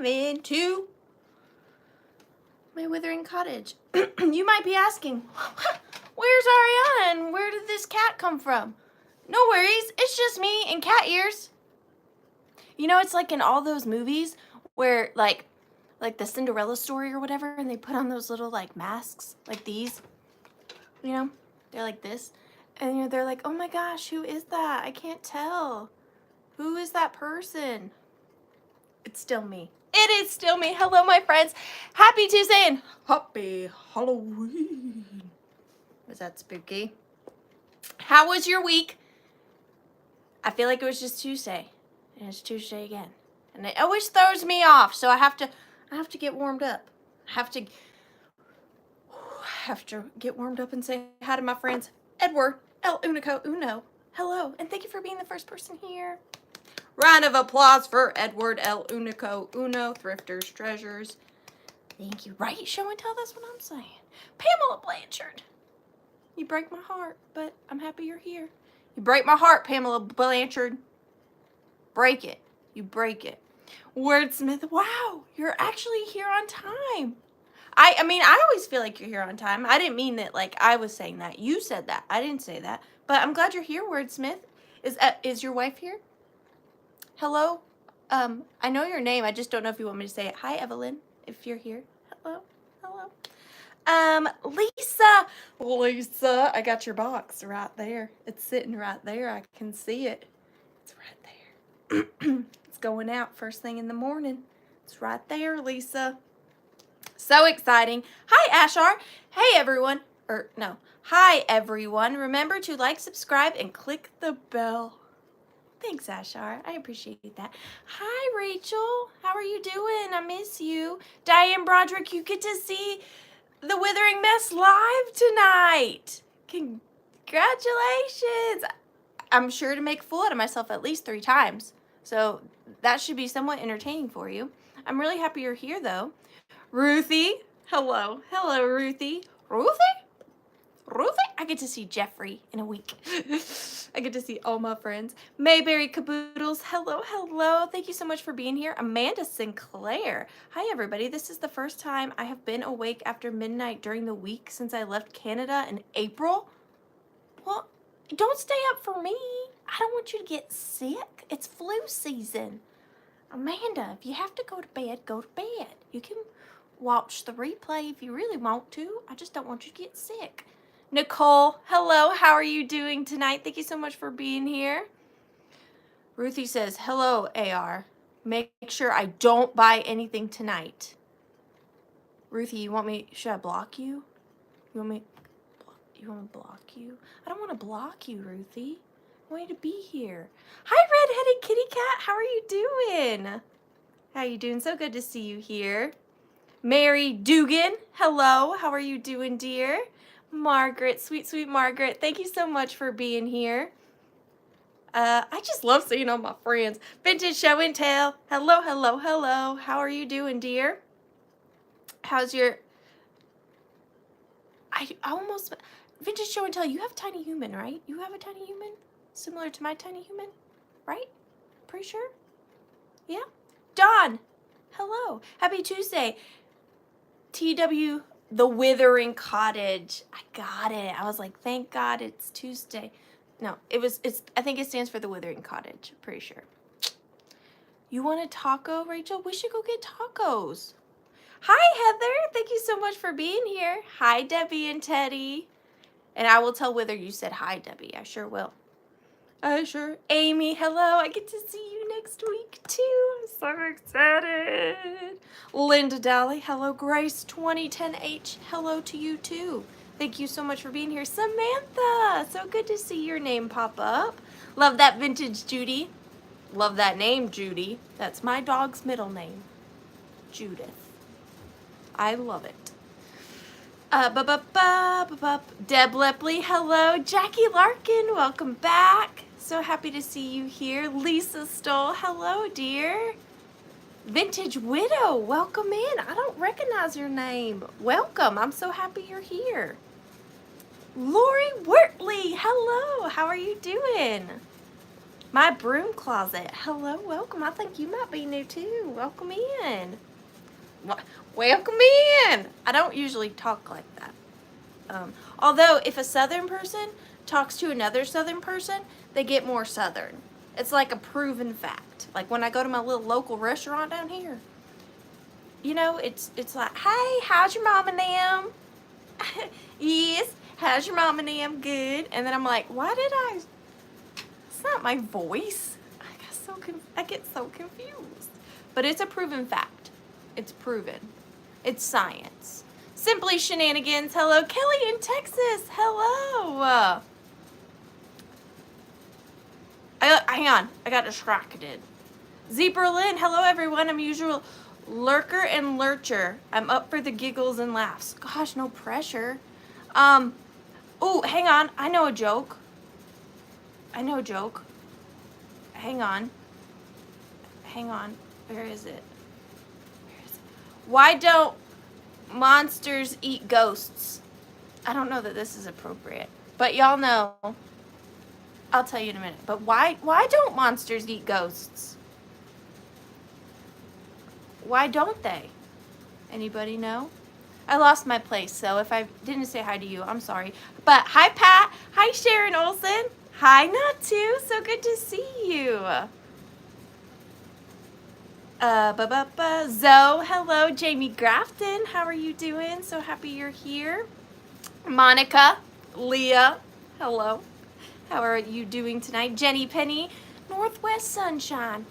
coming to my withering cottage. You might be asking, where's Ariana and where did this cat come from? No worries, it's just me and cat ears. You know, it's like in all those movies where like the Cinderella story or whatever, and they put on those little like masks like these, you know, they're like this, and you know, they're like, oh my gosh, who is that? I can't tell. Who is that person? It's still me. It is still me. Hello, my friends. Happy Tuesday and happy Halloween. Was that spooky? How was your week? I feel like it was just Tuesday, and it's Tuesday again, and it always throws me off. So I have to get warmed up. I have to get warmed up and say hi to my friends. Edward, El Unico Uno. Hello, and thank you for being the first person here. Round of applause for Edward El Unico Uno, Thrifters Treasures. Thank you. Right? Show and tell, that's what I'm saying. Pamela Blanchard. You break my heart, but I'm happy you're here. You break my heart, Pamela Blanchard. Break it. You break it. Wordsmith, wow, you're actually here on time. I mean, I always feel like you're here on time. I didn't mean that like I was saying that. You said that. I didn't say that. But I'm glad you're here, Wordsmith. Is your wife here? Hello? I know your name. I just don't know if you want me to say it. Hi, Evelyn, if you're here. Hello? Hello? Lisa, I got your box right there. It's sitting right there. I can see it. It's right there. It's going out first thing in the morning. It's right there, Lisa. So exciting. Hi, Ashar. Hey, everyone. Hi, everyone. Remember to like, subscribe, and click the bell. Thanks, Ashar. I appreciate that. Hi, Rachel. How are you doing? I miss you. Diane Broderick, you get to see the Withering Mess live tonight. Congratulations. I'm sure to make a fool out of myself at least 3 times. So that should be somewhat entertaining for you. I'm really happy you're here, though. Ruthie. Hello. Hello, Ruthie. Ruthie? I get to see Jeffrey in a week. I get to see all my friends. Mayberry Caboodles. Hello, hello. Thank you so much for being here. Amanda Sinclair. Hi, everybody. This is the first time I have been awake after midnight during the week since I left Canada in April. Well, don't stay up for me. I don't want you to get sick. It's flu season. Amanda, if you have to go to bed, go to bed. You can watch the replay if you really want to. I just don't want you to get sick. Nicole, hello. How are you doing tonight? Thank you so much for being here. Ruthie says, hello, AR. Make sure I don't buy anything tonight. Ruthie, should I block you? You want me to block you? I don't want to block you, Ruthie. I want you to be here. Hi, Red-Headed Kitty Cat. How are you doing? How are you doing? So good to see you here. Mary Dugan, hello. How are you doing, dear? Margaret, sweet, sweet Margaret. Thank you so much for being here. I just love seeing all my friends. Vintage Show and Tell. Hello, hello, hello. How are you doing, dear? How's your... Vintage Show and Tell, you have Tiny Human, right? You have a Tiny Human? Similar to my Tiny Human, right? Pretty sure? Yeah? Dawn, hello. Happy Tuesday. TW, The.Withering.Cottage. I got it. I was like, thank God it's Tuesday. No, I think it stands for The Withering Cottage. I'm pretty sure. You want a taco, Rachel? We should go get tacos. Hi, Heather. Thank you so much for being here. Hi, Debbie and Teddy. And I will tell Wither you said hi, Debbie. I sure will. Amy, hello. I get to see you next week, too. I'm so excited. Linda Dally, hello. Grace 2010H, hello to you, too. Thank you so much for being here. Samantha, so good to see your name pop up. Love that vintage Judy. Love that name, Judy. That's my dog's middle name, Judith. I love it. Deb Lepley, hello. Jackie Larkin, welcome back. So happy to see you here. Lisa Stoll, hello, dear. Vintage Widow, welcome in. I don't recognize your name. Welcome. I'm so happy you're here. Lori Wortley, hello. How are you doing? My broom closet. Hello, welcome. I think you might be new too. Welcome in. Welcome in. I don't usually talk like that. Although if a Southern person talks to another Southern person, they get more Southern. It's like a proven fact. Like when I go to my little local restaurant down here, you know, it's like, hey, how's your mom and them? Yes, how's your mom and them? Good. And then I'm like, why did I? It's not my voice. I get so confused. But it's a proven fact. It's proven. It's science. Simply Shenanigans. Hello, Kelly in Texas. Hello. Hang on. I got distracted. Z Berlin. Hello, everyone. I'm usual lurker and lurcher. I'm up for the giggles and laughs. Gosh, no pressure. Oh, hang on. I know a joke. Hang on. Where is it? Why don't monsters eat ghosts? I don't know that this is appropriate, but y'all know. I'll tell you in a minute. But why don't monsters eat ghosts? Why don't they? Anybody know? I lost my place, so if I didn't say hi to you, I'm sorry. But hi, Pat. Hi, Sharon Olson. Hi, Natu. So good to see you. Zoe, hello. Jamie Grafton, how are you doing? So happy you're here. Monica, Leah, hello. How are you doing tonight? Jenny Penny, Northwest Sunshine.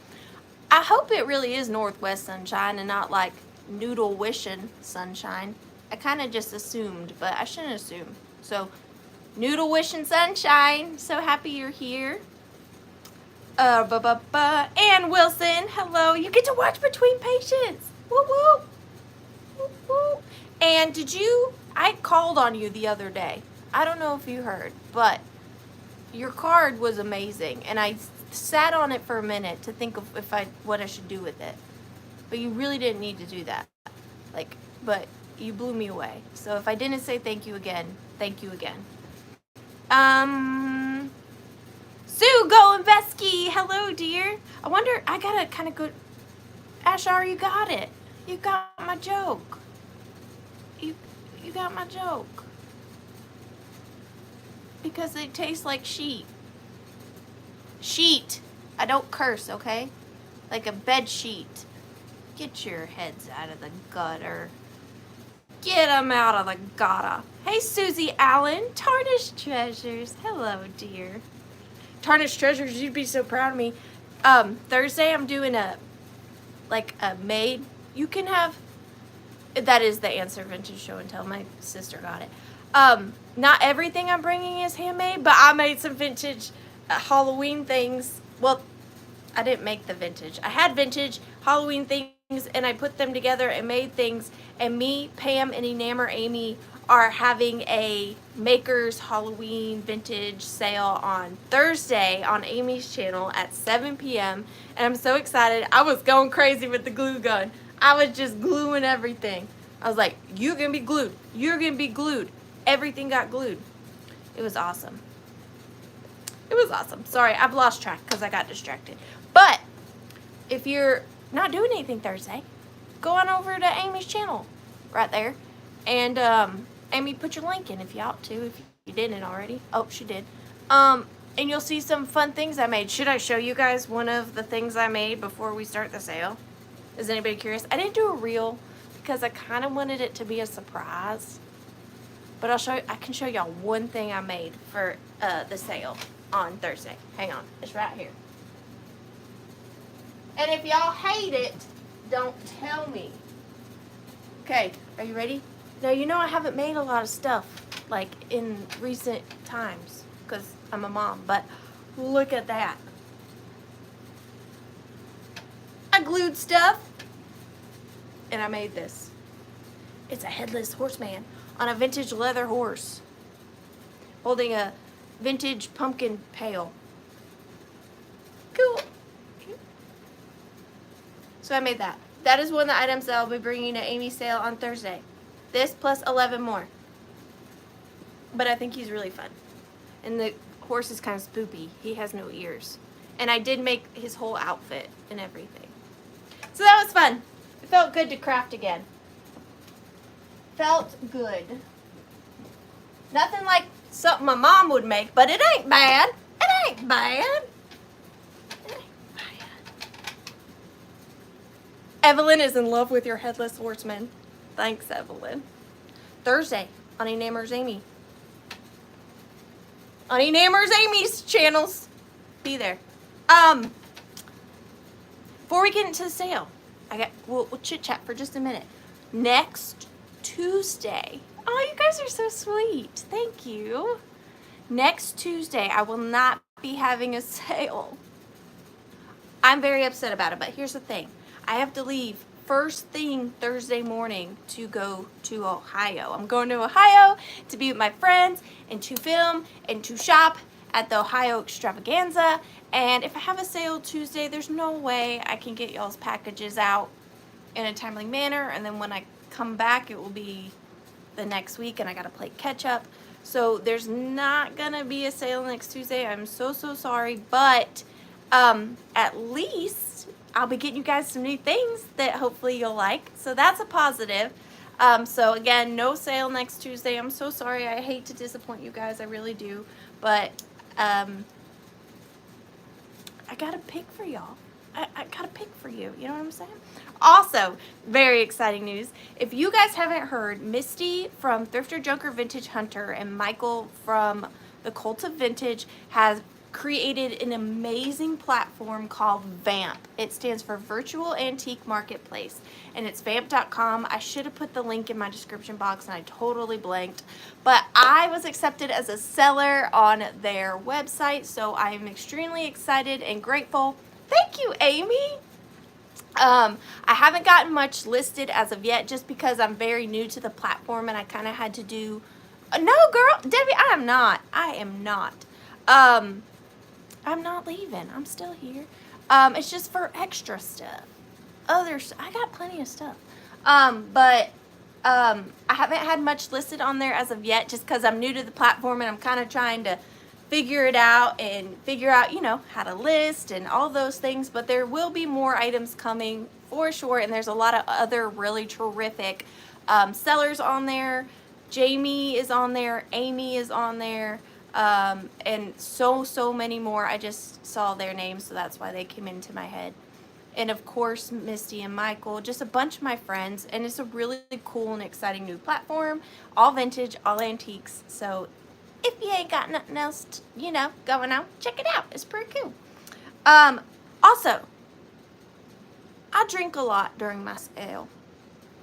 I hope it really is Northwest Sunshine and not like Noodle Wishing Sunshine. I kind of just assumed, but I shouldn't assume. So, Noodle Wishing Sunshine, so happy you're here. Ann Wilson, hello. You get to watch Between Patients. Woo woo. Woo woo. And I called on you the other day. I don't know if you heard, but your card was amazing. And I sat on it for a minute to think of what I should do with it. But you really didn't need to do that. But you blew me away. So if I didn't say thank you again, thank you again. Sue Golembeski, hello dear. I wonder, I gotta kind of go. Ashar, you got it. You got my joke. You got my joke. Because they taste like sheet. Sheet. I don't curse, okay? Like a bed sheet. Get your heads out of the gutter. Get them out of the gutter. Hey, Susie Allen. Tarnished Treasures. Hello, dear. Tarnished Treasures, you'd be so proud of me. Thursday, I'm doing a made. You can have... That is the answer, Vintage Show and Tell. My sister got it. Not everything I'm bringing is handmade, but I made some vintage Halloween things. Well, I didn't make the vintage. I had vintage Halloween things, and I put them together and made things. And me, Pam, and Enamour Amy are having a Makers Halloween vintage sale on Thursday on Amy's channel at 7 p.m. And I'm so excited. I was going crazy with the glue gun. I was just gluing everything. I was like, you're going to be glued. You're going to be glued. Everything got glued. It was awesome. It was awesome. Sorry, I've lost track because I got distracted. But if you're not doing anything Thursday, go on over to Amy's channel right there. And Amy, put your link in if you ought to, if you didn't already. Oh, she did. And you'll see some fun things I made. Should I show you guys one of the things I made before we start the sale? Is anybody curious? I didn't do a reel because I kind of wanted it to be a surprise. But I can show y'all one thing I made for the sale on Thursday. Hang on. It's right here. And if y'all hate it, don't tell me. Okay, are you ready? Now, you know I haven't made a lot of stuff, like, in recent times, because I'm a mom, but look at that. I glued stuff, and I made this. It's a headless horseman on a vintage leather horse, holding a vintage pumpkin pail. Cool. So I made that. That is one of the items that I'll be bringing to Amy's sale on Thursday. This plus 11 more. But I think he's really fun. And the horse is kind of spoopy. He has no ears. And I did make his whole outfit and everything. So that was fun. It felt good to craft again. Felt good. Nothing like something my mom would make, but it ain't bad. It ain't bad. It ain't bad. Evelyn is in love with your headless horseman. Thanks, Evelyn. Thursday on Enamer's Amy. On Enamer's Amy's channels. Be there. Before we get into the sale, we'll chit-chat for just a minute. Next Tuesday. Oh, you guys are so sweet. Thank you. Next Tuesday, I will not be having a sale. I'm very upset about it, but here's the thing. I have to leave first thing Thursday morning to go to Ohio. I'm going to Ohio to be with my friends and to film and to shop at the Ohio Extravaganza. And if I have a sale Tuesday, there's no way I can get y'all's packages out in a timely manner. And then when I come back, it will be the next week and I gotta play catch up. So there's not gonna be a sale next Tuesday. I'm so sorry, but at least I'll be getting you guys some new things that hopefully you'll like. So that's a positive. So again, no sale next Tuesday. I'm so sorry. I hate to disappoint you guys. I really do. But I gotta pick for y'all. I gotta pick for you. You know what I'm saying? Also, very exciting news. If you guys haven't heard, Misty from Thrifter Junker Vintage Hunter and Michael from the Cult of Vintage has created an amazing platform called VAMP. It stands for Virtual Antique Marketplace, and it's vamp.com. I should have put the link in my description box and I totally blanked, but I was accepted as a seller on their website, so I am extremely excited and grateful. Thank you, Amy. I haven't gotten much listed as of yet just because I'm very new to the platform and I kind of had to do no, girl, Debbie, I am not I'm not leaving. I'm still here. It's just for extra stuff. I got plenty of stuff. But I haven't had much listed on there as of yet just because I'm new to the platform and I'm kind of trying to figure it out and figure out, you know, how to list and all those things. But there will be more items coming for sure. And there's a lot of other really terrific sellers on there. Jamie is on there. Amy is on there. And so many more. I just saw their names, so that's why they came into my head. And of course, Misty and Michael, just a bunch of my friends. And it's a really cool and exciting new platform. All vintage, all antiques. So if you ain't got nothing else, you know, going on, check it out. It's pretty cool. Also, I drink a lot during my sale.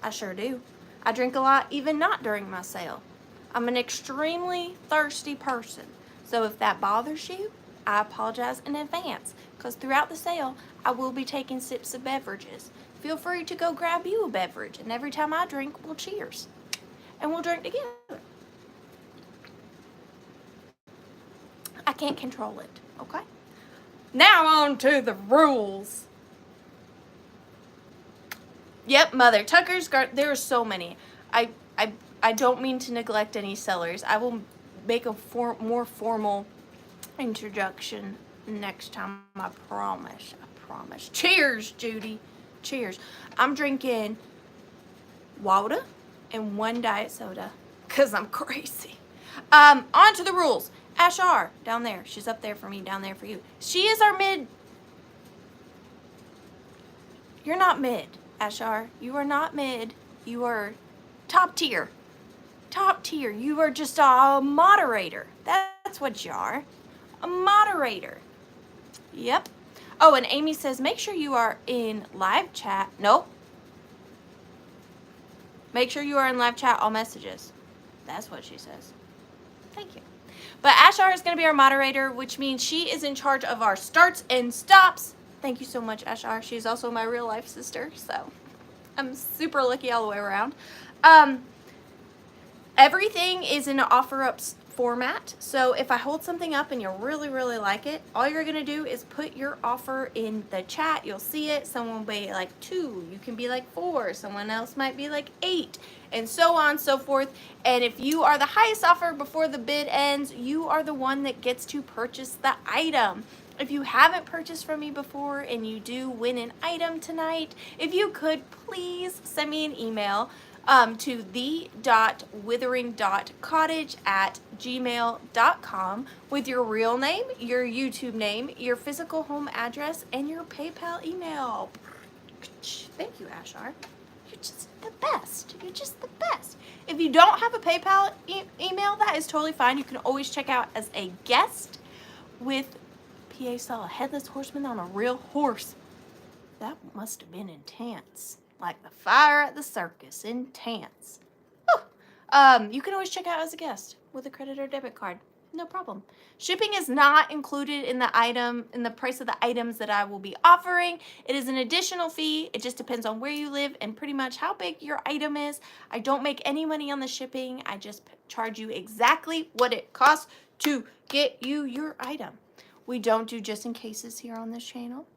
I sure do. I drink a lot even not during my sale. I'm an extremely thirsty person. So if that bothers you, I apologize in advance. Because throughout the sale, I will be taking sips of beverages. Feel free to go grab you a beverage. And every time I drink, we'll cheers. And we'll drink together. I can't control it, okay? Now on to the rules. Yep, Mother Tucker's there are so many. I don't mean to neglect any sellers. I will make a more formal introduction next time. I promise. I promise. Cheers, Judy. Cheers. I'm drinking water and 1 diet soda because I'm crazy. On to the rules. Ashar, down there. She's up there for me, down there for you. She is our mid. You're not mid, Ashar. You are not mid. You are top tier. Top tier. You are just a moderator. That's what you are. A moderator. Yep. Oh, and Amy says, make sure you are in live chat. Nope. Make sure you are in live chat, all messages. That's what she says. Thank you. But Ashar is going to be our moderator, which means she is in charge of our starts and stops. Thank you so much, Ashar. She's also my real life sister, so I'm super lucky all the way around. Everything is in an offer ups format. So if I hold something up and you really like it, all you're going to do is put your offer in the chat. You'll see it. Someone will be like 2. You can be like 4. Someone else might be like 8. And so on and so forth. And if you are the highest offer before the bid ends, you are the one that gets to purchase the item. If you haven't purchased from me before and you do win an item tonight, if you could please send me an email to The.Withering.Cottage at gmail.com with your real name, your YouTube name, your physical home address, and your PayPal email. Thank you, Ashar. You're just the best. You're just the best. If you don't have a PayPal email, that is totally fine. You can always check out as a guest with P.A saw a headless horseman on a real horse. That must have been intense. Like the fire at the circus. Intense. You can always check out as a guest with a credit or debit card. No problem. Shipping is not included in the price of the items that I will be offering. It is an additional fee. It just depends on where you live and pretty much how big your item is. I don't make any money on the shipping. I just charge you exactly what it costs to get you your item. We don't do just in cases here on this channel.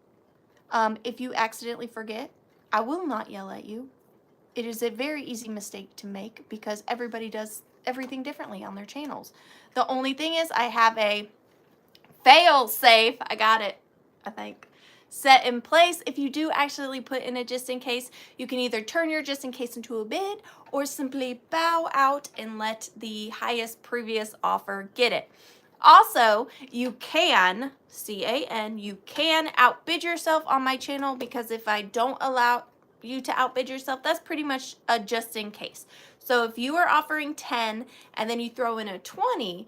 If you accidentally forget, I will not yell at you. It is a very easy mistake to make because everybody does everything differently on their channels. The only thing is I have a fail safe, I got it, I think, set in place. If you do accidentally put in a just in case, you can either turn your just in case into a bid or simply bow out and let the highest previous offer get it. Also, you can, C-A-N, you can outbid yourself on my channel because if I don't allow you to outbid yourself, that's pretty much a just in case. So if you are offering 10 and then you throw in a 20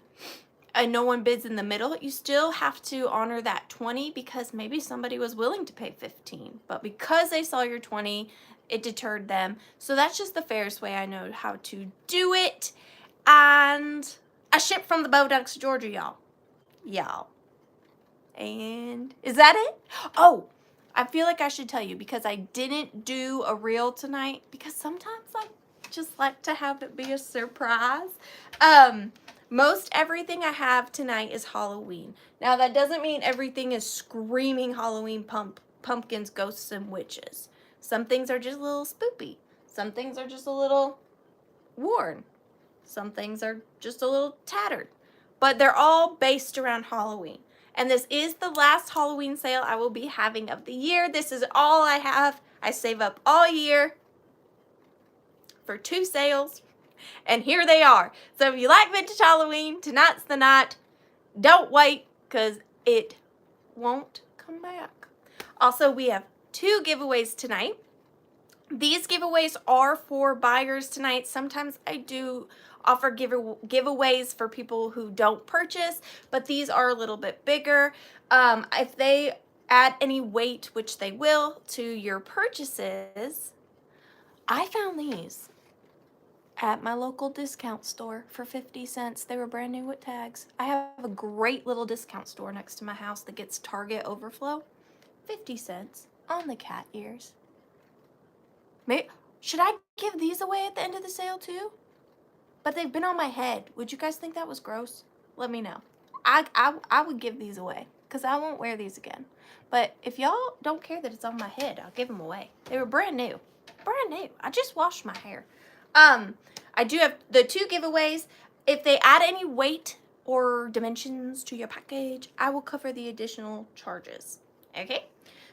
and no one bids in the middle, you still have to honor that 20 because maybe somebody was willing to pay 15. But because they saw your 20, it deterred them. So that's just the fairest way I know how to do it. And I ship from the Bodux, Georgia, y'all. Y'all. And is that it? Oh, I feel like I should tell you because I didn't do a reel tonight because sometimes I just like to have it be a surprise. Most everything I have tonight is Halloween. Now that doesn't mean everything is screaming Halloween pumpkins, ghosts, and witches. Some things are just a little spoopy. Some things are just a little worn. Some things are just a little tattered. But they're all based around Halloween. And this is the last Halloween sale I will be having of the year. This is all I have. I save up all year for 2 sales. And here they are. So if you like vintage Halloween, tonight's the night. Don't wait because it won't come back. Also, we have 2 giveaways tonight. These giveaways are for buyers tonight. Sometimes I do offer giveaways for people who don't purchase, but these are a little bit bigger. If they add any weight, which they will, to your purchases, I found these at my local discount store for 50 cents. They were brand new with tags. I have a great little discount store next to my house that gets Target overflow. 50 cents on the cat ears. Should I give these away at the end of the sale too? But they've been on my head. Would you guys think that was gross? Let me know. I would give these away because I won't wear these again. But if y'all don't care that it's on my head, I'll give them away. They were brand new. Brand new. I just washed my hair. I do have the 2 giveaways. If they add any weight or dimensions to your package, I will cover the additional charges. Okay?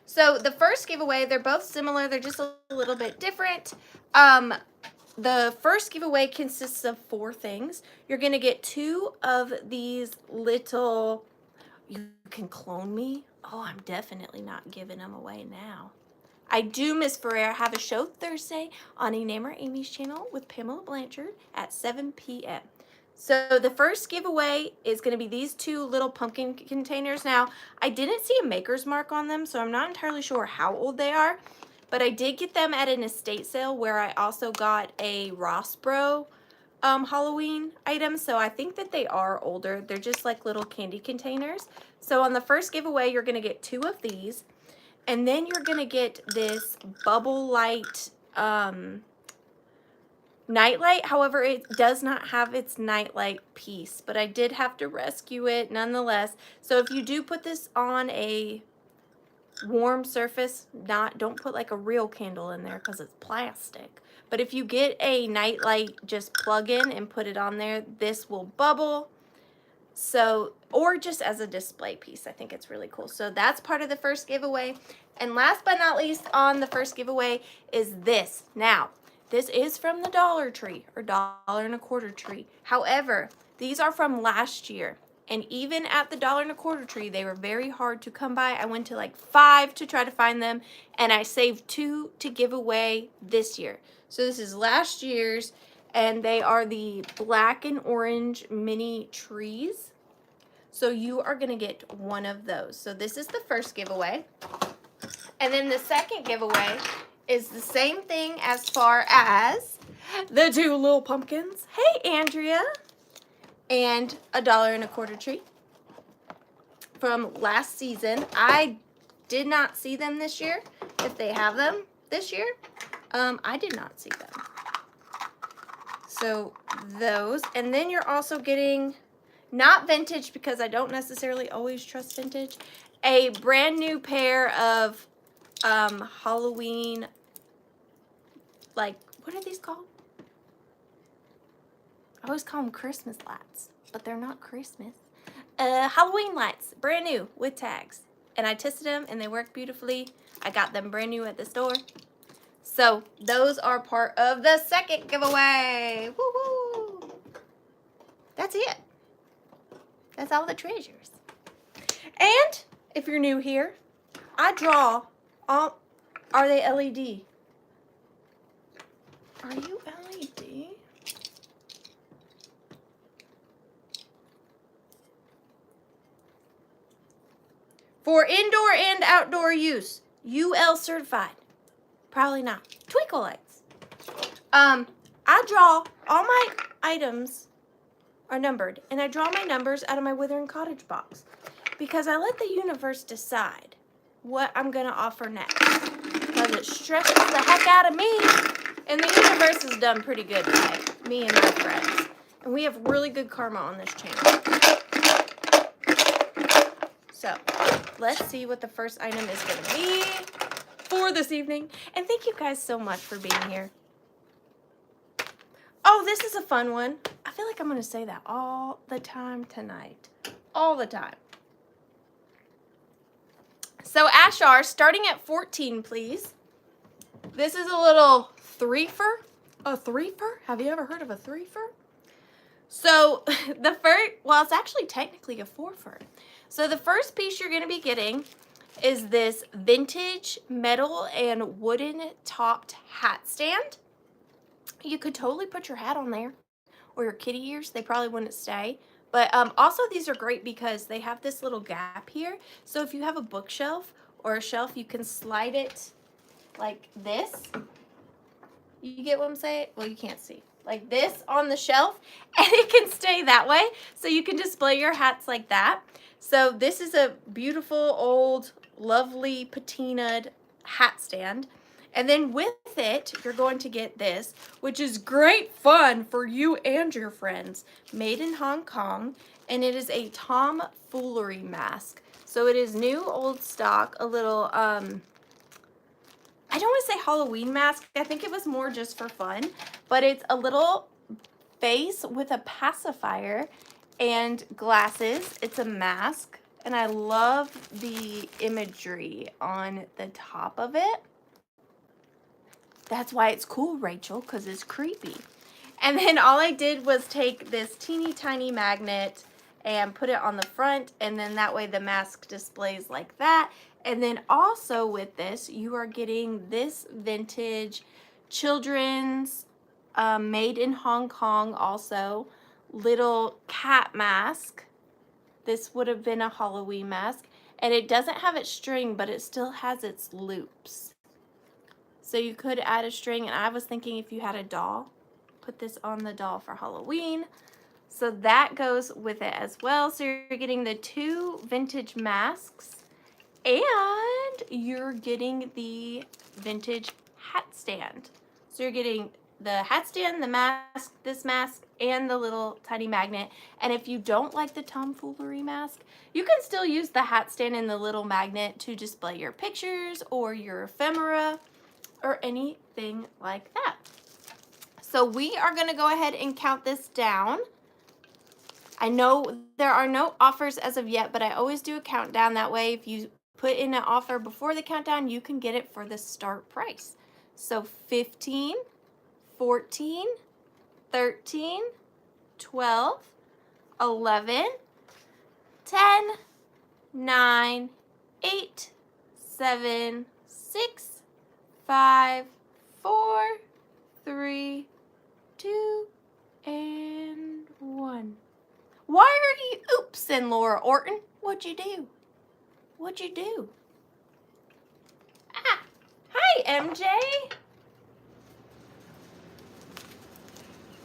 So the first giveaway, they're both similar. They're just a little bit different. The first giveaway consists of 4 things. You're going to get 2 of these little, you can clone me. Oh, I'm definitely not giving them away now. I do, Miss Ferrer, have a show Thursday on Enamer Amy's channel with Pamela Blanchard at 7 p.m. So the first giveaway is going to be these 2 little pumpkin containers. Now, I didn't see a maker's mark on them, so I'm not entirely sure how old they are. But I did get them at an estate sale where I also got a Rossbro Halloween item. So I think that they are older. They're just like little candy containers. So on the first giveaway, you're going to get 2 of these. And then you're going to get this bubble light nightlight. However, it does not have its nightlight piece. But I did have to rescue it nonetheless. So if you do put this on a warm surface, don't put like a real candle in there because it's plastic. But if you get a nightlight, just plug in and put it on there, this will bubble. So, or just as a display piece, I think it's really cool. So that's part of the first giveaway. And last but not least on the first giveaway is this. Now, this is from the Dollar Tree or $1.25 tree. However, these are from last year. And even at the $1.25 tree, they were very hard to come by. I went to like 5 to try to find them, and I saved 2 to give away this year. So this is last year's, and they are the black and orange mini trees. So you are gonna get one of those. So this is the first giveaway. And then the second giveaway is the same thing as far as the 2 little pumpkins. Hey, Andrea. And a $1.25 tree from last season. I did not see them this year. If they have them this year, I did not see them. So those, and then you're also getting, not vintage because I don't necessarily always trust vintage, a brand new pair of Halloween, like, what are these called? I always call them Christmas lights, but they're not Christmas. Halloween lights, brand new with tags. And I tested them and they work beautifully. I got them brand new at the store. So those are part of the second giveaway. Woo-hoo! That's it. That's all the treasures. And if you're new here, I draw all, are they LED? Are you LED? For indoor and outdoor use, UL certified. Probably not. Twinkle lights. I draw, all my items are numbered, and I draw my numbers out of my Withering.Cottage box because I let the universe decide what I'm going to offer next, because it stresses the heck out of me, and the universe has done pretty good by me and my friends, and we have really good karma on this channel. So let's see what the first item is going to be for this evening. And thank you guys so much for being here. Oh, this is a fun one. I feel like I'm going to say that all the time tonight. All the time. So Ashar, starting at 14, please. This is a little threefer. A threefer? Have you ever heard of a threefer? So the first, well, it's actually technically a fourfer. So the first piece you're going to be getting is this vintage metal and wooden topped hat stand. You could totally put your hat on there or your kitty ears. They probably wouldn't stay. But also these are great because they have this little gap here. So if you have a bookshelf or a shelf, you can slide it like this. You get what I'm saying? Well, you can't see. Like this on the shelf, and it can stay that way. So you can display your hats like that. So this is a beautiful old lovely patinaed hat stand. And then with it, you're going to get this, which is great fun for you and your friends. Made in Hong Kong, and it is a tomfoolery mask. So it is new, old stock, a little, I don't want to say Halloween mask. I think it was more just for fun. But it's a little face with a pacifier and glasses. It's a mask. And I love the imagery on the top of it. That's why it's cool, Rachel, because it's creepy. And then all I did was take this teeny tiny magnet and put it on the front, and then that way the mask displays like that. And then also with this, you are getting this vintage children's made in Hong Kong also little cat mask. This would have been a Halloween mask, and it doesn't have its string, but it still has its loops. So you could add a string, and I was thinking if you had a doll, put this on the doll for Halloween. So that goes with it as well. So you're getting the 2 vintage masks, and you're getting the vintage hat stand. So you're getting the hat stand, the mask, this mask, and the little tiny magnet. And if you don't like the tomfoolery mask, you can still use the hat stand and the little magnet to display your pictures or your ephemera or anything like that. So we are going to go ahead and count this down. I know there are no offers as of yet, but I always do a countdown. That way, if you put in an offer before the countdown, you can get it for the start price. So 15, 14, 13, 12, 11, 10, 9, 8, 7, 6, 5, 4, 3, 2, and 1. Why are you oopsing, Laura Orton? What'd you do? What'd you do? Ah, hi, MJ.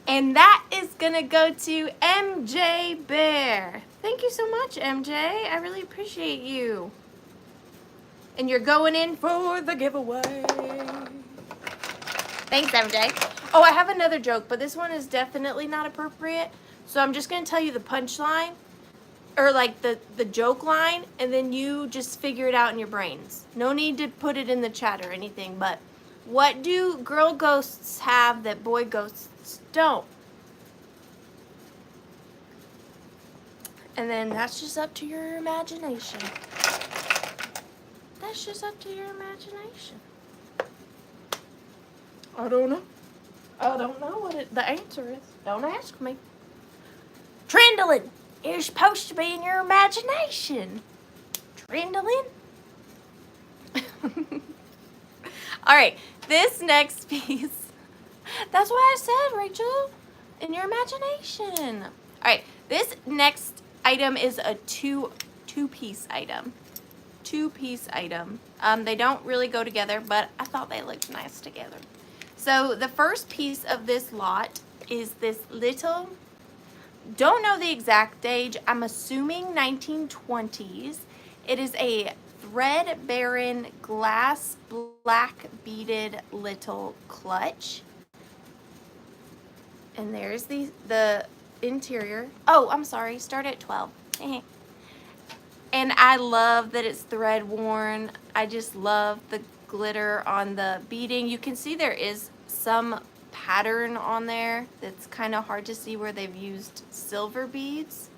And that is gonna go to MJ Bear. Thank you so much, MJ. I really appreciate you. And you're going in for the giveaway. Thanks, MJ. Oh, I have another joke, but this one is definitely not appropriate. So I'm just gonna tell you the punchline, or like the joke line, and then you just figure it out in your brains. No need to put it in the chat or anything, but what do girl ghosts have that boy ghosts don't? And then that's just up to your imagination. That's just up to your imagination. I don't know. I don't know what the answer is. Don't ask me. Trindling. You're supposed to be in your imagination. Trindling. All right, this next piece. That's why I said, Rachel, in your imagination. All right, this next item is a two-piece item. Two-piece item. They don't really go together, but I thought they looked nice together. So the first piece of this lot is this little, don't know the exact age, I'm assuming 1920s. It is a thread-bearing glass black beaded little clutch. And there's the interior. Oh, I'm sorry, start at 12. And I love that it's thread worn. I just love the glitter on the beading. You can see there is some pattern on there that's kind of hard to see where they've used silver beads.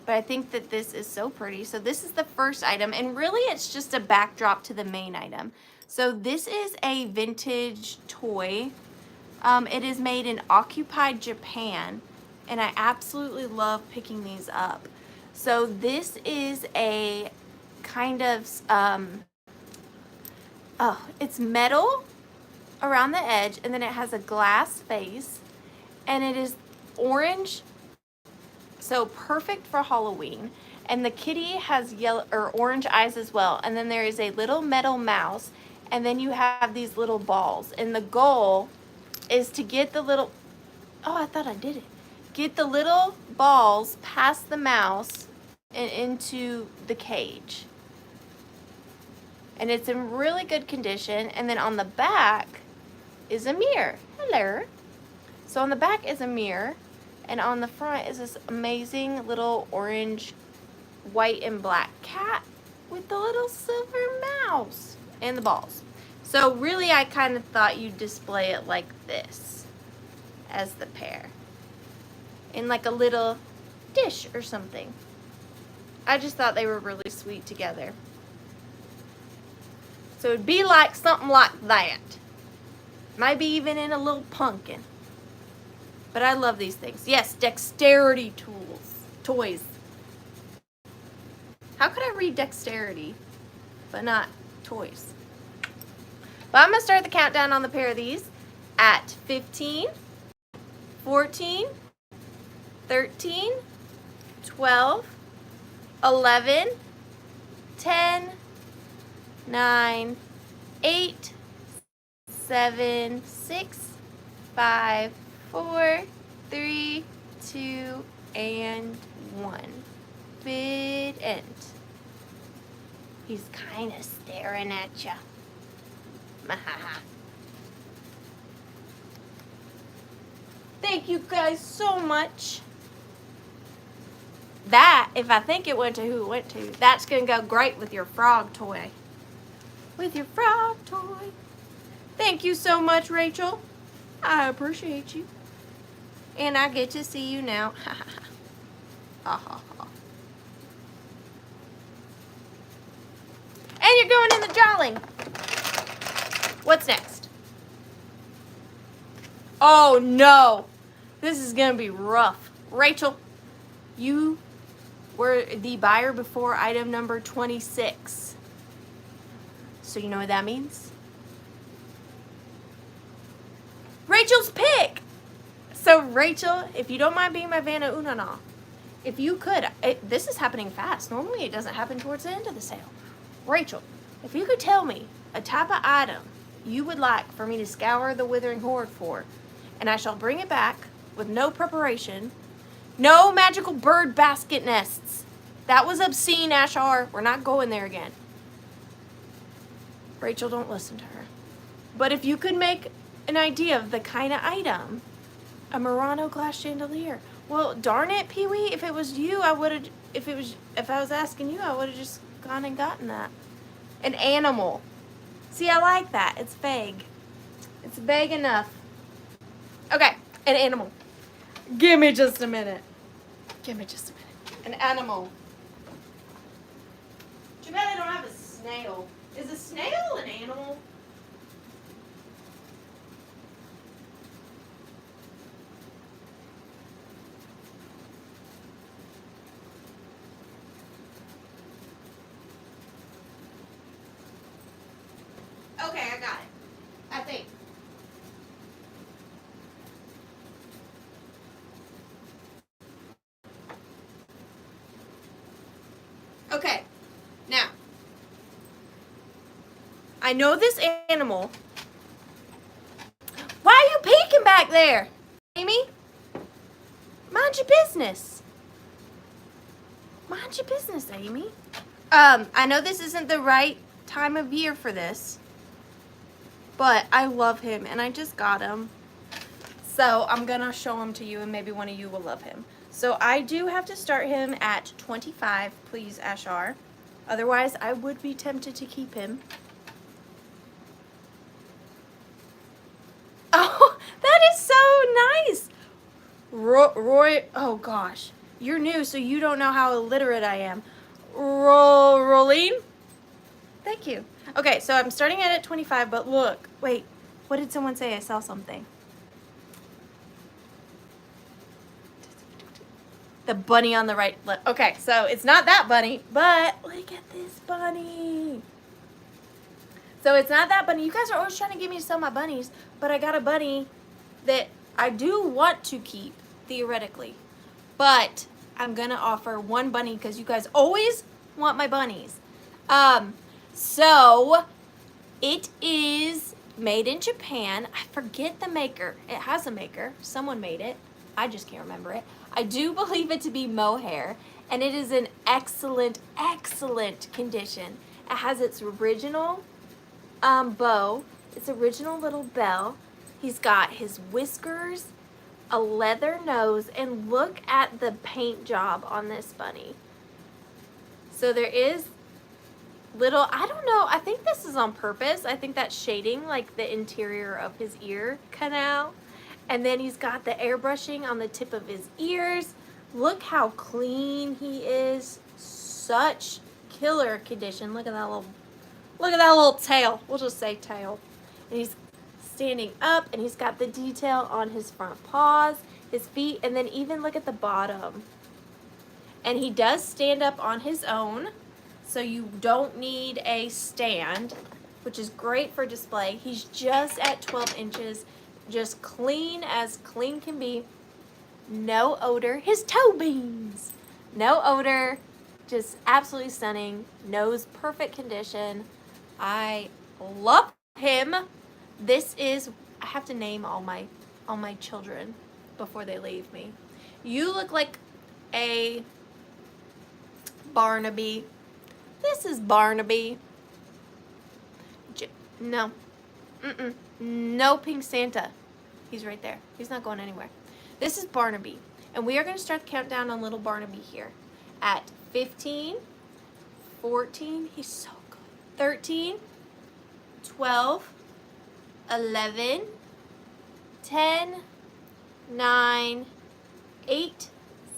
But I think that this is so pretty. So this is the first item, and really it's just a backdrop to the main item. So this is a vintage toy. It is made in occupied Japan, and I absolutely love picking these up. So this is a kind of, it's metal around the edge, and then it has a glass face, and it is orange, so perfect for Halloween. And the kitty has yellow or orange eyes as well. And then there is a little metal mouse, and then you have these little balls. And the goal is to get the little, oh, I thought I did it. Get the little balls past the mouse and into the cage. And it's in really good condition. And then on the back is a mirror. Hello. So on the back is a mirror, and on the front is this amazing little orange, white, and black cat with the little silver mouse and the balls. So really, I kind of thought you'd display it like this as the pair in like a little dish or something. I just thought they were really sweet together. So it'd be like something like that. Maybe even in a little pumpkin. But I love these things. Yes, dexterity toys. How could I read dexterity, but not toys? But I'm going to start the countdown on the pair of these at 15, 14, 13, 12, 11, 10, 9, 8, 7, 6, 5, 4, 3, 2, and 1. Bid end. He's kind of staring at you. Thank you guys so much. That, if I think it went to who it went to, that's going to go great with your frog toy. With your frog toy. Thank you so much, Rachel. I appreciate you. And I get to see you now. Ha ha ha. And you're going in the drawing. What's next? Oh no. This is gonna be rough. Rachel, you were the buyer before item number 26. So you know what that means? Rachel's pick. So Rachel, if you don't mind being my Vanna Unana, if you could, this is happening fast. Normally it doesn't happen towards the end of the sale. Rachel, if you could tell me a type of item you would like for me to scour the Withering Horde for, and I shall bring it back with no preparation. No magical bird basket nests. That was obscene, Ashar. We're not going there again. Rachel, don't listen to her. But if you could make an idea of the kind of item, a Murano glass chandelier. Well, darn it, Pee-wee, if it was you, I would have, if I was asking you, I would have just gone and gotten that. An animal. See, I like that. It's vague. It's vague enough. Okay, an animal. Give me just a minute. Give me just a minute. An animal. Too bad I don't have a snail. Is a snail an animal? Okay, I got it. I think. Okay, now, I know this animal. Why are you peeking back there, Amy? Mind your business. Mind your business, Amy. I know this isn't the right time of year for this, but I love him, and I just got him. So I'm gonna show him to you, and maybe one of you will love him. So I do have to start him at 25, please, Ashar. Otherwise, I would be tempted to keep him. Oh, that is so nice. Roy, oh gosh. You're new, so you don't know how illiterate I am. Rolene? Thank you. Okay, so I'm starting at 25, but look. Wait, what did someone say? I saw something. The bunny on the right. Okay, so it's not that bunny, but look at this bunny. So it's not that bunny. You guys are always trying to get me to sell my bunnies, but I got a bunny that I do want to keep, theoretically. But I'm going to offer one bunny because you guys always want my bunnies. So it is made in Japan. I forget the maker. It has a maker. Someone made it. I just can't remember it. I do believe it to be mohair, and it is in excellent, excellent condition. It has its original bow, its original little bell. He's got his whiskers, a leather nose, and look at the paint job on this bunny. So there is little, I don't know, I think this is on purpose. I think that's shading like the interior of his ear canal. And then he's got the airbrushing on the tip of his ears. Look how clean he is. Such killer condition. Look at that little tail. We'll just say tail. And he's standing up, and he's got the detail on his front paws, his feet, and then even look at the bottom. And he does stand up on his own, so you don't need a stand, which is great for display. He's just at 12 inches. Just clean as clean can be. No odor. His toe beans. No odor. Just absolutely stunning. Nose perfect condition. I love him. This is, I have to name all my children before they leave me. You look like a Barnaby. This is Barnaby. No. No Pink Santa. He's right there. He's not going anywhere. This is Barnaby. And we are going to start the countdown on little Barnaby here. At 15, 14, he's so good. 13, 12, 11, 10, 9, 8,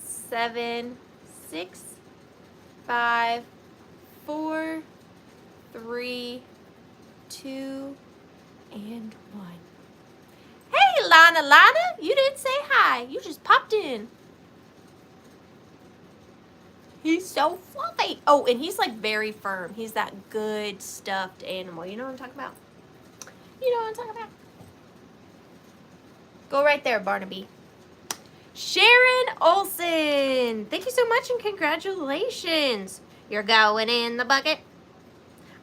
7, 6, 5, 4, 3, 2, and 1. Hey, Lana, you didn't say hi. You just popped in. He's so fluffy. Oh, and he's like very firm. He's that good stuffed animal. You know what I'm talking about? You know what I'm talking about? Go right there, Barnaby. Sharon Olson. Thank you so much and congratulations. You're going in the bucket.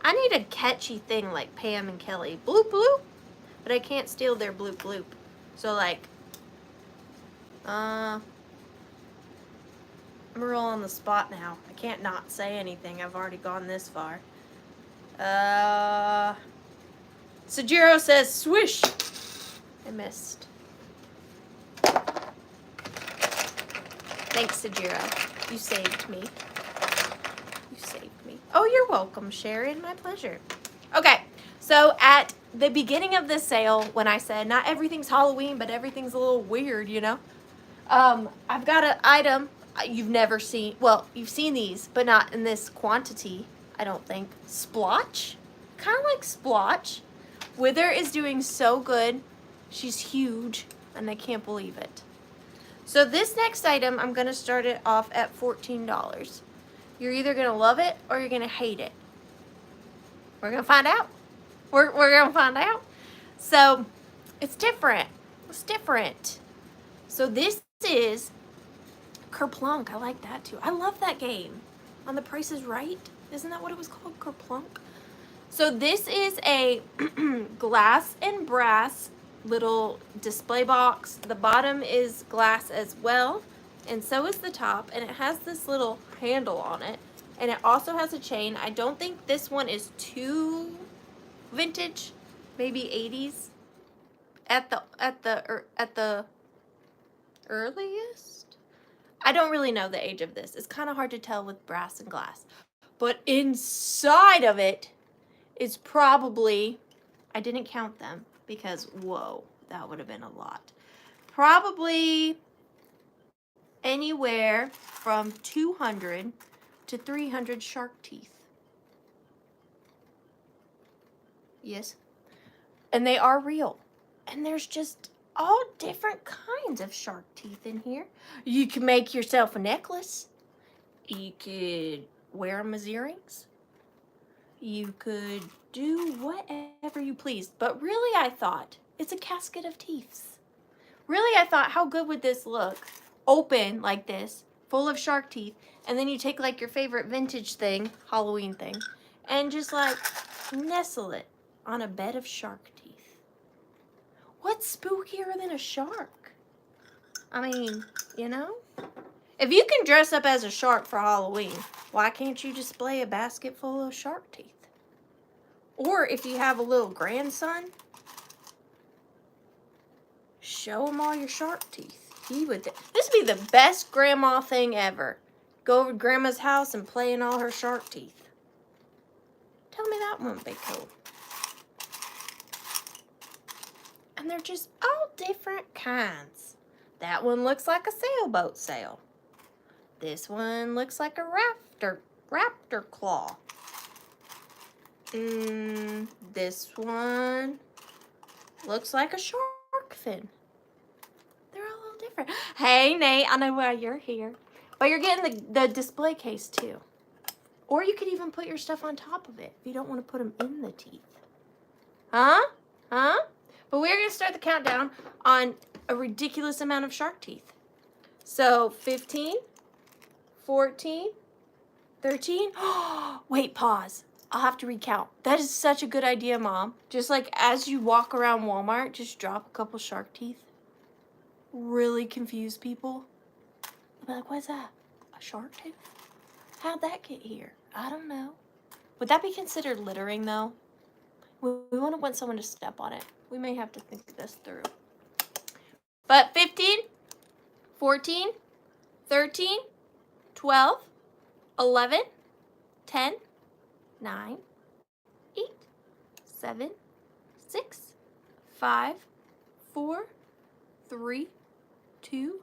I need a catchy thing like Pam and Kelly. Bloop bloop. But I can't steal their bloop bloop. So like, I'm real on the spot now. I can't not say anything. I've already gone this far. Sajiro says swish. I missed. Thanks, Sajiro. You saved me. You saved me. Oh, you're welcome, Sharon. My pleasure. Okay, so at the beginning of this sale, when I said not everything's Halloween, but everything's a little weird, you know, I've got an item you've never seen. Well, you've seen these, but not in this quantity, I don't think. Splotch? Kind of like Splotch. Wither is doing so good. She's huge, and I can't believe it. So this next item, I'm going to start it off at $14. You're either going to love it or you're going to hate it. We're going to find out. We're going to find out. So it's different. It's different. So this is Kerplunk. I like that too. I love that game. On The Price is Right. Isn't that what it was called? Kerplunk. So this is a glass and brass little display box. The bottom is glass as well, and so is the top, and it has this little handle on it, and it also has a chain. I don't think this one is too vintage, maybe 80s at the earliest. I don't really know the age of this. It's kind of hard to tell with brass and glass, but inside of it is probably, I didn't count them because, whoa, that would have been a lot. Probably anywhere from 200 to 300 shark teeth. Yes. And they are real. And there's just all different kinds of shark teeth in here. You can make yourself a necklace. You could wear them as earrings. You could do whatever you please. But really, I thought, it's a casket of teeth. Really, I thought, how good would this look? Open like this, full of shark teeth, and then you take like your favorite vintage thing, Halloween thing, and just like nestle it on a bed of shark teeth. What's spookier than a shark? I mean, you know? If you can dress up as a shark for Halloween, why can't you display a basket full of shark teeth? Or if you have a little grandson, show him all your shark teeth. This would be the best grandma thing ever. Go over to grandma's house and play in all her shark teeth. Tell me that wouldn't be cool. And they're just all different kinds. That one looks like a sailboat sail. This one looks like a raptor claw. This one looks like a shark fin. They're all a little different. Hey, Nate, I know why you're here. But you're getting the display case, too. Or you could even put your stuff on top of it if you don't want to put them in the teeth. Huh? Huh? But we're going to start the countdown on a ridiculous amount of shark teeth. So, 15, 14, 13. Wait, pause. I'll have to recount. That is such a good idea, Mom. Just like as you walk around Walmart, just drop a couple shark teeth. Really confuse people. They'll be like, what's that? A shark tooth? How'd that get here? I don't know. Would that be considered littering, though? We want someone to step on it. We may have to think this through. But 15, 14, 13, 12, 11, 10, 9, 8, 7, 6, 5, 4, 3, 2,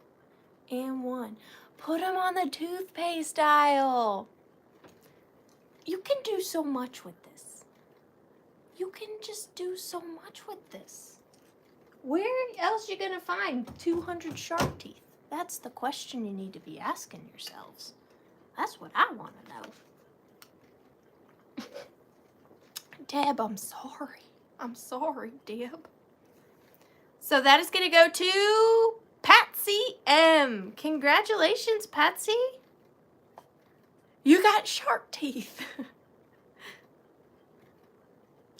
and 1. Put them on the toothpaste aisle. You can do so much with this. You can just do so much with this. Where else are you going to find 200 shark teeth? That's the question you need to be asking yourselves. That's what I want to know. Deb, I'm sorry. I'm sorry, Deb. So that is going to go to Patsy M. Congratulations, Patsy. You got shark teeth.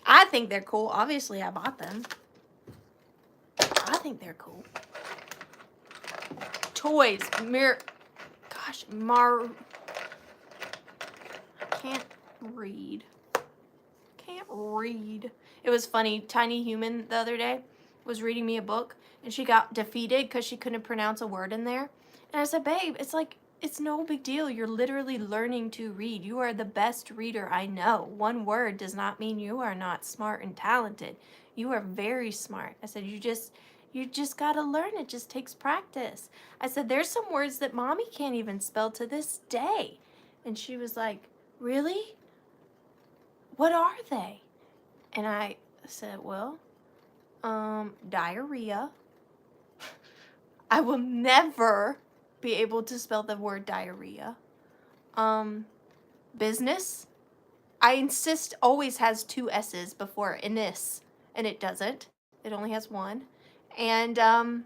I think they're cool. Obviously, I bought them. I think they're cool. Toys. Gosh, I can't read. Can't read. It was funny. Tiny Human the other day was reading me a book, and she got defeated because she couldn't pronounce a word in there. And I said, babe, it's like, it's no big deal. You're literally learning to read. You are the best reader I know. One word does not mean you are not smart and talented. You are very smart. I said, you just got to learn. It just takes practice. I said, there's some words that mommy can't even spell to this day. And she was like, really? What are they? And I said, well, diarrhea. I will never be able to spell the word diarrhea. Business. I insist always has 2 S's before inis, and it doesn't. It only has 1. And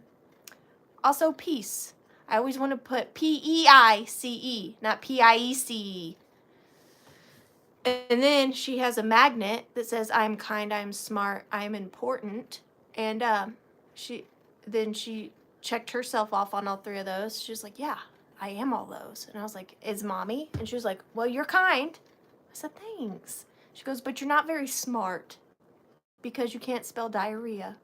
also peace. I always want to put P-E-I-C-E, not P-I-E-C-E. And then she has a magnet that says, I'm kind, I'm smart, I'm important. And she checked herself off on all 3 of those. She was like, yeah, I am all those. And I was like, is mommy? And she was like, well, you're kind. I said, thanks. She goes, but you're not very smart because you can't spell diarrhea.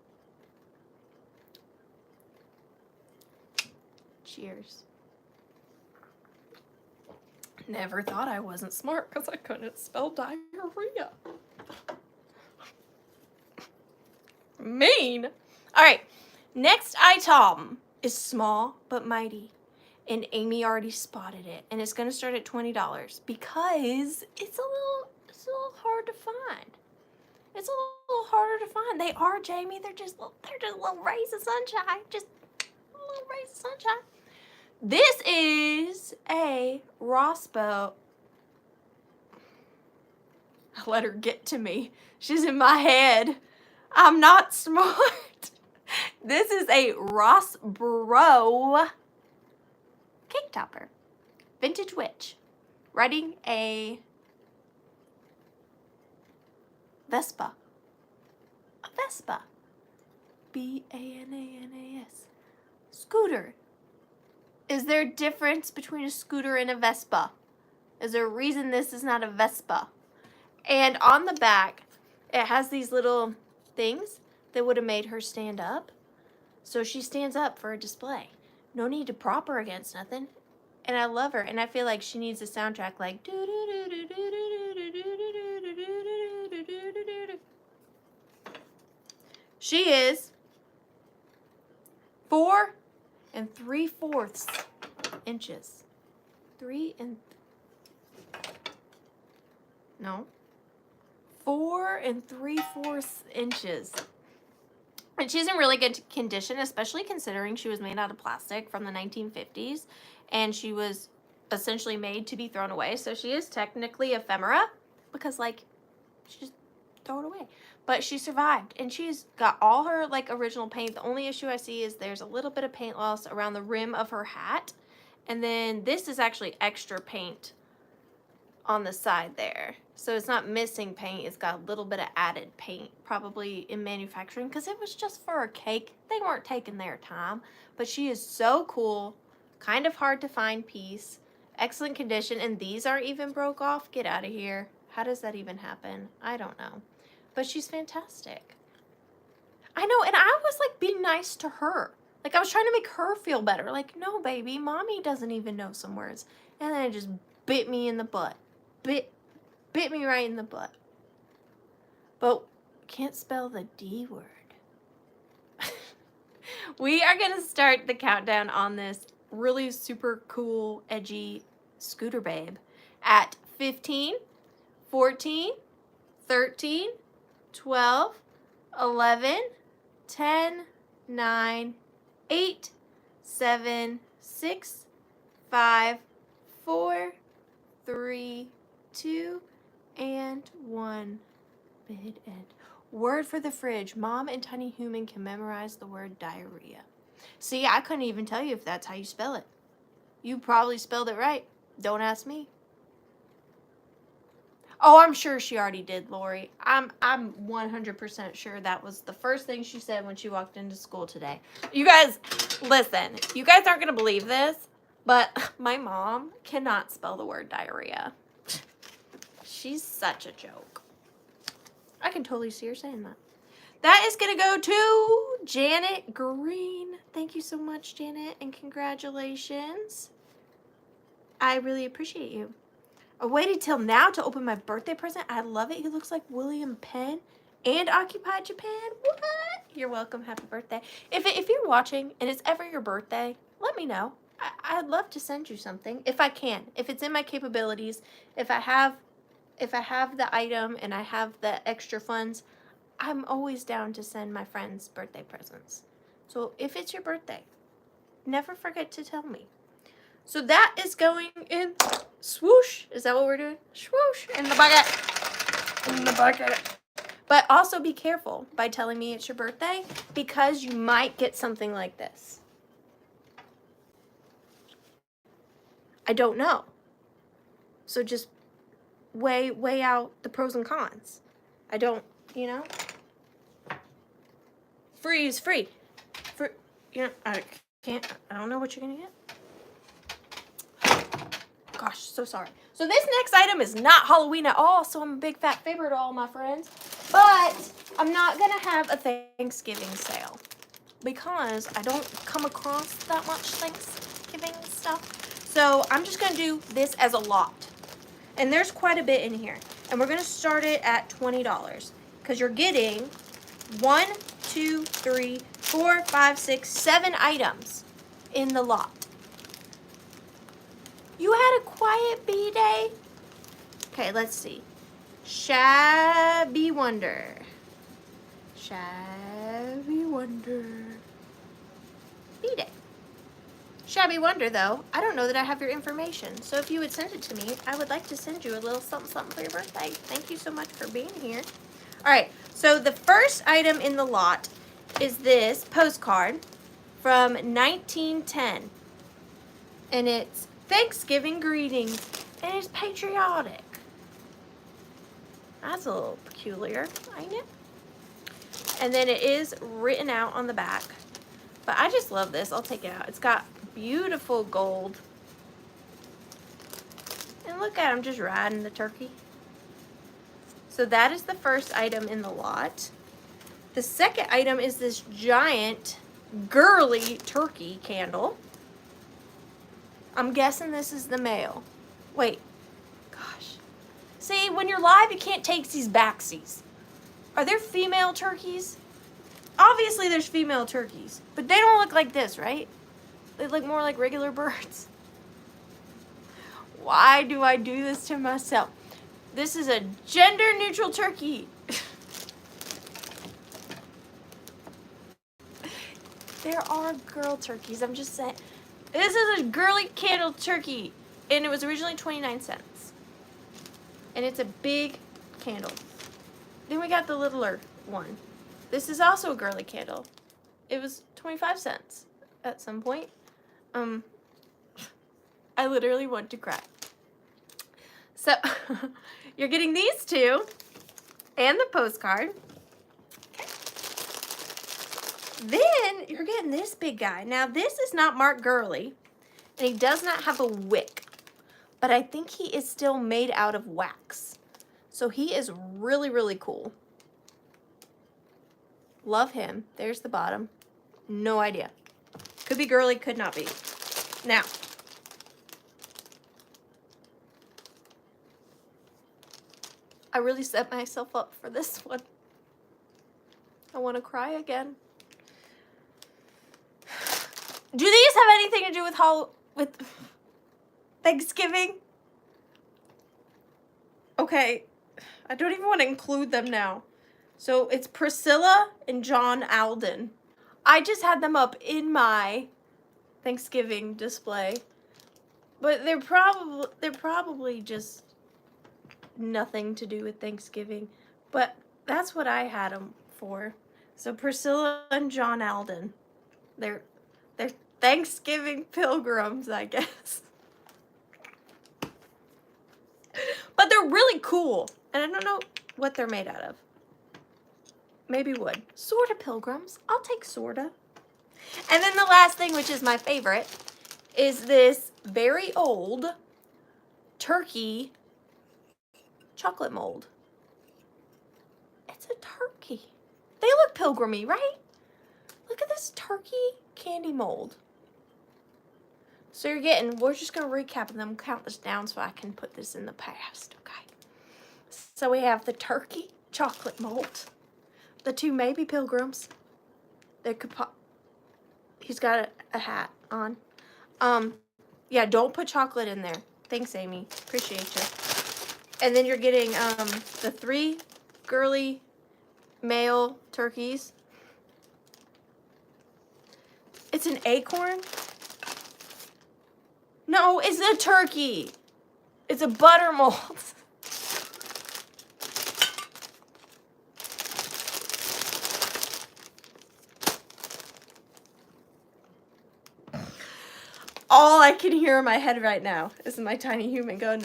Cheers. Never thought I wasn't smart because I couldn't spell diarrhea. Mean. All right. Next item is small but mighty. And Amy already spotted it. And it's going to start at $20 because it's a little hard to find. It's a little harder to find. They are, Jamie. They're just little rays of sunshine. Just little rays of sunshine. This is a Rospo. I let her get to me. She's in my head. I'm not smart. This is a Rosbro cake topper. Vintage Witch. Riding a Vespa. A Vespa. B-A-N-A-N-A-S. Scooter. Is there a difference between a scooter and a Vespa? Is there a reason this is not a Vespa? And on the back, it has these little things that would have made her stand up. So she stands up for a display. No need to prop her against nothing. And I love her. And I feel like she needs a soundtrack like... She is 4 3/4 inches. 4 3/4 inches. And she's in really good condition, especially considering she was made out of plastic from the 1950s. And she was essentially made to be thrown away. So she is technically ephemera because, like, she just throw it away. But she survived, and she's got all her, like, original paint. The only issue I see is there's a little bit of paint loss around the rim of her hat. And then this is actually extra paint on the side there. So it's not missing paint. It's got a little bit of added paint, probably in manufacturing, because it was just for a cake. They weren't taking their time. But she is so cool. Kind of hard to find piece. Excellent condition. And these aren't even broke off. Get out of here. How does that even happen? I don't know. But she's fantastic. I know, and I was like being nice to her. Like I was trying to make her feel better. Like, no, baby, mommy doesn't even know some words. And then it just bit me in the butt. Bit me right in the butt. But can't spell the D word. We are going to start the countdown on this really super cool, edgy scooter babe at 15, 14, 13, 12, 11, 10, 9, 8, 7, 6, 5, 4, 3, 2, and 1. Bid end. Word for the fridge. Mom and Tiny Human can memorize the word diarrhea. See, I couldn't even tell you if that's how you spell it. You probably spelled it right. Don't ask me. Oh, I'm sure she already did, Lori. I'm 100% sure that was the first thing she said when she walked into school today. You guys, listen. You guys aren't going to believe this, but my mom cannot spell the word diarrhea. She's such a joke. I can totally see her saying that. That is going to go to Janet Green. Thank you so much, Janet, and congratulations. I really appreciate you. I waited till now to open my birthday present. I love it. He looks like William Penn and Occupy Japan. What? You're welcome. Happy birthday. If you're watching and it's ever your birthday, let me know. I'd love to send you something if I can. If it's in my capabilities, if I have the item and I have the extra funds, I'm always down to send my friends birthday presents. So if it's your birthday, never forget to tell me. So that is going in swoosh. Is that what we're doing? Swoosh in the bucket. In the bucket. But also be careful by telling me it's your birthday because you might get something like this. I don't know. So just weigh out the pros and cons. I don't, you know. Free is free. You know, I don't know what you're gonna get. Gosh, so sorry. So this next item is not Halloween at all, so I'm a big fat favorite to all my friends. But I'm not gonna have a Thanksgiving sale because I don't come across that much Thanksgiving stuff. So I'm just gonna do this as a lot. And there's quite a bit in here. And we're gonna start it at $20 because you're getting 1, 2, 3, 4, 5, 6, 7 items in the lot. You had a quiet bee day? Okay, let's see. Shabby Wonder. Shabby Wonder. Bee day. Shabby Wonder, though, I don't know that I have your information. So if you would send it to me, I would like to send you a little something, something for your birthday. Thank you so much for being here. All right, so the first item in the lot is this postcard from 1910. And it's Thanksgiving greetings, and it's patriotic. That's a little peculiar, ain't it? And then it is written out on the back. But I just love this. I'll take it out. It's got beautiful gold. And look at him just riding the turkey. So that is the first item in the lot. The second item is this giant girly turkey candle. I'm guessing this is the male. Wait. Gosh. See, when you're live, you can't take these backsies. Are there female turkeys? Obviously, there's female turkeys. But they don't look like this, right? They look more like regular birds. Why do I do this to myself? This is a gender-neutral turkey. There are girl turkeys. I'm just saying. This is a girly candle turkey, and it was originally 29 cents. And it's a big candle. Then we got the littler one. This is also a girly candle. It was 25 cents at some point. I literally want to cry. So, you're getting these two, and the postcard. Okay. Then, you're getting this big guy. Now, this is not marked girly, and he does not have a wick, but I think he is still made out of wax. So, he is really, really cool. Love him. There's the bottom. No idea. Could be girly, could not be. Now, I really set myself up for this one. I want to cry again. Do these have anything to do with Thanksgiving? Okay, I don't even want to include them now. So it's Priscilla and John Alden. I just had them up in my Thanksgiving display, but they're probably just nothing to do with Thanksgiving, but that's what I had them for. So Priscilla and John Alden, they're Thanksgiving pilgrims, I guess. But they're really cool, and I don't know what they're made out of. Maybe wood. Sorta pilgrims. I'll take sorta. And then the last thing, which is my favorite, is this very old turkey chocolate mold. It's a turkey. They look pilgrimy, right? Look at this turkey candy mold. So you're getting, we're just going to recap and then count this down so I can put this in the past, okay? So we have the turkey chocolate mold, the two maybe pilgrims. They could pop. He's got a hat on. Yeah, don't put chocolate in there. Thanks, Amy. Appreciate you. And then you're getting the 3 girly male turkeys. It's an acorn. No, it's a turkey. It's a butter mold. All I can hear in my head right now is my tiny human going,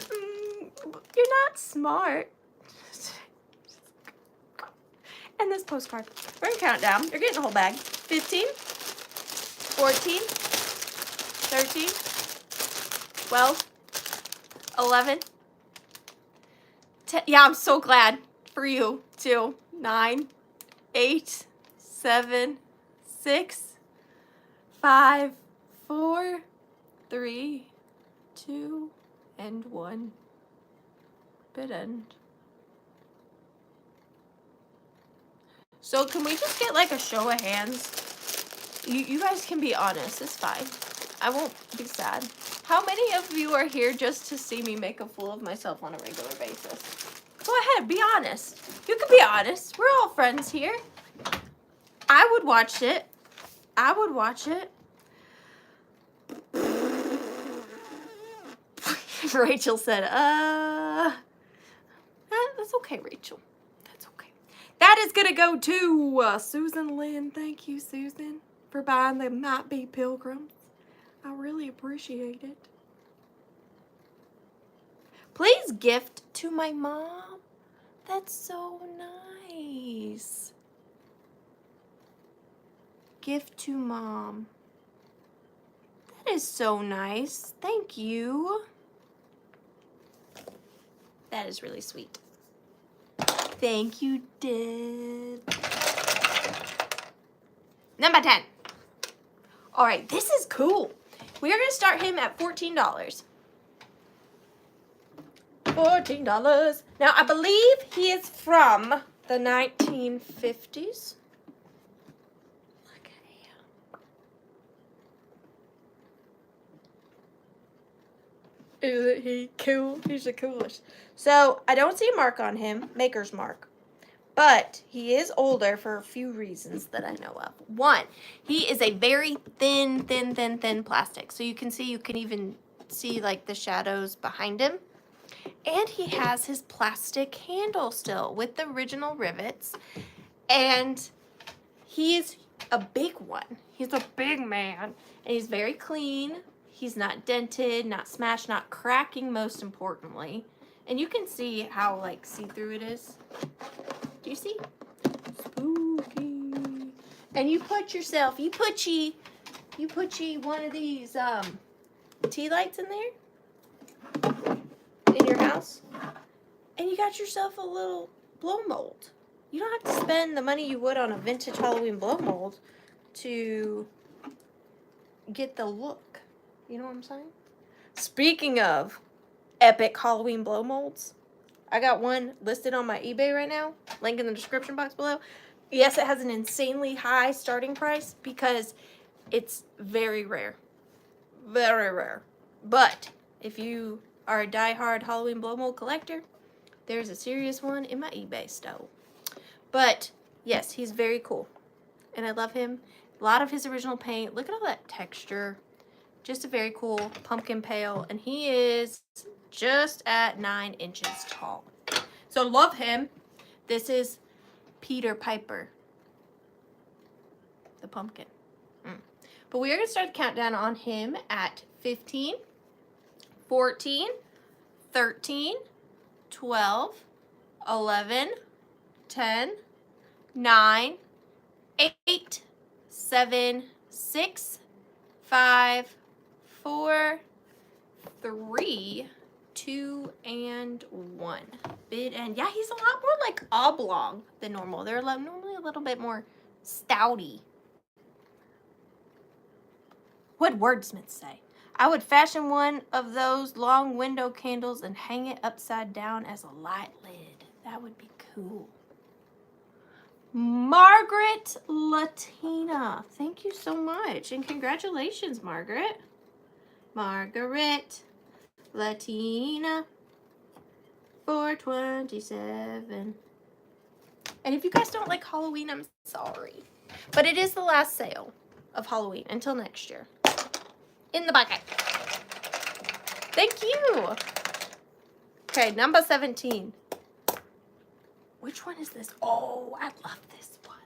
you're not smart. And this postcard. We're going to count down. You're getting a whole bag. 15, 14, 13, 12, 11, 10. Yeah, I'm so glad for you, too. 9, 8, 7, 6, 5, 4, 3, 2, and 1. Bit end. So can we just get like a show of hands? You guys can be honest. It's fine. I won't be sad. How many of you are here just to see me make a fool of myself on a regular basis? Go ahead, be honest. You can be honest. We're all friends here. I would watch it. I would watch it. Rachel said, that's okay, Rachel. That's okay. That is going to go to Susan Lynn. Thank you, Susan, for buying the Might Be Pilgrims. I really appreciate it. Please gift to my mom. That's so nice. Gift to mom. That is so nice. Thank you. That is really sweet. Thank you, Deb. Number 10. All right, this is cool. We are going to start him at $14. $14. Now, I believe he is from the 1950s. Look at him. Isn't he cool? He's the coolest. So, I don't see a mark on him, maker's mark. But he is older for a few reasons that I know of. One, he is a very thin plastic. So you can even see like the shadows behind him. And he has his plastic handle still with the original rivets. And he's a big one. He's a big man. And he's very clean. He's not dented, not smashed, not cracking, most importantly. And you can see how like see-through it is. Do you see? Spooky. And you put one of these tea lights in there in your house, and you got yourself a little blow mold. You don't have to spend the money you would on a vintage Halloween blow mold to get the look. You know what I'm saying? Speaking of epic Halloween blow molds, I got one listed on my eBay right now. Link in the description box below. Yes, it has an insanely high starting price because It's very rare. Very rare. But if you are a die-hard Halloween blow mold collector, there's a serious one in my eBay store. But yes, he's very cool. And I love him. A lot of his original paint. Look at all that texture. Just a very cool pumpkin pail. And he is just at 9 inches tall. So love him. This is Peter Piper, the pumpkin. But we are going to start the countdown on him at 15, 14, 13, 12, 11, 10, 9, 8, 7, 6, 5, 4, 3, 2, and 1. Bid end. Yeah, he's a lot more like oblong than normal. They're normally a little bit more stouty. What'd wordsmiths say? I would fashion one of those long window candles and hang it upside down as a light lid. That would be cool. Margaret Latina. Thank you so much. And congratulations, Margaret. Margaret Latina 427. And if you guys don't like Halloween, I'm sorry. But it is the last sale of Halloween until next year. In the bucket. Thank you. Okay, number 17. Which one is this? Oh, I love this one.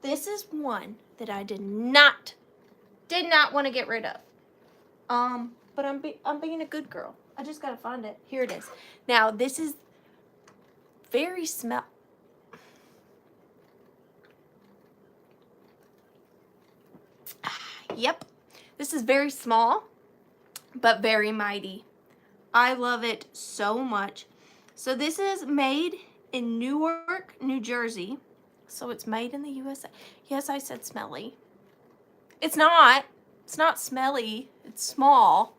This is one that I did not want to get rid of. But I'm being a good girl. I just gotta find it. Here it is. Now this is very smell. Yep. This is very small, but very mighty. I love it so much. So this is made in Newark, New Jersey. So it's made in the USA. Yes, I said smelly. It's not. It's not smelly. It's small.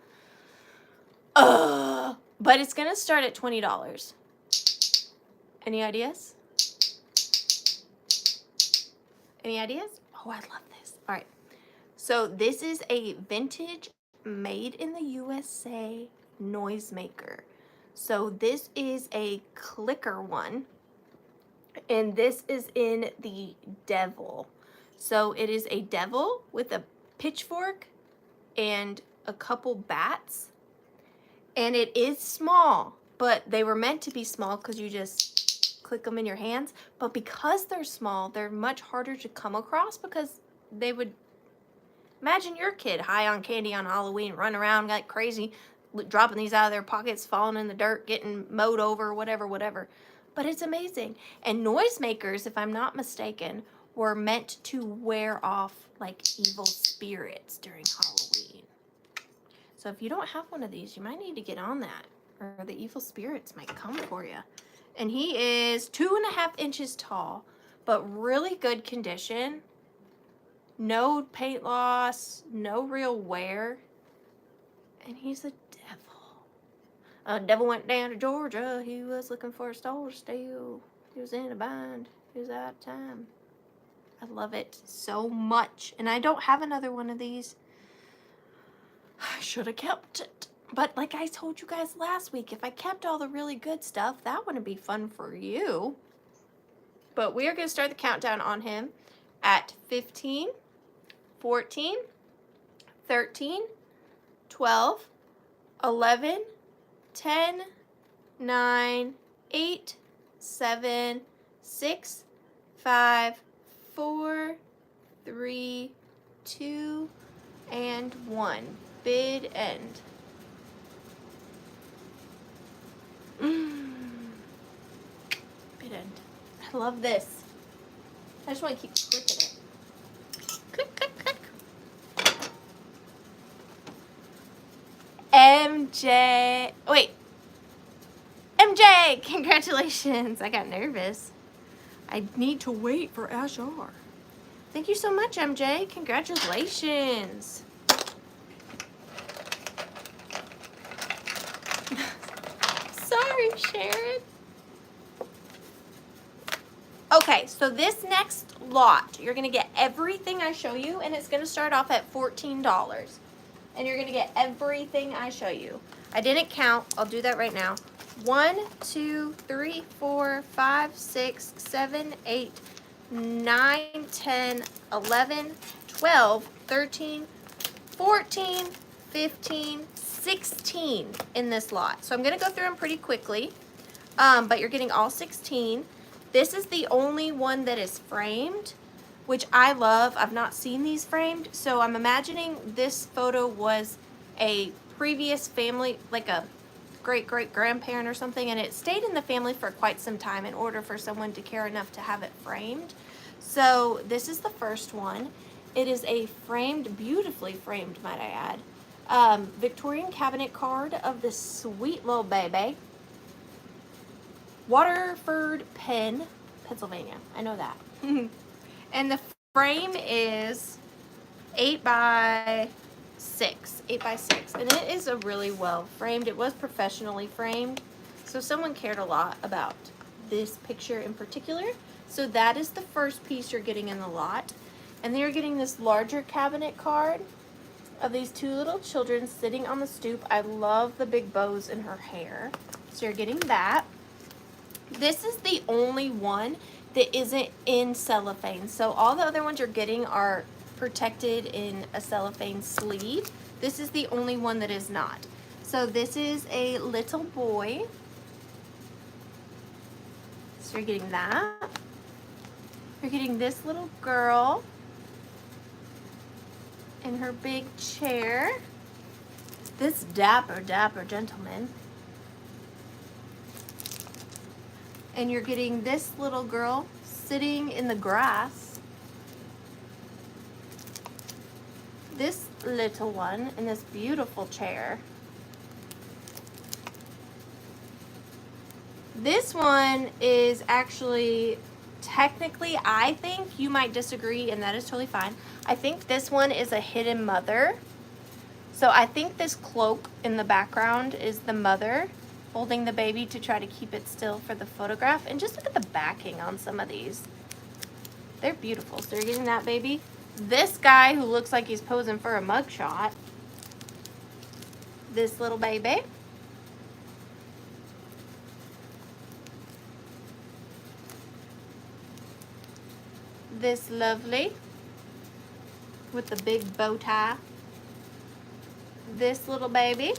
But it's going to start at $20. Any ideas? Any ideas? Oh, I love this. All right. So this is a vintage made in the USA Noisemaker. So this is a clicker one. And this is in the devil. So it is a devil with a pitchfork and a couple bats. And it is small, but they were meant to be small because you just click them in your hands. But because they're small, they're much harder to come across because they would... Imagine your kid high on candy on Halloween, run around like crazy, dropping these out of their pockets, falling in the dirt, getting mowed over, whatever. But it's amazing. And noisemakers, if I'm not mistaken, were meant to wear off like evil spirits during Halloween. So if you don't have one of these, you might need to get on that, or the evil spirits might come for you. And he is 2.5 inches tall, but really good condition. No paint loss, no real wear. And he's a devil. A devil went down to Georgia. He was looking for a store to steal. He was in a bind. He was out of time. I love it so much. And I don't have another one of these. I should have kept it. But like I told you guys last week, if I kept all the really good stuff, that wouldn't be fun for you. But we are going to start the countdown on him at 15, 14, 13, 12, 11, 10, 9, 8, 7, 6, 5, 4, 3, 2, and 1. Bid end. Bid end. I love this. I just want to keep clicking it. Click, click, click. MJ. Wait. MJ, congratulations. I got nervous. I need to wait for Ashar. Thank you so much, MJ. Congratulations. Sorry, Sharon. Okay, so this next lot, you're gonna get everything I show you, and it's gonna start off at $14. And you're gonna get everything I show you. I didn't count, I'll do that right now. 1, 2, 3, 4, 5, 6, 7, 8, 9, 10, 11, 12, 13, 14, 15, 16 in this lot. So I'm gonna go through them pretty quickly, but you're getting all 16. This is the only one that is framed, which I love. I've not seen these framed, so I'm imagining this photo was a previous family, like a great-great-grandparent or something, and it stayed in the family for quite some time in order for someone to care enough to have it framed. So this is the first one. It is a framed, beautifully framed, might I add, Victorian cabinet card of this sweet little baby. Waterford Pen, Pennsylvania. I know that. And the frame is 8 by 6, and it is a really well framed. It was professionally framed, so someone cared a lot about this picture in particular. So that is the first piece you're getting in the lot. And then you're getting this larger cabinet card of these two little children sitting on the stoop. I love the big bows in her hair. So you're getting that. This is the only one that isn't in cellophane. So all the other ones you're getting are protected in a cellophane sleeve. This is the only one that is not. So this is a little boy. So you're getting that. You're getting this little girl in her big chair. This dapper gentleman. And you're getting this little girl sitting in the grass. This little one in this beautiful chair. This one is actually, technically, I think you might disagree, and that is totally fine. I think this one is a hidden mother. So I think this cloak in the background is the mother holding the baby to try to keep it still for the photograph. And just look at the backing on some of these. They're beautiful. So you're getting that baby. This guy who looks like he's posing for a mugshot. This little baby. This lovely with the big bow tie. This little baby.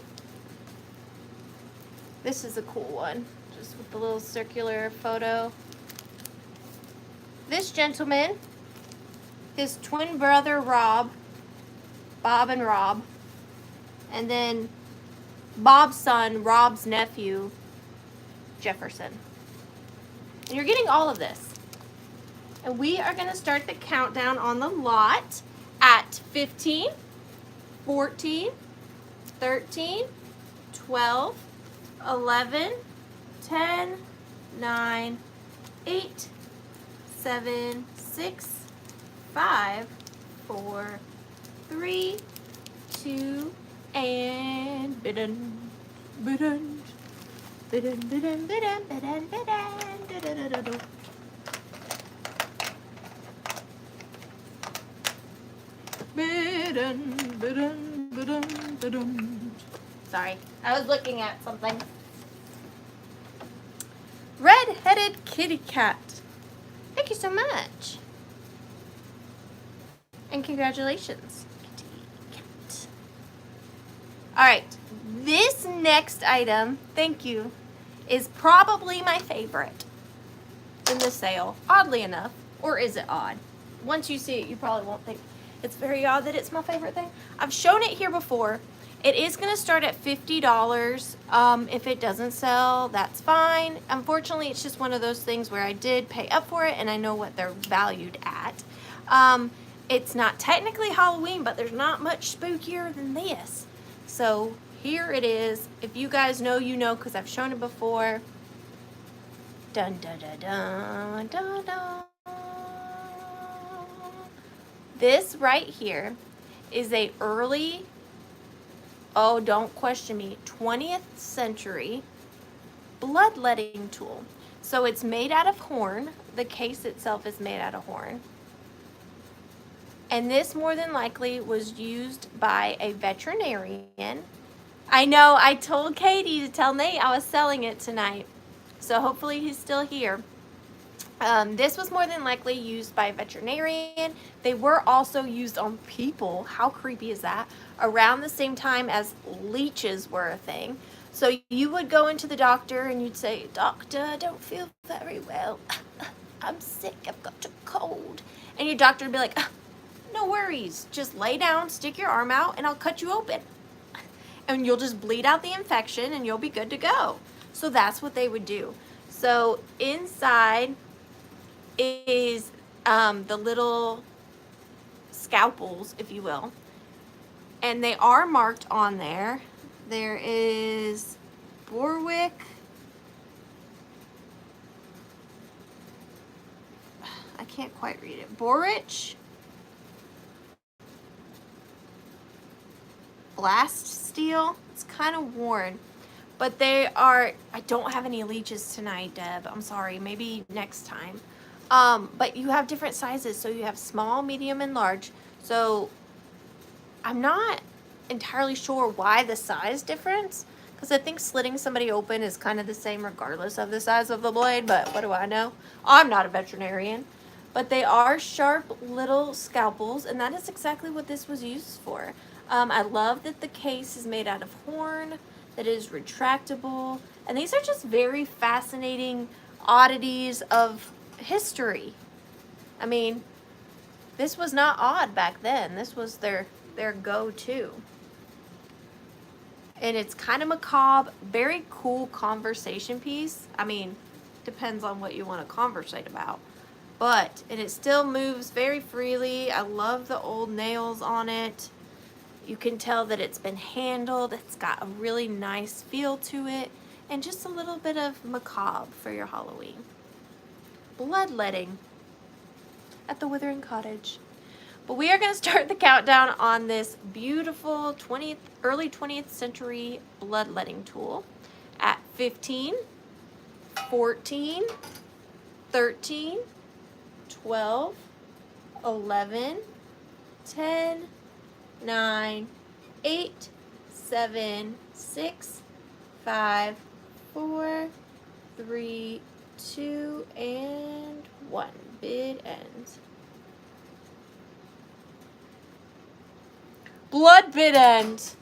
This is a cool one, just with the little circular photo. This gentleman, his twin brother Rob, Bob and Rob, and then Bob's son, Rob's nephew, Jefferson. And you're getting all of this. And we are going to start the countdown on the lot at 15, 14, 13, 12, 11, 10, 9, 8, 7, 6, 5, 4, 3, 2, and bidun, bidun, bidun, bidun, bidun, bidun, bidun, bidun, bidun, bidun, bidun. Sorry, I was looking at something. Red-headed kitty cat. Thank you so much. And congratulations, kitty cat. All right, this next item, thank you, is probably my favorite in the sale, oddly enough. Or is it odd? Once you see it, you probably won't think it's very odd that it's my favorite thing. I've shown it here before. It is going to start at $50. If it doesn't sell, that's fine. Unfortunately, it's just one of those things where I did pay up for it and I know what they're valued at. It's not technically Halloween, but there's not much spookier than this. So here it is. If you guys know, you know, because I've shown it before. Dun dun dun dun dun dun. This right here is a early, oh, don't question me, 20th century bloodletting tool. So it's made out of horn. The case itself is made out of horn. And this more than likely was used by a veterinarian. I know, I told Katie to tell Nate I was selling it tonight. So hopefully he's still here. This was more than likely used by a veterinarian. They were also used on people. How creepy is that? Around the same time as leeches were a thing. So you would go into the doctor and you'd say, "Doctor, I don't feel very well. I'm sick, I've got a cold." And your doctor would be like, "No worries, just lay down, stick your arm out, and I'll cut you open. And you'll just bleed out the infection and you'll be good to go." So that's what they would do. So inside is the little scalpels, if you will. And they are marked on there. There is Borwick. I can't quite read it. Borich. Blast steel. It's kind of worn. But they are, I don't have any leeches tonight, Deb. I'm sorry. Maybe next time. But you have different sizes. So you have small, medium, and large. So I'm not entirely sure why the size difference. Because I think slitting somebody open is kind of the same regardless of the size of the blade. But what do I know? I'm not a veterinarian. But they are sharp little scalpels. And that is exactly what this was used for. I love that the case is made out of horn. That is retractable. And these are just very fascinating oddities of history. I mean, this was not odd back then. This was their go-to. And it's kind of macabre, very cool conversation piece. I mean, depends on what you want to conversate about. But, and it still moves very freely. I love the old nails on it. You can tell that it's been handled. It's got a really nice feel to it. And just a little bit of macabre for your Halloween. Bloodletting at the Withering Cottage. But we are going to start the countdown on this beautiful early 20th century bloodletting tool at 15, 14, 13, 12, 11, 10, 9, 8, 7, 6, 5, 4, 3, 2, and 1. Bid ends. Blood bid end.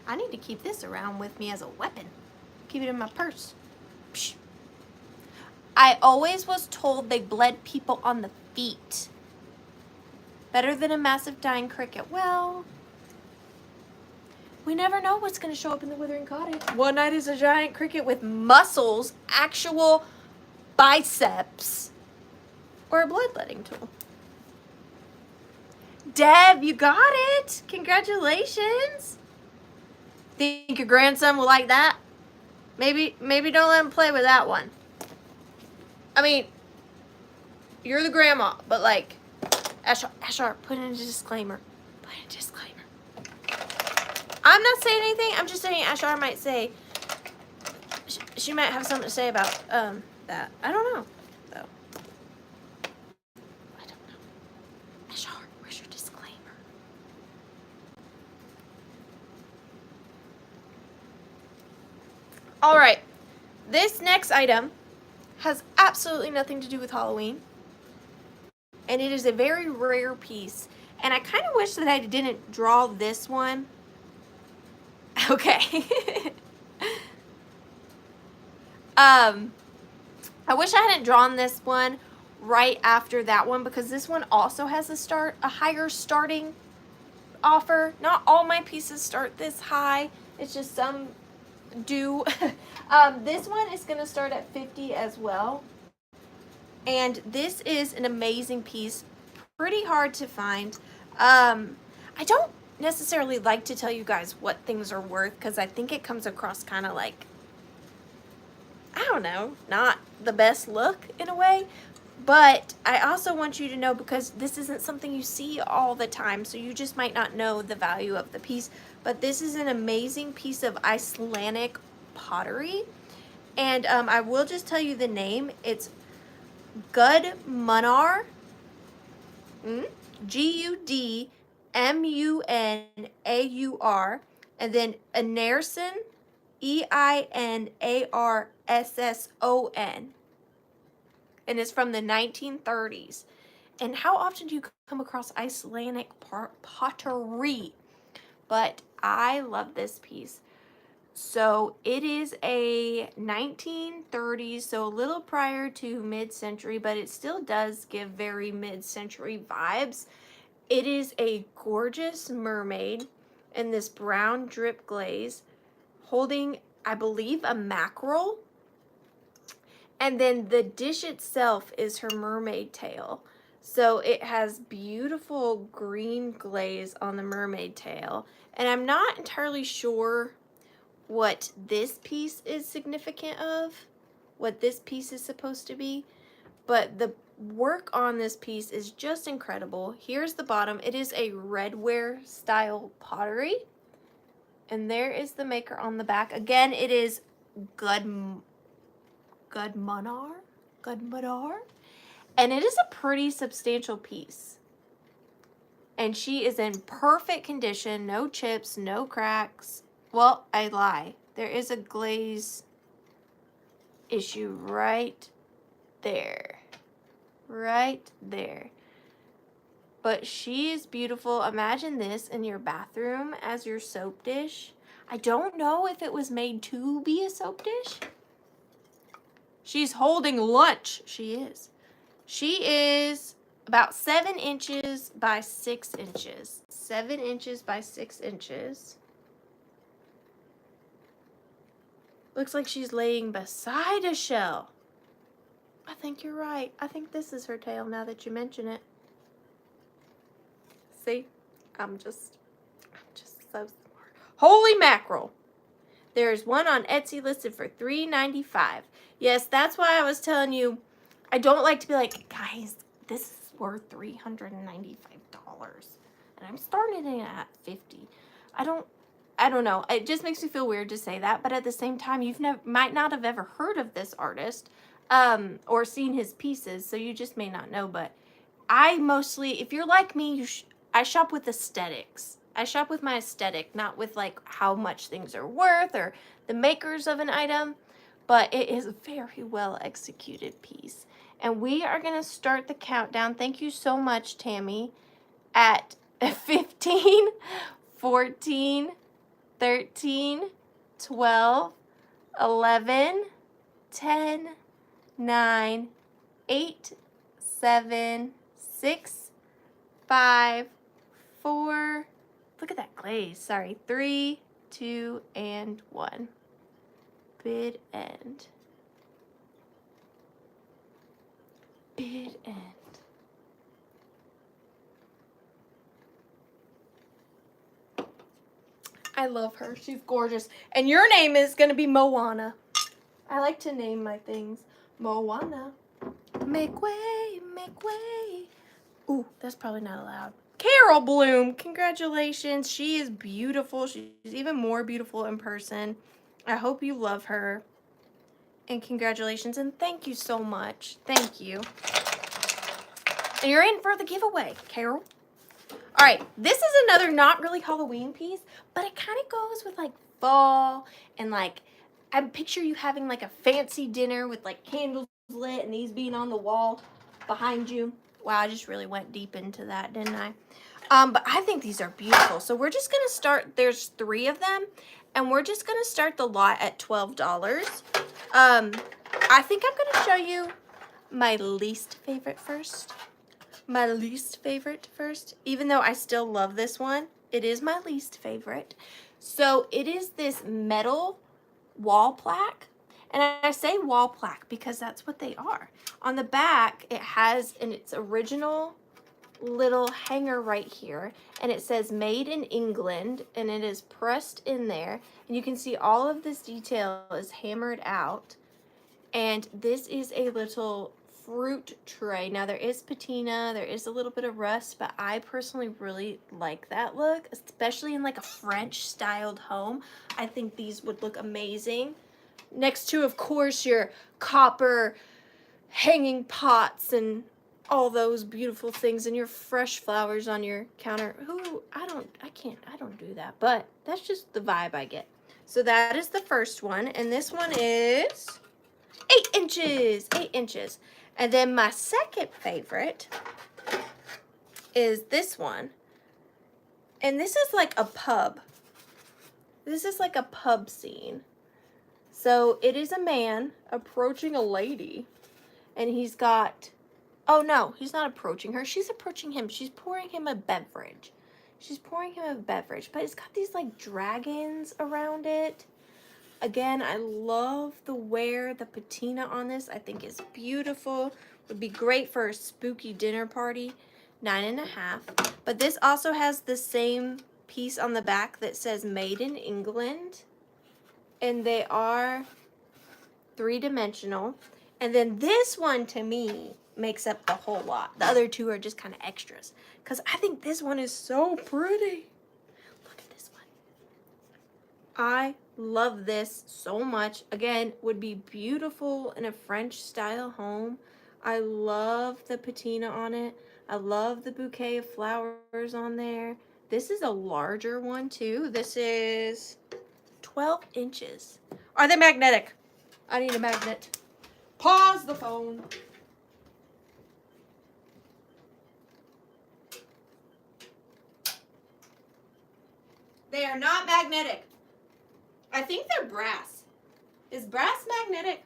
I need to keep this around with me as a weapon. Keep it in my purse. Psh. I always was told they bled people on the feet. Better than a massive dying cricket. Well, we never know what's going to show up in the Withering Cottage. One night is a giant cricket with muscles, actual biceps, or a bloodletting tool. Deb, you got it. Congratulations. Think your grandson will like that? Maybe don't let him play with that one. I mean, you're the grandma, but like, Ashar, put in a disclaimer. Put in a disclaimer. I'm not saying anything. I'm just saying Ashar might say, she might have something to say about that. I don't know, though. I don't know. Ashar, where's your disclaimer? All right. This next item has absolutely nothing to do with Halloween. And it is a very rare piece. And I kind of wish that I didn't draw this one. Okay. I wish I hadn't drawn this one right after that one, because this one also has a higher starting offer. Not all my pieces start this high. It's just some do. This one is going to start at 50 as well. And this is an amazing piece. Pretty hard to find. I don't necessarily like to tell you guys what things are worth, because I think it comes across kind of like, I don't know, not the best look in a way. But I also want you to know, because this isn't something you see all the time, so you just might not know the value of the piece. But this is an amazing piece of Icelandic Pottery. And I will just tell you the name. It's Gudmundur, Gudmunur, and then Einarsson, Einarsson, and it's from the 1930s. And how often do you come across Icelandic pottery? But I love this piece. So it is a 1930s, so a little prior to mid-century, but it still does give very mid-century vibes. It is a gorgeous mermaid in this brown drip glaze holding, I believe, a mackerel. And then the dish itself is her mermaid tail. So it has beautiful green glaze on the mermaid tail. And I'm not entirely sure what this piece is significant of, what this piece is supposed to be, but the work on this piece is just incredible. Here's the bottom. It is a redware style pottery. And there is the maker on the back. Again, it is Gudmundur. And it is a pretty substantial piece. And she is in perfect condition, no chips, no cracks. Well, I lie. There is a glaze issue right there. Right there. But she is beautiful. Imagine this in your bathroom as your soap dish. I don't know if it was made to be a soap dish. She's holding lunch. She is. She is about 7 inches by 6 inches. 7 inches by 6 inches. Looks like she's laying beside a shell. I think you're right. I think this is her tail now that you mention it. See? I'm just so smart. Holy mackerel. There's one on Etsy listed for $3.95. Yes, that's why I was telling you, I don't like to be like, guys, this is worth $395. And I'm starting it at $50. I don't know. It just makes me feel weird to say that, but at the same time, might not have ever heard of this artist or seen his pieces, so you just may not know. But I mostly, if you're like me, I shop with aesthetics. I shop with my aesthetic, not with like how much things are worth or the makers of an item, but it is a very well executed piece. And we are going to start the countdown. Thank you so much, Tammy, at 15, 14, 13, 12, 11, 10, 9, 8, 7, 6, 5, 4, look at that glaze, sorry, 3, 2, and 1. Bid end. Bid end. I love her. She's gorgeous. And your name is going to be Moana. I like to name my things Moana. Make way, make way. Ooh, that's probably not allowed. Carol Bloom, congratulations. She is beautiful. She's even more beautiful in person. I hope you love her. And congratulations, and thank you so much. Thank you. And you're in for the giveaway, Carol. All right, this is another not really Halloween piece, but it kind of goes with like fall and like, I picture you having like a fancy dinner with like candles lit and these being on the wall behind you. Wow, I just really went deep into that, didn't I? But I think these are beautiful. So we're just gonna start, there's 3 of them, and we're just gonna start the lot at $12. I think I'm gonna show you my least favorite first. My least favorite first, even though I still love this one, it is my least favorite. So it is this metal wall plaque, and I say wall plaque because that's what they are. On the back, it has in its original little hanger right here, and it says made in England, and it is pressed in there, and you can see all of this detail is hammered out. And this is a little fruit tray. Now there is patina, there is a little bit of rust, but I personally really like that look, especially in like a French styled home. I think these would look amazing. Next to, of course, your copper hanging pots and all those beautiful things and your fresh flowers on your counter. Ooh, I don't do that, but that's just the vibe I get. So that is the first one, and this one is 8 inches, 8 inches. And then my second favorite is this one. And this is like a pub. This is like a pub scene. So it is a man approaching a lady, and he's got, oh no, he's not approaching her. She's approaching him. She's pouring him a beverage. She's pouring him a beverage, but it's got these like dragons around it. Again, I love the patina on this. I think it's beautiful. Would be great for a spooky dinner party. 9.5. But this also has the same piece on the back that says Made in England. And they are 3-dimensional. And then this one, to me, makes up the whole lot. The other two are just kind of extras. Because I think this one is so pretty. Look at this one. I love this so much. Again, would be beautiful in a French style home. I love the patina on it. I love the bouquet of flowers on there. This is a larger one too. This is 12 inches. Are they magnetic? I need a magnet. Pause the phone. They are not magnetic. I think they're brass. Is brass magnetic?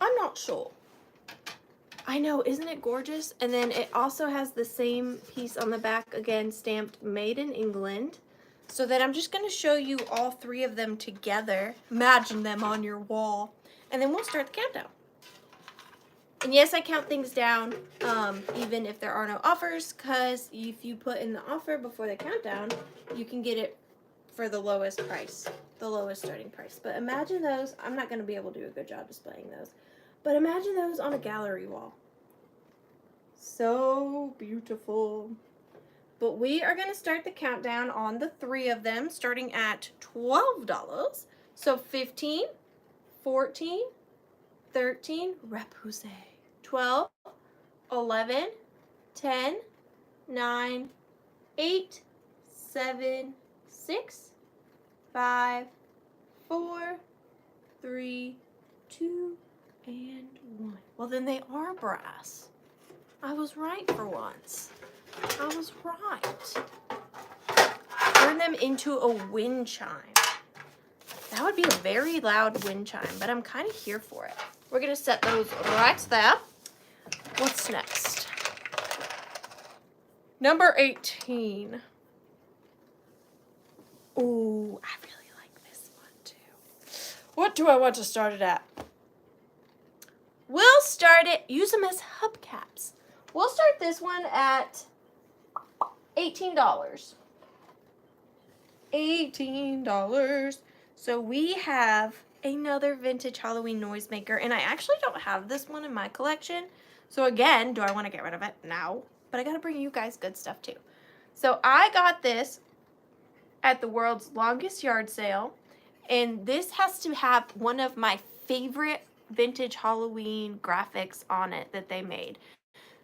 I'm not sure. I know, isn't it gorgeous? And then it also has the same piece on the back, again, stamped Made in England. So then I'm just going to show you all 3 of them together. Imagine them on your wall. And then we'll start the countdown. And yes, I count things down, even if there are no offers, because if you put in the offer before the countdown, you can get it for the lowest price, the lowest starting price. But imagine those. I'm not going to be able to do a good job displaying those. But imagine those on a gallery wall. So beautiful. But we are going to start the countdown on the 3 of them, starting at $12. So 15, 14, 13, repoussé, 12, 11, 10, 9, 8, 7, 6, 5, 4, 3, 2, and 1. Well, then they are brass. I was right for once. I was right. Turn them into a wind chime. That would be a very loud wind chime, but I'm kind of here for it. We're going to set those right there. What's next? Number 18. Ooh, I really like this one too. What do I want to start it at? We'll start it, use them as hubcaps. We'll start this one at $18. $18. So we have another vintage Halloween noisemaker, and I actually don't have this one in my collection. So again, do I want to get rid of it? No. But I got to bring you guys good stuff too. So I got this at the world's longest yard sale, and this has to have one of my favorite vintage Halloween graphics on it that they made.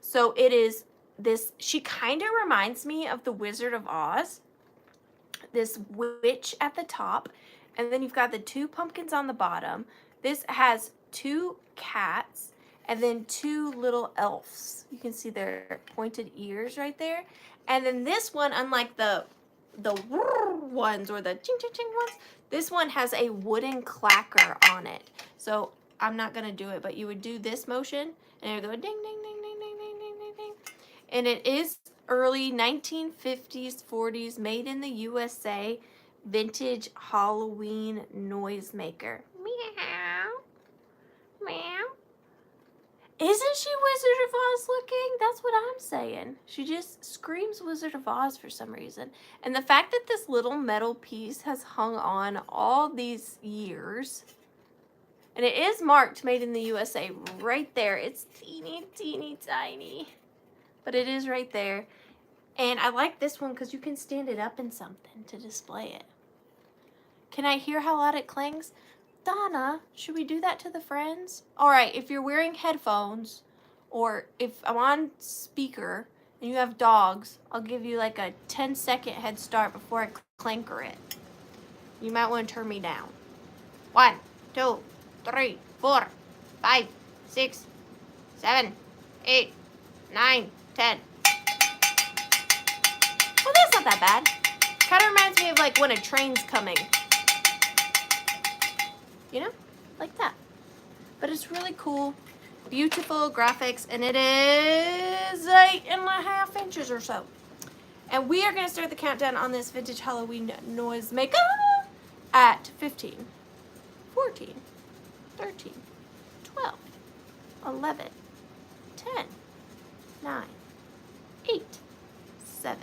So it is this, she kind of reminds me of the Wizard of Oz, this witch at the top, and then you've got the 2 pumpkins on the bottom. This has 2 cats and then 2 little elves. You can see their pointed ears right there. And then this one, unlike the ones or the ching ching ching ones, this one has a wooden clacker on it. So I'm not gonna do it, but you would do this motion and it would go ding ding ding ding ding ding ding ding ding. And it is early 1950s, 40s, made in the USA, vintage Halloween noisemaker. Meow. Meow. Isn't she Wizard of Oz looking? That's what I'm saying. She just screams Wizard of Oz for some reason. And the fact that this little metal piece has hung on all these years, and it is marked made in the USA right there. It's teeny, teeny, tiny, but it is right there. And I like this one because you can stand it up in something to display it. Can I hear how loud it clangs? Donna, should we do that to the friends? All right, if you're wearing headphones or if I'm on speaker and you have dogs, I'll give you like a 10-second head start before I clanker it. You might want to turn me down. 1, 2, 3, 4, 5, 6, 7, 8, 9, 10. Well, that's not that bad. Kind of reminds me of like when a train's coming. You know, like that. But it's really cool, beautiful graphics, and it is 8.5 inches or so. And we are going to start the countdown on this vintage Halloween Noisemaker at 15, 14, 13, 12, 11, 10, 9, 8, 7,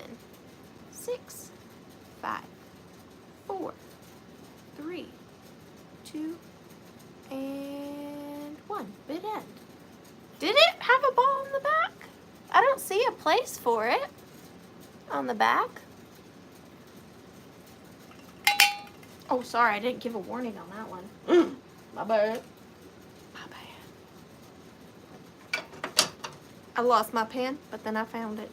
6, 5, 4, 3, 2, and 1. Bit end. Did it have a ball on the back? I don't see a place for it on the back. Oh, sorry, I didn't give a warning on that one. My bad. My bad. I lost my pen, but then I found it.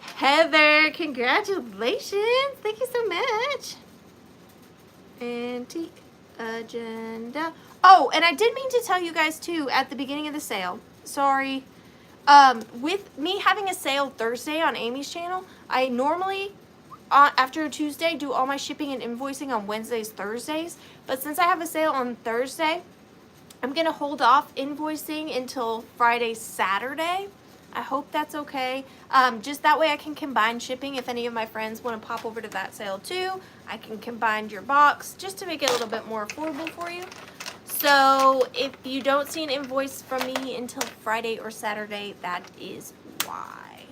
Heather, congratulations. Thank you so much. Antique agenda. Oh, and I did mean to tell you guys too at the beginning of the sale. Sorry. With me having a sale Thursday on Amy's channel, I normally after a Tuesday do all my shipping and invoicing on Wednesdays, Thursdays. But since I have a sale on Thursday, I'm gonna hold off invoicing until Friday, Saturday. I hope that's okay. Just that way I can combine shipping. If any of my friends want to pop over to that sale too, I can combine your box just to make it a little bit more affordable for you. So if you don't see an invoice from me until Friday or Saturday, that is why.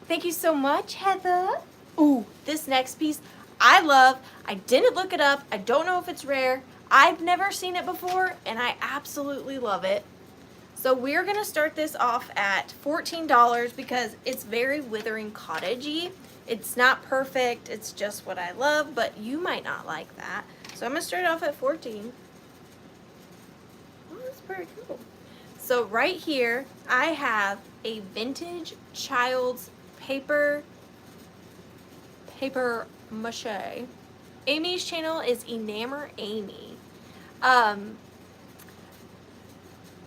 Thank you so much, Heather. Ooh, this next piece I love. I didn't look it up. I don't know if it's rare. I've never seen it before, and I absolutely love it. So we're going to start this off at $14 because it's very Withering.Cottage-y. It's not perfect. It's just what I love, but you might not like that. So I'm going to start off at 14. Oh, that's pretty cool. So right here, I have a vintage child's paper mache. Amy's channel is Ephemera Amy.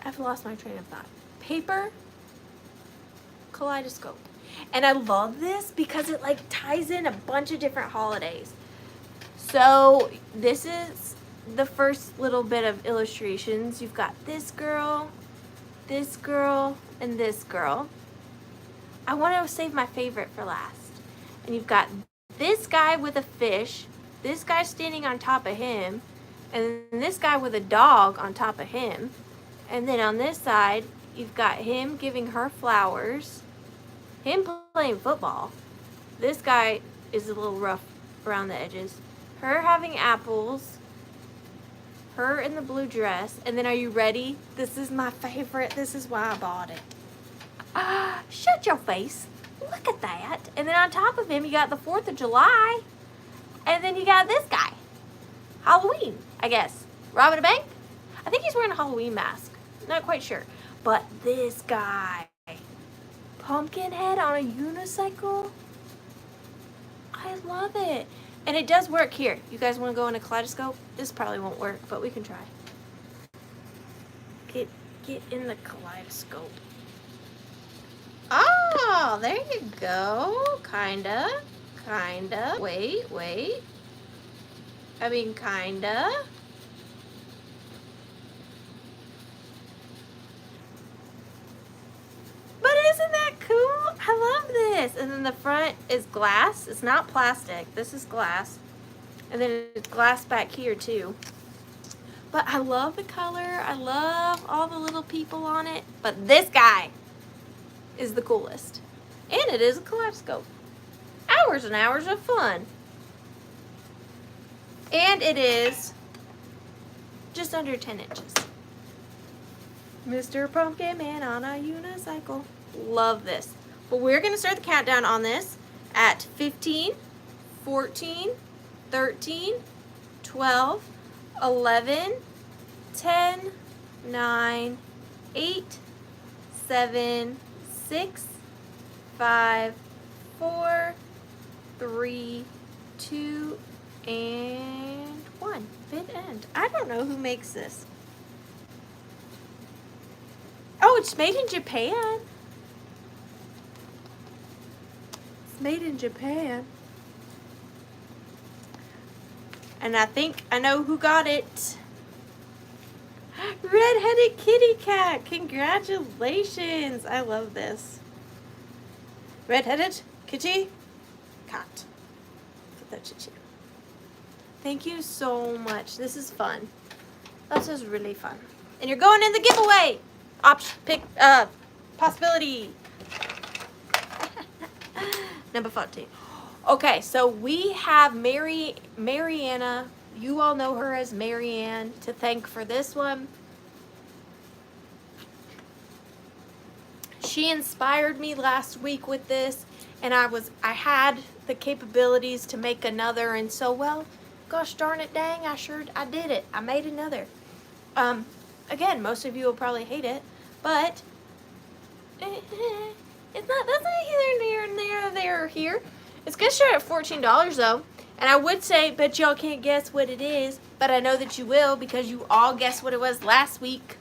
I've lost my train of thought. Paper kaleidoscope. And I love this because it like ties in a bunch of different holidays. So this is the first little bit of illustrations. You've got this girl, and this girl. I want to save my favorite for last. And you've got this guy with a fish, this guy standing on top of him, and this guy with a dog on top of him. And then on this side, you've got him giving her flowers, him playing football. This guy is a little rough around the edges. Her having apples, her in the blue dress. And then are you ready? This is my favorite. This is why I bought it. Shut your face. Look at that. And then on top of him, you got the 4th of July. And then you got this guy. Halloween, I guess. Robbing a bank? I think he's wearing a Halloween mask. Not quite sure. But this guy. Pumpkinhead on a unicycle. I love it. And it does work here. You guys want to go in a kaleidoscope? This probably won't work, but we can try. Get in the kaleidoscope. Oh, there you go. Kinda. Wait. I mean, kinda. But isn't that cool? I love this. And then the front is glass. It's not plastic. This is glass. And then it's glass back here too. But I love the color. I love all the little people on it. But this guy is the coolest. And it is a kaleidoscope. Hours and hours of fun. And it is just under 10 inches. Mr. Pumpkin Man on a unicycle. Love this. But we're going to start the countdown on this at 15, 14, 13, 12, 11, 10, 9, 8, 7, 6, 5, 4, 3, 2, and 1. Bit end. I don't know who makes this. Oh, it's made in Japan. It's made in Japan. And I think I know who got it. Red-headed kitty cat. Congratulations. I love this. Red-headed kitty cat. Put that chit-chat. Thank you so much. This is fun. This is really fun. And you're going in the giveaway. Possibility. Number 14. Okay, so we have Mariana. You all know her as Marianne to thank for this one. She inspired me last week with this, and I had the capabilities to make another, and so, well, gosh darn it, dang, I did it. I made another. Again, most of you will probably hate it, but that's not either near there or here. It's gonna start at $14 though, and I would say, but y'all can't guess what it is, but I know that you will because you all guessed what it was last week.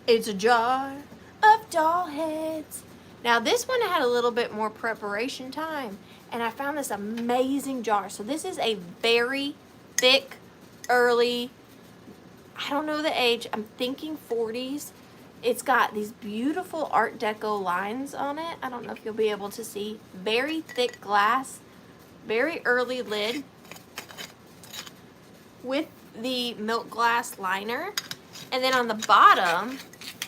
It's a jar of doll heads. Now this one had a little bit more preparation time, and I found this amazing jar. So this is a very thick, early, I don't know the age, I'm thinking 40s. It's got these beautiful Art Deco lines on it. I don't know if you'll be able to see. Very thick glass, very early lid with the milk glass liner. And then on the bottom,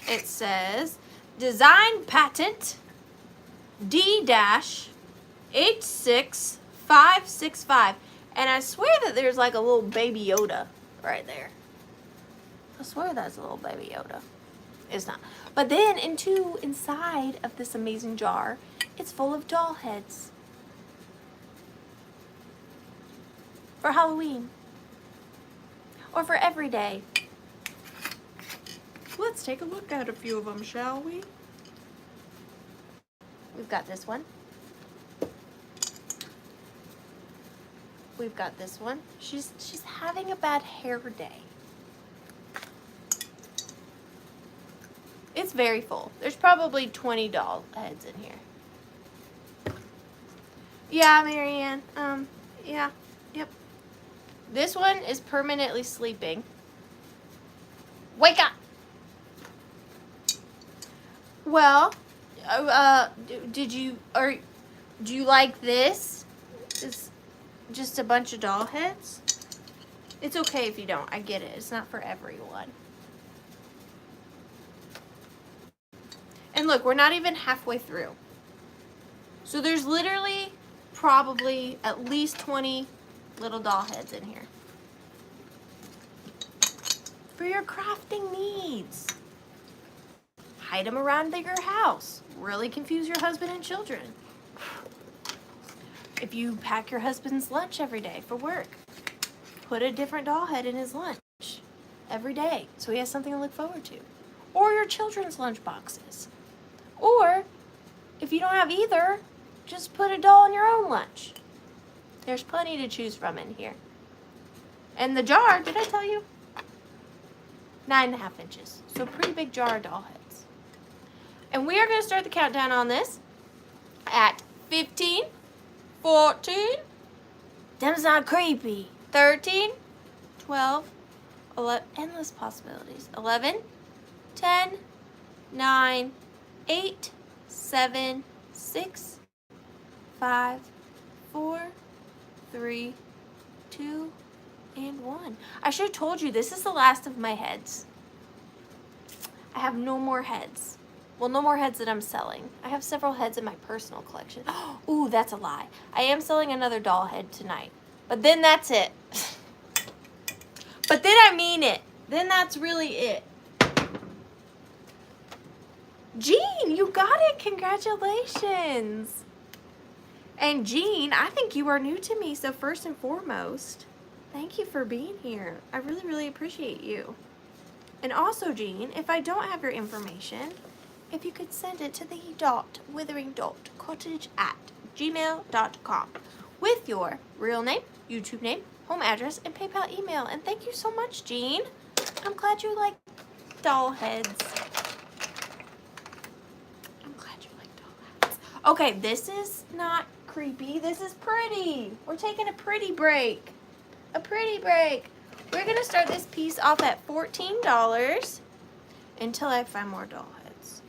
it says, Design Patent D-86565. And I swear that there's like a little baby Yoda right there. I swear that's a little baby Yoda. It's not. But then inside of this amazing jar, it's full of doll heads. For Halloween. Or for every day. Let's take a look at a few of them, shall we? We've got this one. We've got this one. She's having a bad hair day. It's very full. There's probably 20 doll heads in here. Yeah, Marianne. Yeah. Yep. This one is permanently sleeping. Wake up! Well, do you like this? It's just a bunch of doll heads. It's okay if you don't. I get it. It's not for everyone. And look, we're not even halfway through. So there's literally probably at least 20 little doll heads in here. For your crafting needs. Hide them around your house. Really confuse your husband and children. If you pack your husband's lunch every day for work, put a different doll head in his lunch every day so he has something to look forward to. Or your children's lunch boxes. Or, if you don't have either, just put a doll in your own lunch. There's plenty to choose from in here. And the jar, did I tell you? 9.5 inches. So pretty big jar of doll heads. And we are going to start the countdown on this at 15, 14, them's not creepy, 13, 12, 11, endless possibilities, 11, 10, 9, 8, 7, 6, 5, 4, 3, 2, and 1. I should have told you this is the last of my heads. I have no more heads. Well, no more heads that I'm selling. I have several heads in my personal collection. Ooh, that's a lie. I am selling another doll head tonight. But then that's it. But then I mean it. Then that's really it. Jean, you got it. Congratulations. And Jean, I think you are new to me, so first and foremost, thank you for being here. I really, really appreciate you. And also, Jean, if I don't have your information, if you could send it to the .Withering.Cottage@gmail.com with your real name, YouTube name, home address, and PayPal email. And thank you so much, Jean. I'm glad you like doll heads. I'm glad you like doll heads. Okay, this is not creepy. This is pretty. We're taking a pretty break. A pretty break. We're going to start this piece off at $14 until I find more doll heads.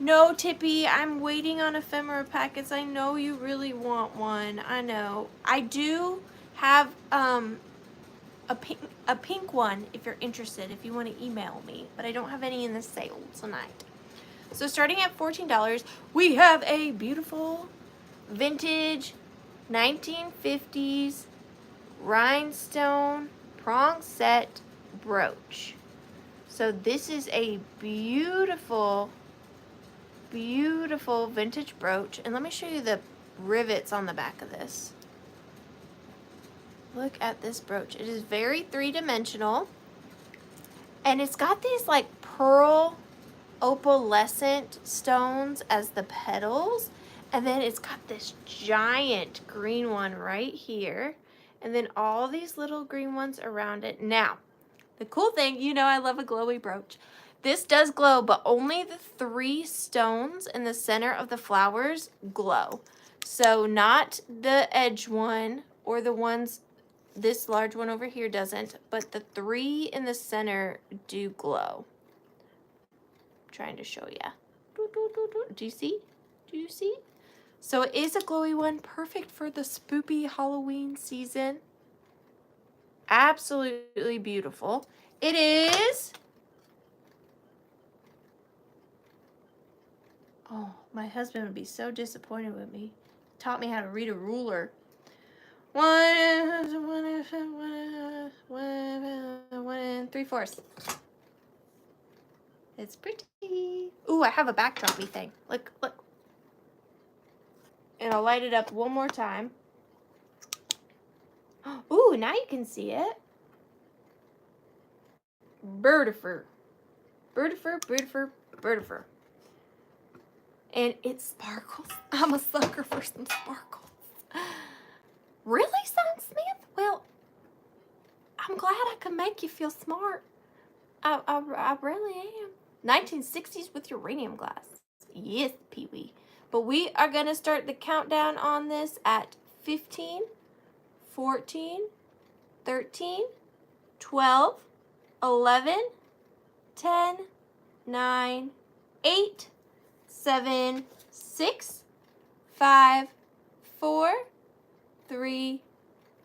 No, Tippy, I'm waiting on ephemera packets. I know you really want one. I know. I do have a pink one if you're interested, if you want to email me, but I don't have any in the sale tonight. So starting at $14, we have a beautiful vintage 1950s rhinestone prong set brooch. So this is a beautiful, beautiful vintage brooch. And let me show you the rivets on the back of this. Look at this brooch. It is very three-dimensional. And it's got these like pearl opalescent stones as the petals. And then it's got this giant green one right here. And then all these little green ones around it. Now, the cool thing, you know I love a glowy brooch. This does glow, but only the 3 stones in the center of the flowers glow. So not the edge one or the ones, this large one over here doesn't, but the 3 in the center do glow. I'm trying to show ya. Do you see? Do you see? So it is a glowy one, perfect for the spoopy Halloween season. Absolutely beautiful. It is... Oh, my husband would be so disappointed with me. Taught me how to read a ruler. 1 3/4. It's pretty. Ooh, I have a backdroppy thing. Look, look. And I'll light it up one more time. Ooh, now you can see it. Birdifer. Birdifer, birdifer, birdifer. And it sparkles. I'm a sucker for some sparkles. Really, Son Smith? Well, I'm glad I could make you feel smart. I really am. 1960s with uranium glass. Yes, Pee-wee. But we are going to start the countdown on this at 15, 14, 13, 12, 11, 10, 9, 8, 7, 6, 5, 4, 3,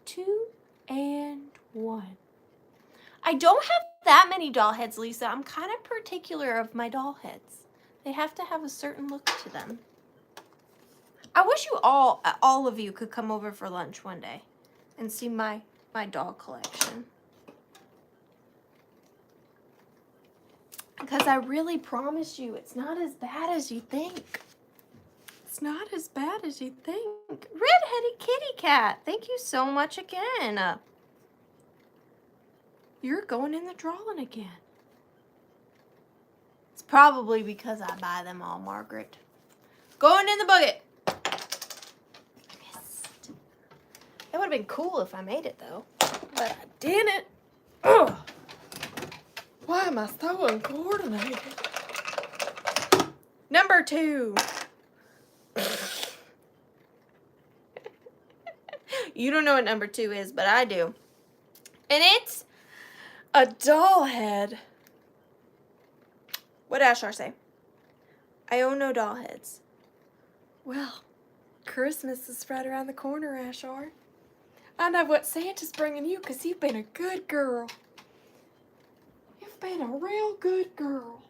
2, and 1. I don't have that many doll heads, Lisa. I'm kind of particular of my doll heads. They have to have a certain look to them. I wish you all of you could come over for lunch one day and see my doll collection. Because I really promise you, it's not as bad as you think. It's not as bad as you think. Red-headed kitty cat, thank you so much again. You're going in the drawing again. It's probably because I buy them all, Margaret. Going in the bucket. Missed. It would have been cool if I made it, though. But I didn't. Ugh. Why am I so uncoordinated? Number 2. You don't know what number 2 is, but I do. And it's a doll head. What did Ashar say? I own no doll heads. Well, Christmas is right around the corner, Ashar. I know what Santa's bringing you because you've been a good girl. You've been a real good girl.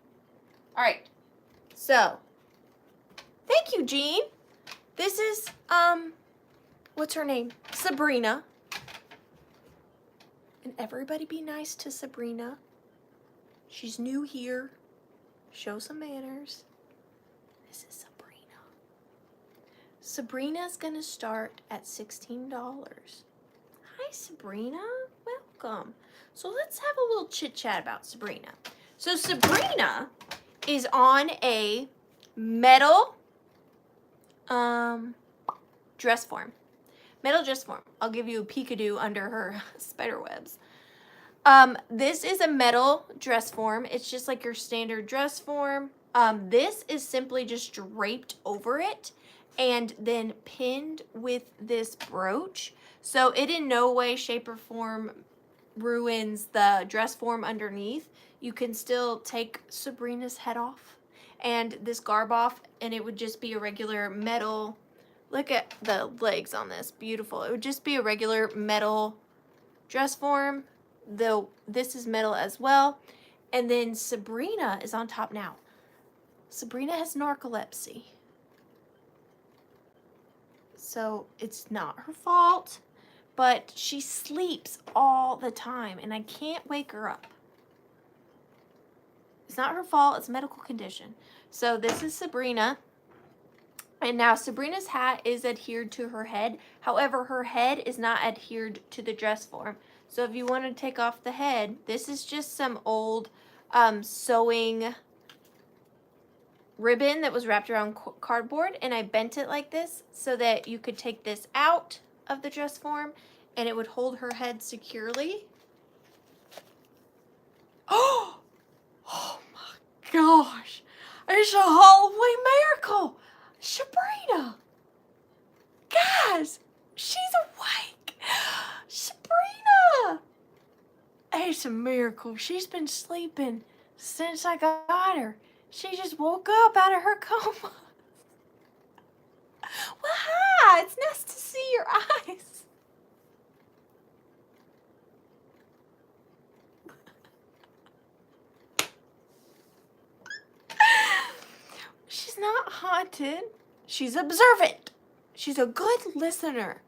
All right. So, thank you, Jean. This is, what's her name? Sabrina. And everybody be nice to Sabrina. She's new here. Show some manners. This is Sabrina. Sabrina's gonna start at $16. Hi, Sabrina. Welcome. So let's have a little chit chat about Sabrina. So Sabrina is on a metal dress form. Metal dress form. I'll give you a peekaboo under her spider webs. This is a metal dress form. It's just like your standard dress form. This is simply just draped over it and then pinned with this brooch. So it in no way, shape, or form ruins the dress form underneath. You can still take Sabrina's head off and this garb off, and it would just be a regular metal. Look at the legs on this. Beautiful. It would just be a regular metal dress form, though this is metal as well. And then Sabrina is on top now. Sabrina has narcolepsy. So it's not her fault, but she sleeps all the time and I can't wake her up. It's not her fault, it's a medical condition. So this is Sabrina. And now Sabrina's hat is adhered to her head. However, her head is not adhered to the dress form. So if you want to take off the head, this is just some old sewing ribbon that was wrapped around cardboard, and I bent it like this so that you could take this out of the dress form and it would hold her head securely. Oh my gosh, it's a Halloween miracle. Sabrina, guys, she's awake. Sabrina, it's a miracle. She's been sleeping since I got her. She just woke up out of her coma. Well, hi, it's nice to see your eyes. She's not haunted. She's observant. She's a good listener.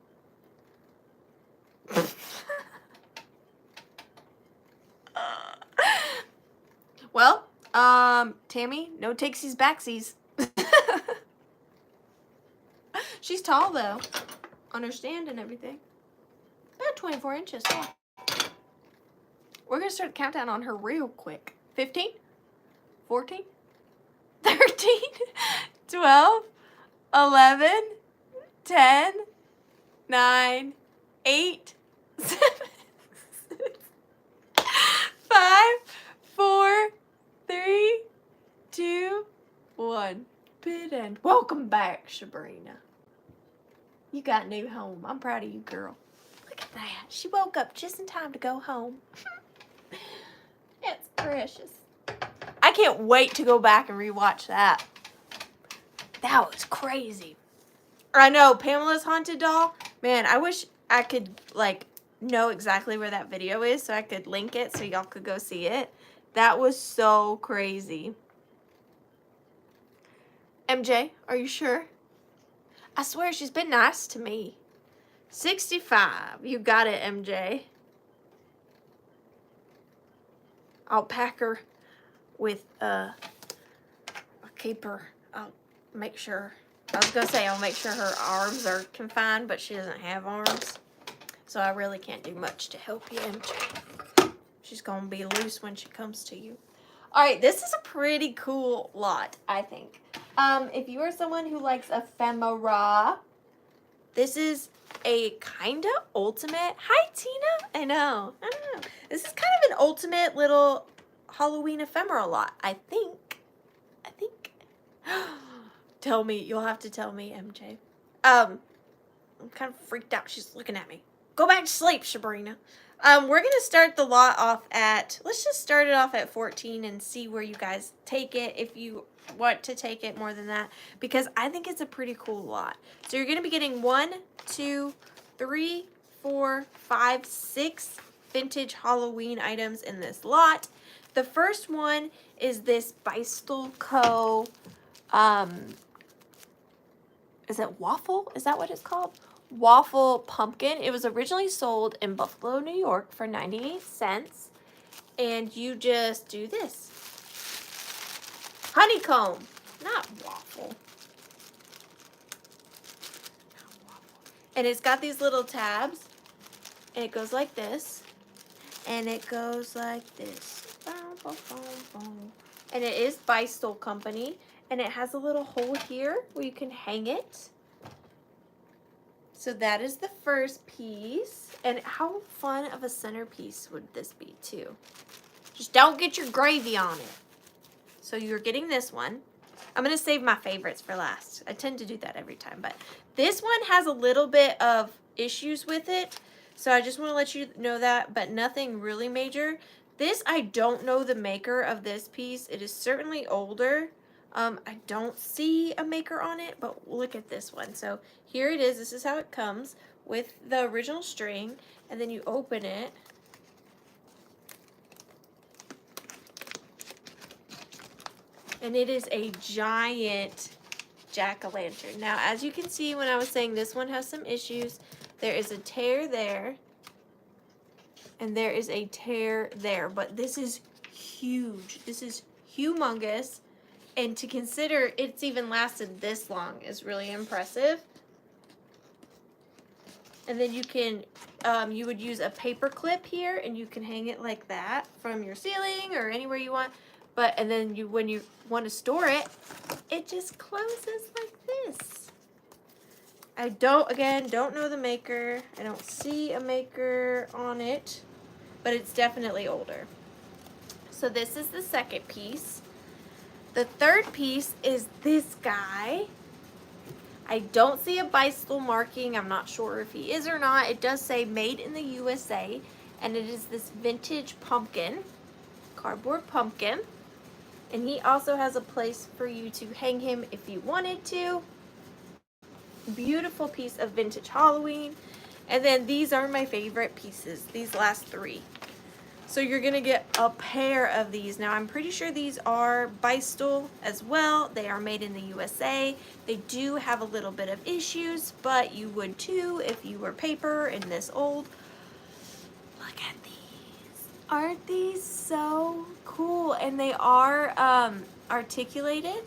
Well, Tammy, no takesies backsies. She's tall though, on her stand and everything. About 24 inches tall. We're gonna start the countdown on her real quick. 15, 14, 13, 12, 11, 10, 9, 8, 7, 6, 5, 4, 3, 2, 1. Bid end. Welcome back, Sabrina. You got a new home. I'm proud of you, girl. Look at that. She woke up just in time to go home. It's precious. I can't wait to go back and rewatch that. That was crazy. I know, Pamela's haunted doll. Man, I wish I could, like, know exactly where that video is so I could link it so y'all could go see it. That was so crazy. MJ, are you sure? I swear she's been nice to me. 65. You got it, MJ. I'll pack her with, I'll keep her, I'll make sure, I was going to say I'll make sure her arms are confined, but she doesn't have arms. So I really can't do much to help you, MJ. She's going to be loose when she comes to you. All right, this is a pretty cool lot, I think. If you are someone who likes ephemera, this is a kind of ultimate. Hi, Tina. I know. This is kind of an ultimate little Halloween ephemera lot, I think. Tell me. You'll have to tell me, MJ. I'm kind of freaked out. She's looking at me. Go back to sleep, Sabrina. We're going to start the lot off at, let's just start it off at 14 and see where you guys take it if you want to take it more than that, because I think it's a pretty cool lot. So you're going to be getting 1, 2, 3, 4, 5, 6 vintage Halloween items in this lot. The first one is this Beistel Co. Is it waffle? Is that what it's called? Waffle pumpkin. It was originally sold in Buffalo, New York for 98 cents. And you just do this. Honeycomb, not waffle. And it's got these little tabs, and it goes like this, and it goes like this. And it is Bystol Company, and it has a little hole here where you can hang it. So that is the first piece. And how fun of a centerpiece would this be too? Just don't get your gravy on it. So you're getting this one. I'm going to save my favorites for last. I tend to do that every time, but this one has a little bit of issues with it. So I just want to let you know that, but nothing really major. This, I don't know the maker of this piece. It is certainly older. I don't see a maker on it, but look at this one. So here it is. This is how it comes with the original string, and then you open it. And it is a giant jack-o'-lantern. Now, as you can see when I was saying this one has some issues, there is a tear there, and there is a tear there, but this is huge. This is humongous, and to consider it's even lasted this long is really impressive. And then you can, you would use a paper clip here, and you can hang it like that from your ceiling or anywhere you want. But, and then you, when you want to store it, it just closes like this. I don't know the maker. I don't see a maker on it, but it's definitely older. So this is the second piece. The third piece is this guy. I don't see a Bystol marking. I'm not sure if he is or not. It does say made in the USA, and it is this vintage pumpkin, cardboard pumpkin. And he also has a place for you to hang him if you wanted to. Beautiful piece of vintage Halloween. And then these are my favorite pieces, these last three. So you're gonna get a pair of these. Now I'm pretty sure these are Bystol as well. They are made in the USA. They do have a little bit of issues, but you would too if you were paper and this old. Look at these. Aren't these so cool? And they are articulated.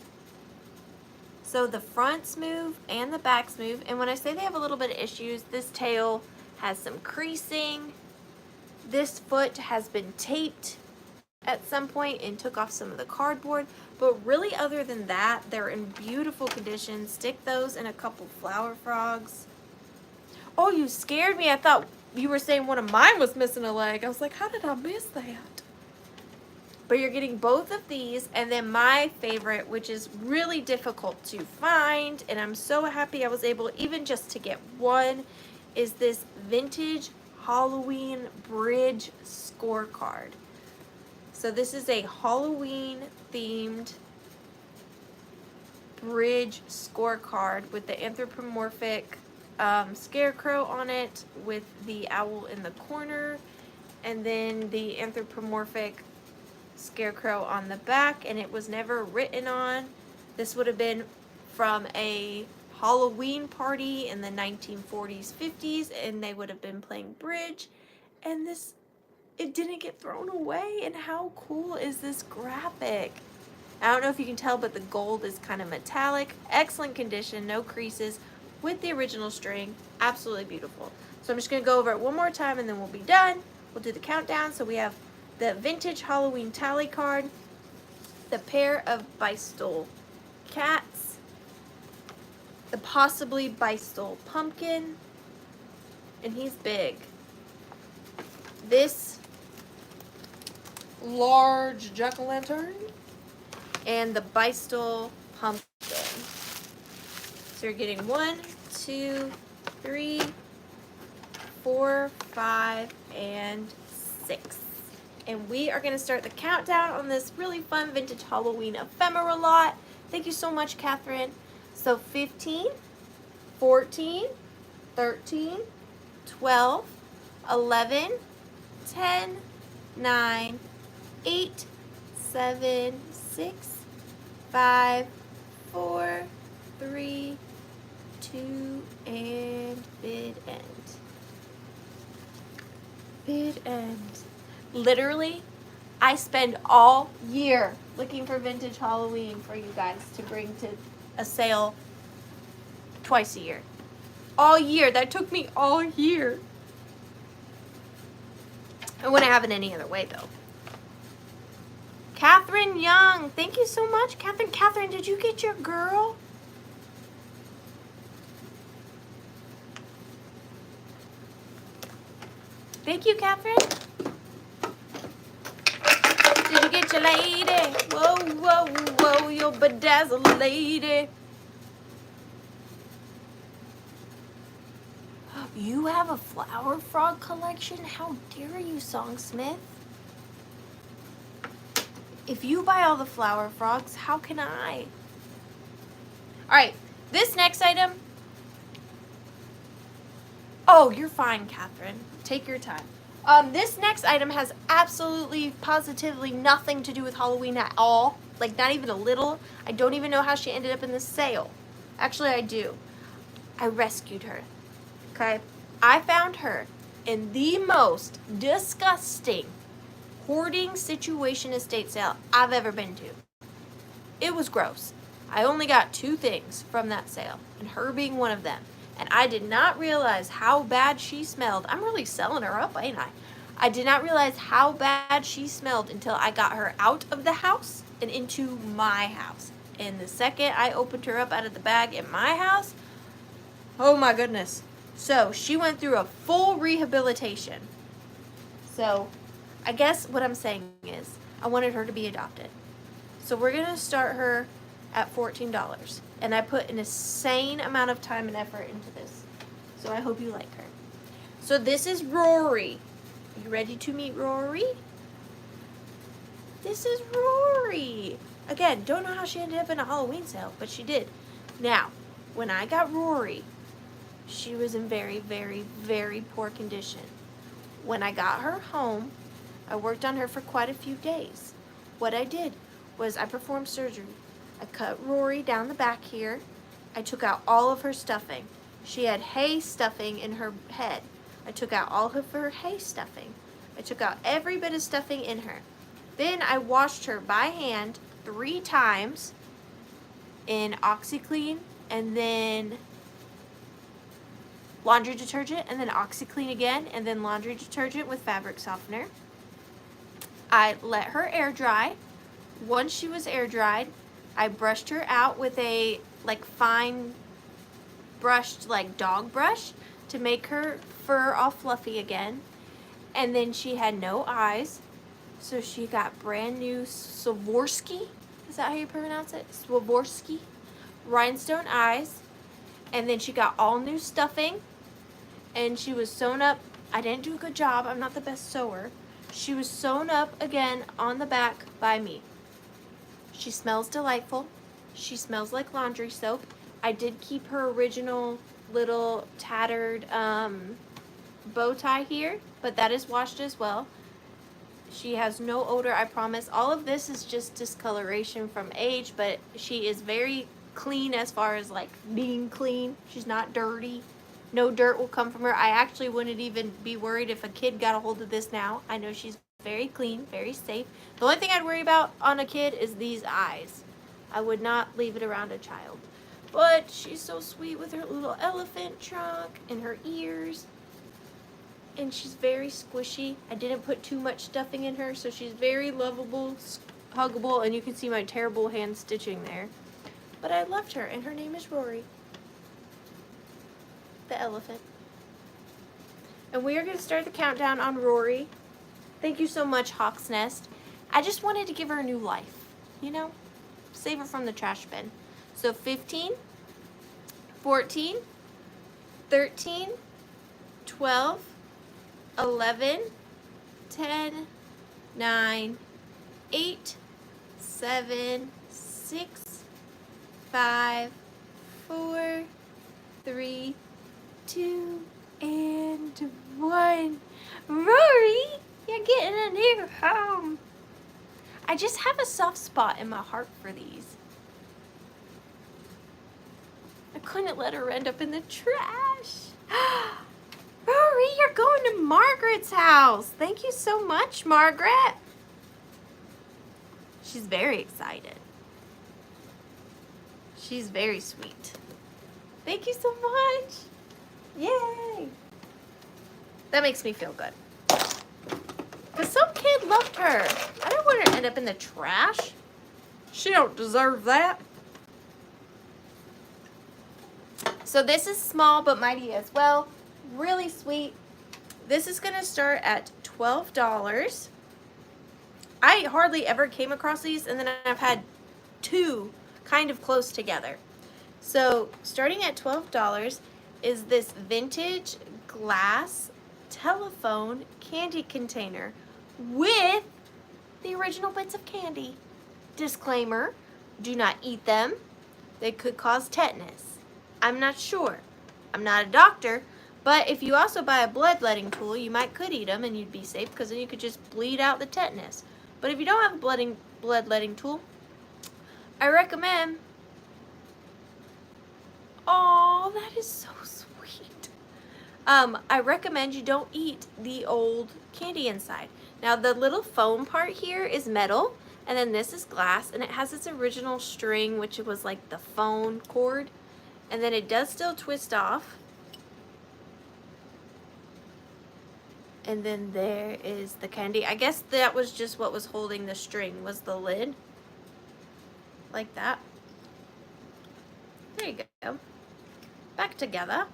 So the fronts move and the backs move. And when I say they have a little bit of issues, this tail has some creasing. This foot has been taped at some point and took off some of the cardboard. But really, other than that, they're in beautiful condition. Stick those in a couple flower frogs. Oh, you scared me. I thought you were saying one of mine was missing a leg. I was like, how did I miss that? But you're getting both of these, and then my favorite, which is really difficult to find, and I'm so happy I was able even just to get one, is this vintage Halloween bridge scorecard. So this is a Halloween themed bridge scorecard with the anthropomorphic scarecrow on it with the owl in the corner, and then the anthropomorphic scarecrow on the back, and it was never written on. This would have been from a Halloween party in the 1940s, 50s, and they would have been playing bridge, and this, it didn't get thrown away. And how cool is this graphic? I don't know if you can tell, but the gold is kind of metallic, excellent condition, no creases, with the original string. Absolutely beautiful. So I'm just going to go over it one more time and then we'll be done. We'll do the countdown. So we have the vintage Halloween tally card, the pair of Bystol cats, the possibly Bystol pumpkin, and he's big. This large jack-o'-lantern, and the Bystol pumpkin. So you're getting 1, 2, 3, 4, 5, and 6. And we are going to start the countdown on this really fun vintage Halloween ephemera lot. Thank you so much, Catherine. So 15, 14, 13, 12, 11, 10, 9, 8, 7, 6, 5, 4, 3, 2, and bid end. Bid end. Literally, I spend all year looking for vintage Halloween for you guys to bring to a sale twice a year. all year. That took me all year. I wouldn't have it any other way, though. Catherine Young, thank you so much. Catherine, did you get your girl? Thank you, Catherine. Did you get your lady? Whoa, whoa, whoa, your bedazzled lady. You have a flower frog collection? How dare you, Songsmith? If you buy all the flower frogs, how can I? All right, this next item. Oh, you're fine, Catherine. Take your time. This next item has absolutely, positively nothing to do with Halloween at all. Like, not even a little. I don't even know how she ended up in this sale. Actually, I do. I rescued her. Okay? I found her in the most disgusting hoarding situation estate sale I've ever been to. It was gross. I only got 2 things from that sale, and her being one of them. And I did not realize how bad she smelled. I'm really selling her up, ain't I? I did not realize how bad she smelled until I got her out of the house and into my house. And the second I opened her up out of the bag in my house, oh my goodness. So she went through a full rehabilitation. So I guess what I'm saying is I wanted her to be adopted. So we're going to start her at $14. And I put an insane amount of time and effort into this. So I hope you like her. So this is Rory. You ready to meet Rory? This is Rory. Again, don't know how she ended up in a Halloween sale, but she did. Now, when I got Rory, she was in very, very, very poor condition. When I got her home, I worked on her for quite a few days. What I did was I performed surgery. I cut Rory down the back here. I took out all of her stuffing. She had hay stuffing in her head. I took out all of her hay stuffing. I took out every bit of stuffing in her. Then I washed her by hand 3 times in OxiClean and then laundry detergent and then OxiClean again and then laundry detergent with fabric softener. I let her air dry. Once she was air dried, I brushed her out with a fine brushed dog brush to make her fur all fluffy again. And then she had no eyes, so she got brand new Swarovski, is that how you pronounce it? Swarovski rhinestone eyes. And then she got all new stuffing, and she was sewn up. I didn't do a good job, I'm not the best sewer. She was sewn up again on the back by me. She smells delightful. She smells like laundry soap. I did keep her original little tattered bow tie here, but that is washed as well. She has no odor, I promise. All of this is just discoloration from age, but she is very clean as far as being clean. She's not dirty. No dirt will come from her. I actually wouldn't even be worried if a kid got a hold of this now. I know she's very clean, very safe. The only thing I'd worry about on a kid is these eyes. I would not leave it around a child. But she's so sweet with her little elephant trunk and her ears. And she's very squishy. I didn't put too much stuffing in her, so she's very lovable, huggable, and you can see my terrible hand stitching there. But I loved her, and her name is Rory, the elephant. And we are going to start the countdown on Rory. Thank you so much, Hawk's Nest. I just wanted to give her a new life, you know? Save her from the trash bin. So 15, 14, 13, 12, 11, 10, 9, 8, 7, 6, 5, 4, 3, 2, and 1. Rory, you're getting a new home. I just have a soft spot in my heart for these. I couldn't let her end up in the trash. Rory, you're going to Margaret's house. Thank you so much, Margaret. She's very excited. She's very sweet. Thank you so much. Yay! That makes me feel good. Because some kid loved her. I don't want her to end up in the trash. She don't deserve that. So this is small but mighty as well. Really sweet. This is going to start at $12. I hardly ever came across these, and then I've had two kind of close together. So starting at $12 is this vintage glass telephone candy container with the original bits of candy. Disclaimer, do not eat them. They could cause tetanus. I'm not sure. I'm not a doctor, but if you also buy a bloodletting tool, you could eat them and you'd be safe, because then you could just bleed out the tetanus. But if you don't have a bloodletting tool, I recommend. Oh, that is so sweet. I recommend you don't eat the old candy inside. Now the little foam part here is metal, and then this is glass, and it has its original string, which was like the phone cord, and then it does still twist off. And then there is the candy. I guess that was just what was holding the string, was the lid. Like that. There you go. Back together.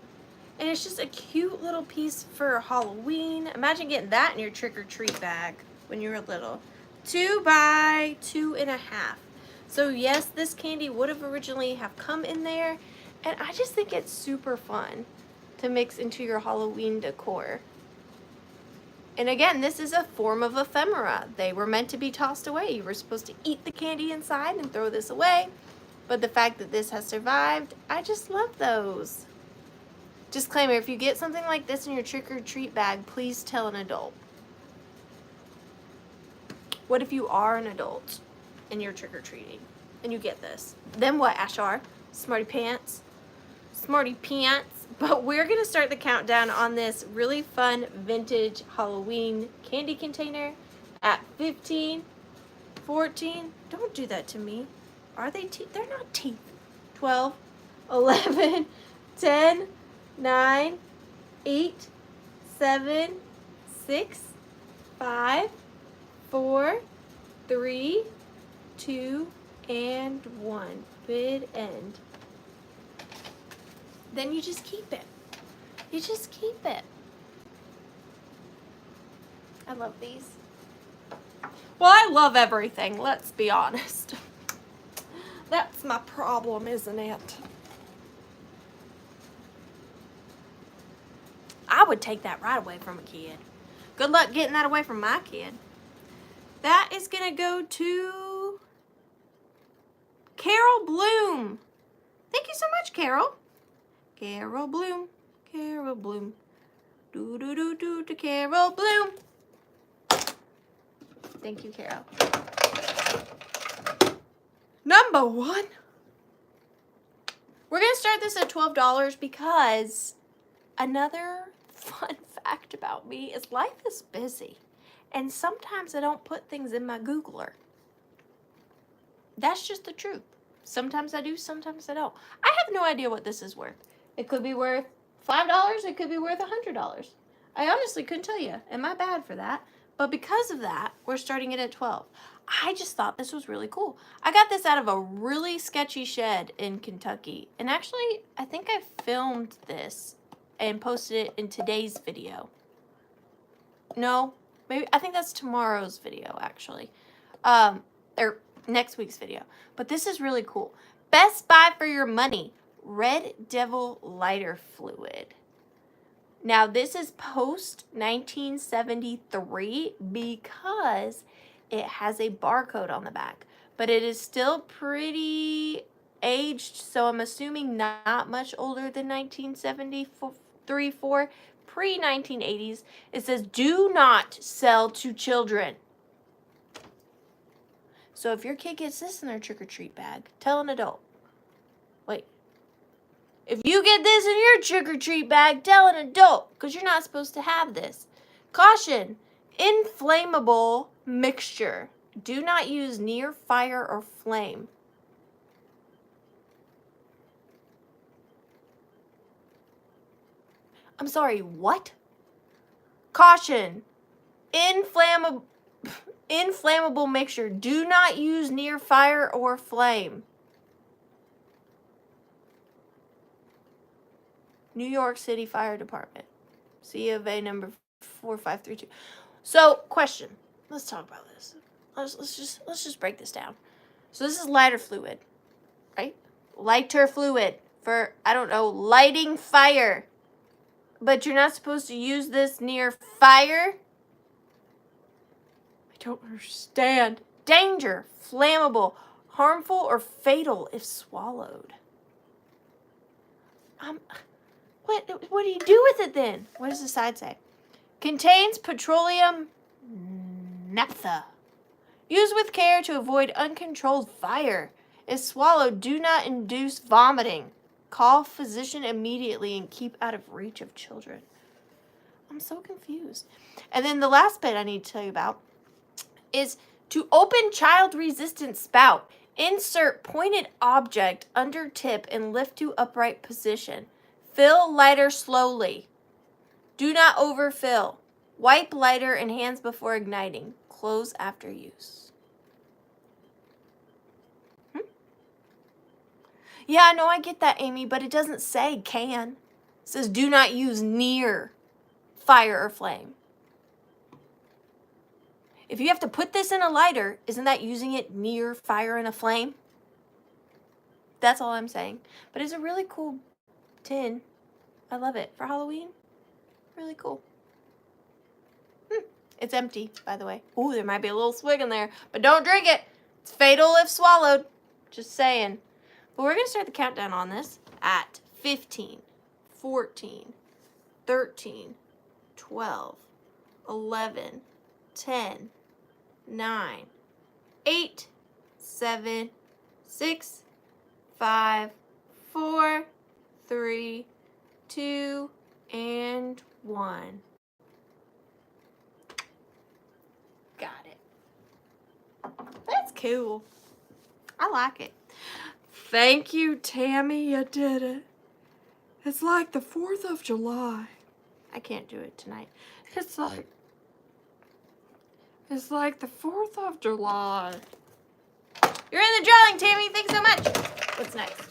And it's just a cute little piece for Halloween. Imagine getting that in your trick-or-treat bag when you were little. 2 by 2.5. So yes, this candy would have originally have come in there. And I just think it's super fun to mix into your Halloween decor. And again, this is a form of ephemera. They were meant to be tossed away. You were supposed to eat the candy inside and throw this away. But the fact that this has survived, I just love those. Disclaimer, if you get something like this in your trick-or-treat bag, please tell an adult. What if you are an adult and you're trick-or-treating and you get this? Then what, Ashar? Smarty pants? Smarty pants. But we're going to start the countdown on this really fun vintage Halloween candy container at 15, 14. Don't do that to me. Are they teeth? They're not teeth. 12, 11, 10, 9, 8, 7, 6, 5, 4, 3, 2, and 1. Bid end. Then you just keep it. You just keep it. I love these. Well, I love everything, let's be honest. That's my problem, isn't it? I would take that right away from a kid. Good luck getting that away from my kid. That is going to go to Carol Bloom. Thank you so much, Carol. Carol Bloom. Carol Bloom. Do do do do to Carol Bloom. Thank you, Carol. Number 1. We're going to start this at $12 because another fun fact about me is life is busy. And sometimes I don't put things in my Googler. That's just the truth. Sometimes I do, sometimes I don't. I have no idea what this is worth. It could be worth $5, it could be worth $100. I honestly couldn't tell you. Am I bad for that? But because of that, we're starting it at 12. I just thought this was really cool. I got this out of a really sketchy shed in Kentucky. And actually, I think I filmed this and posted it in today's video. No, maybe, I think that's tomorrow's video, actually. Or next week's video. But this is really cool. Best buy for your money. Red Devil lighter fluid. Now, this is post 1973 because it has a barcode on the back. But it is still pretty aged, so I'm assuming not much older than 1973, 4, pre-1980s. It says, do not sell to children. So if your kid gets this in their trick-or-treat bag, tell an adult. Wait. If you get this in your trick-or-treat bag, tell an adult, because you're not supposed to have this. Caution, inflammable mixture. Do not use near fire or flame. I'm sorry, what? Caution. Inflammable mixture. Do not use near fire or flame. New York City Fire Department. C of A number 4532. So, question. Let's talk about this. Let's just break this down. So this is lighter fluid, right? Lighter fluid for, I don't know, lighting fire. But you're not supposed to use this near fire? I don't understand. Danger, flammable, harmful, or fatal if swallowed. What do you do with it then? What does the side say? Contains petroleum naphtha. Use with care to avoid uncontrolled fire. If swallowed, do not induce vomiting. Call physician immediately and keep out of reach of children. I'm so confused. And then the last bit I need to tell you about is to open child-resistant spout. Insert pointed object under tip and lift to upright position. Fill lighter slowly. Do not overfill. Wipe lighter and hands before igniting. Close after use. Yeah, no, I get that, Amy, but it doesn't say can. It says do not use near fire or flame. If you have to put this in a lighter, isn't that using it near fire and a flame? That's all I'm saying. But it's a really cool tin. I love it. For Halloween, really cool. It's empty, by the way. Ooh, there might be a little swig in there, but don't drink it. It's fatal if swallowed. Just saying. But we're going to start the countdown on this at 15, 14, 13, 12, 11, 10, 9, 8, 7, 6, 5, 4, 3, 2, and 1. Got it. That's cool. I like it. Thank you, Tammy. You did it. It's like the 4th of July. I can't do it tonight. It's like the 4th of July. You're in the drawing, Tammy. Thanks so much. What's next?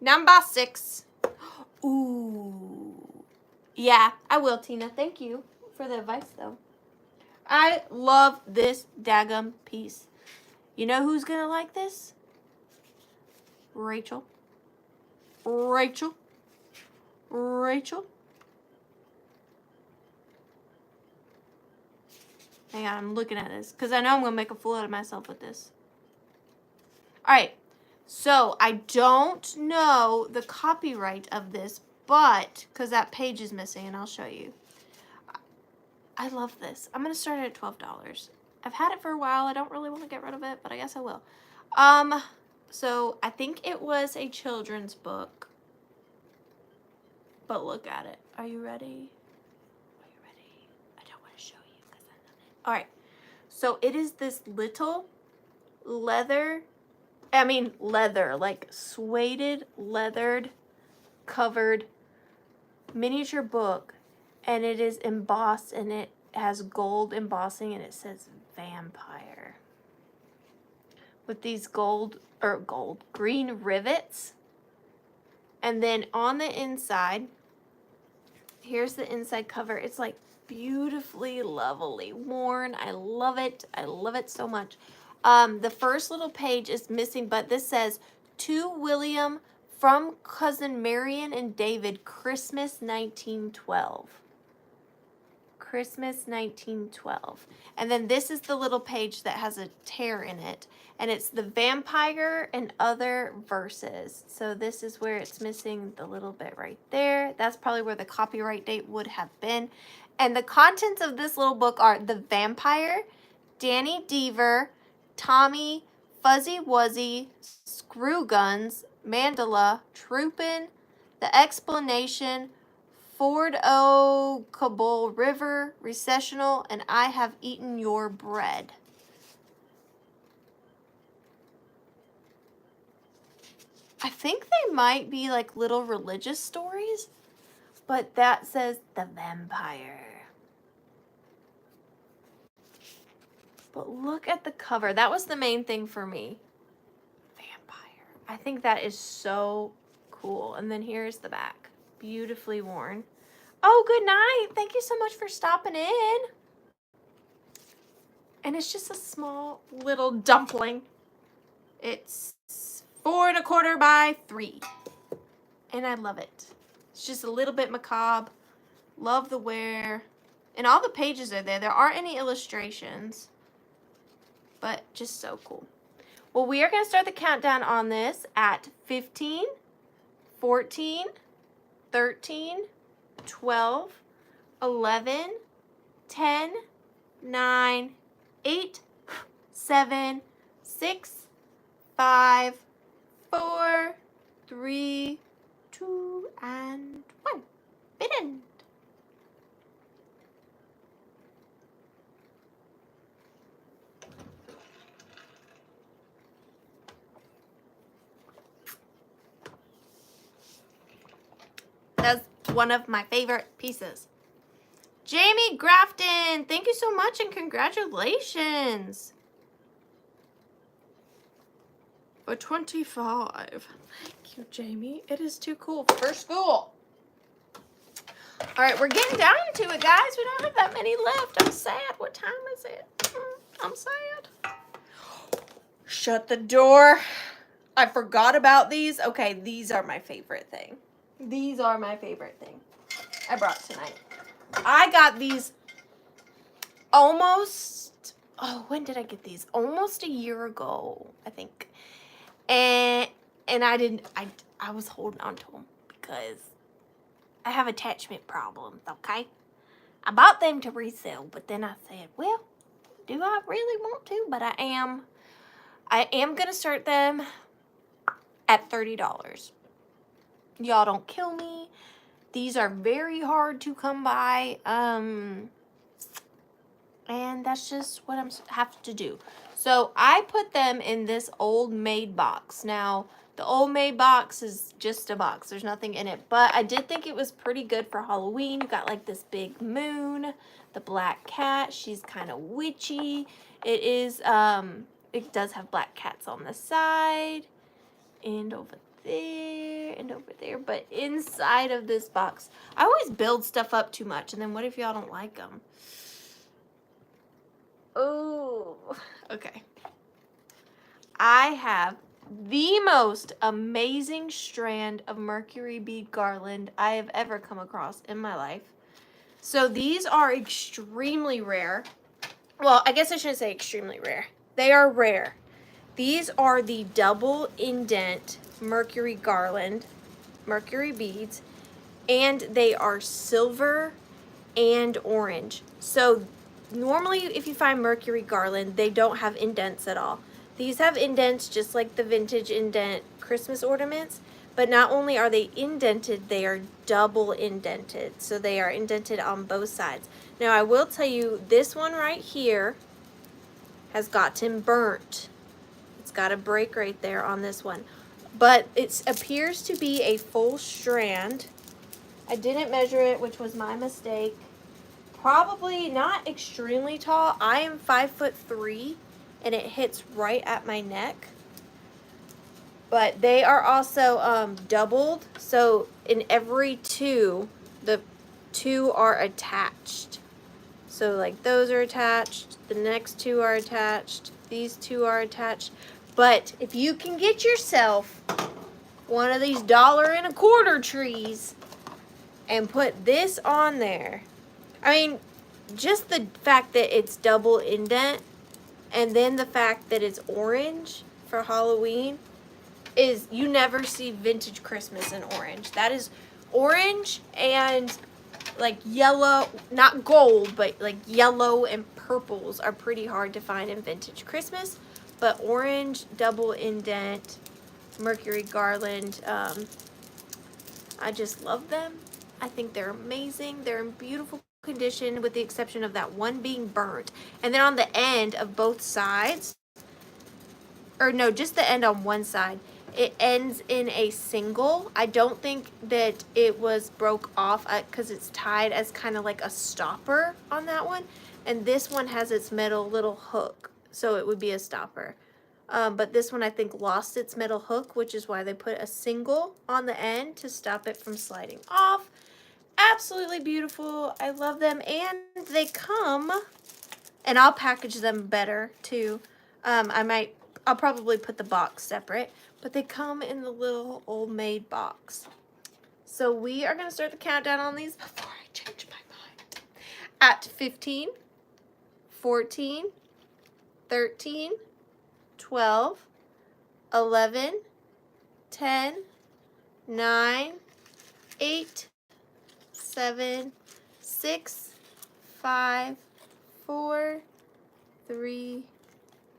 Number 6. Ooh. Yeah, I will, Tina. Thank you for the advice, though. I love this daggum piece. You know who's going to like this? Rachel. Rachel. Rachel. Hang on, I'm looking at this because I know I'm going to make a fool out of myself with this. All right. So, I don't know the copyright of this, but, because that page is missing, and I'll show you. I love this. I'm going to start it at $12. I've had it for a while. I don't really want to get rid of it, but I guess I will. So, I think it was a children's book. But look at it. Are you ready? Are you ready? I don't want to show you because I love it. All right. So, it is this little leather, like suede, leathered, covered miniature book, and it is embossed, and it has gold embossing, and it says vampire with these green rivets. And then on the inside, here's the inside cover. It's like beautifully, lovely worn. I love it. I love it so much. The first little page is missing, but this says, to William from cousin Marion and David, Christmas 1912. Christmas 1912. And then this is the little page that has a tear in it. And it's the vampire and other verses. So this is where it's missing the little bit right there. That's probably where the copyright date would have been. And the contents of this little book are the vampire, Danny Deaver, Tommy, Fuzzy Wuzzy, Screw Guns, Mandala, Troopin', The Explanation, Ford O. Cabul River, Recessional, and I Have Eaten Your Bread. I think they might be like little religious stories. but that says the vampire. But look at the cover. That was the main thing for me. Vampire. I think that is so cool. And then here's the back. Beautifully worn. Oh, good night. Thank you so much for stopping in. And it's just a small little dumpling. It's 4 1/4 by 3. And I love it. It's just a little bit macabre. Love the wear. And all the pages are there. There aren't any illustrations. But just so cool. Well, we are going to start the countdown on this at 15, 14, 13, 12, 11, 10, 9, 8, 7, 6, 5, 4, 3, 2, and 1. Begin. That's one of my favorite pieces. Jamie Grafton, thank you so much and congratulations. For 25. Thank you, Jamie. It is too cool for school. All right, we're getting down to it, guys. We don't have that many left. I'm sad. What time is it? I'm sad. Shut the door. I forgot about these. Okay, these are my favorite thing. These are my favorite thing I brought tonight. I got these almost, when did I get these? Almost a year ago, I think. And I was holding on to them because I have attachment problems, okay? I bought them to resell, but then I said, well, do I really want to? But I am going to start them at $30. Y'all don't kill me. These are very hard to come by. And that's just what I have to do. So I put them in this old made box. Now, the old made box is just a box. There's nothing in it. But I did think it was pretty good for Halloween. You got like this big moon, the black cat. She's kind of witchy. It is, it does have black cats on the side and over there and over there. But inside of this box, I always build stuff up too much. And then what if y'all don't like them? Oh, okay. I have the most amazing strand of Mercury bead garland I have ever come across in my life. So these are extremely rare. Well, I guess I shouldn't say extremely rare. They are rare. These are the double indent Mercury garland, Mercury beads, and they are silver and orange. So normally if you find Mercury garland, they don't have indents at all. These have indents just like the vintage indent Christmas ornaments, but not only are they indented, they are double indented. So they are indented on both sides. Now I will tell you, this one right here has gotten burnt. It's got a break right there on this one. But it appears to be a full strand. I didn't measure it, which was my mistake. Probably not extremely tall. I am 5'3", and it hits right at my neck. But they are also doubled, so in every two, the two are attached. So like those are attached, the next two are attached, these two are attached. But if you can get yourself one of these $1.25 trees and put this on there, I mean, just the fact that it's double indent and then the fact that it's orange for Halloween is, you never see vintage Christmas in orange. That is orange and like yellow, not gold, but like yellow and purples are pretty hard to find in vintage Christmas. But orange, double indent, Mercury garland, I just love them. I think they're amazing. They're in beautiful condition with the exception of that one being burnt. And then on the end of both sides, or no, just the end on one side, it ends in a single. I don't think that it was broke off because it's tied as kind of like a stopper on that one. And this one has its metal little hook, so it would be a stopper. But this one I think lost its metal hook, which is why they put a single on the end to stop it from sliding off. Absolutely beautiful. I love them, and they come, and I'll package them better too. I'll probably put the box separate, but they come in the little old maid box. So we are going to start the countdown on these before I change my mind. At 15, 14, 13, 12, 11, 10, 9, 8, 7, 6, 5, 4, 3,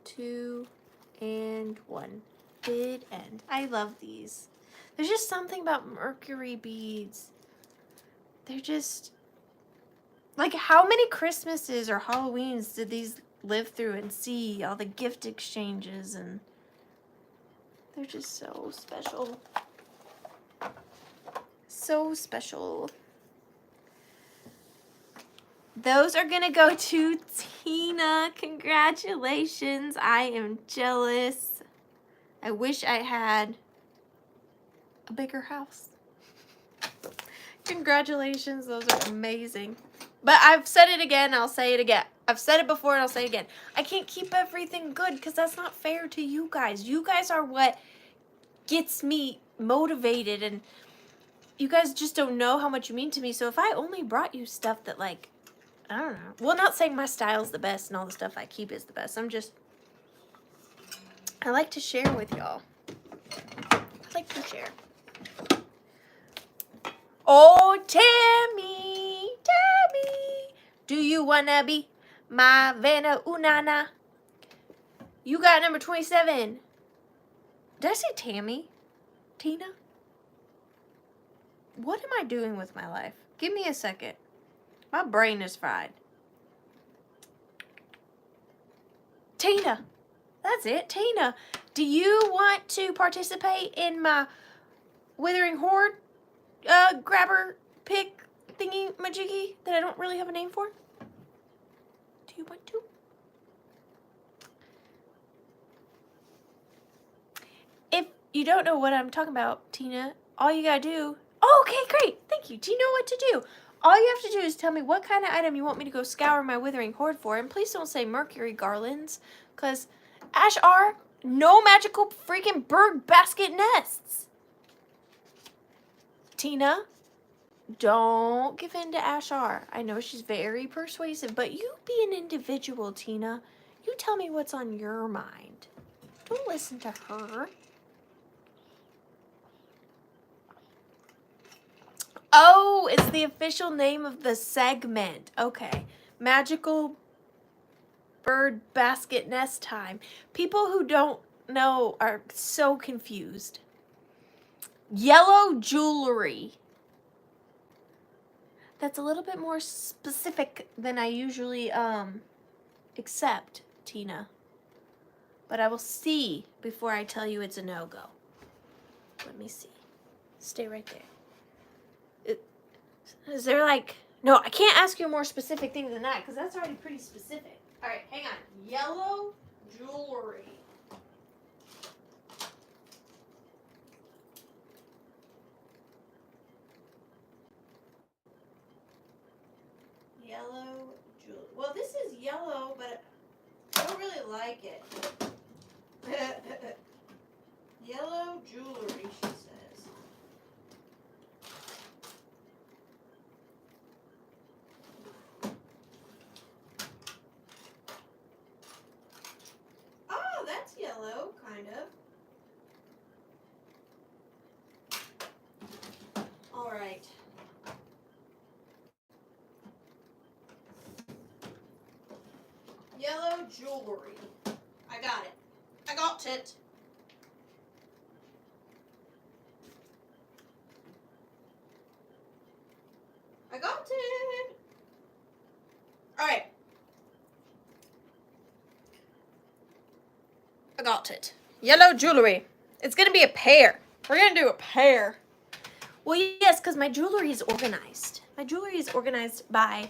2, and 1. Did end. I love these. There's just something about Mercury beads. They're just, like, how many Christmases or Halloweens did these live through and see? All the gift exchanges, and they're just so special. So special. Those are gonna go to Tina. Congratulations. I am jealous. I wish I had a bigger house. Congratulations. Those are amazing. But I've said it again. I'll say it again. I've said it before and I'll say it again. I can't keep everything good because that's not fair to you guys. You guys are what gets me motivated, and you guys just don't know how much you mean to me. So if I only brought you stuff that, like, I don't know. Well, not saying my style's the best and all the stuff I keep is the best. I like to share with y'all. I like to share. Oh, Tammy, do you wanna be my Vanna Unana? You got number 27. Did I say Tammy? Tina? What am I doing with my life? Give me a second. My brain is fried. Tina. That's it. Tina, do you want to participate in my Withering Horde grabber pick thingy majiggy that I don't really have a name for? Do you want to? If you don't know what I'm talking about, Tina, all you gotta do... Oh, okay, great. Thank you. Do you know what to do? All you have to do is tell me what kind of item you want me to go scour my Withering Horde for. And please don't say Mercury garlands, because Ash R, no magical freaking bird basket nests. Tina, don't give in to Ash R. I know she's very persuasive, but you be an individual, Tina. You tell me what's on your mind. Don't listen to her. Oh, it's the official name of the segment. Okay. Magical bird basket nest time. People who don't know are so confused. Yellow jewelry. That's a little bit more specific than I usually accept, Tina. But I will see before I tell you it's a no-go. Let me see. Stay right there. Is there like... No, I can't ask you a more specific thing than that because that's already pretty specific. All right, hang on. Yellow jewelry. Yellow jewelry. Well, this is yellow, but I don't really like it. Yellow jewelry, she says. Oh, that's yellow, kind of. All right. Yellow jewelry. I got it. I got it. I got it. All right. I got it. Yellow jewelry. It's going to be a pair. We're going to do a pair. Well, yes, because my jewelry is organized. My jewelry is organized by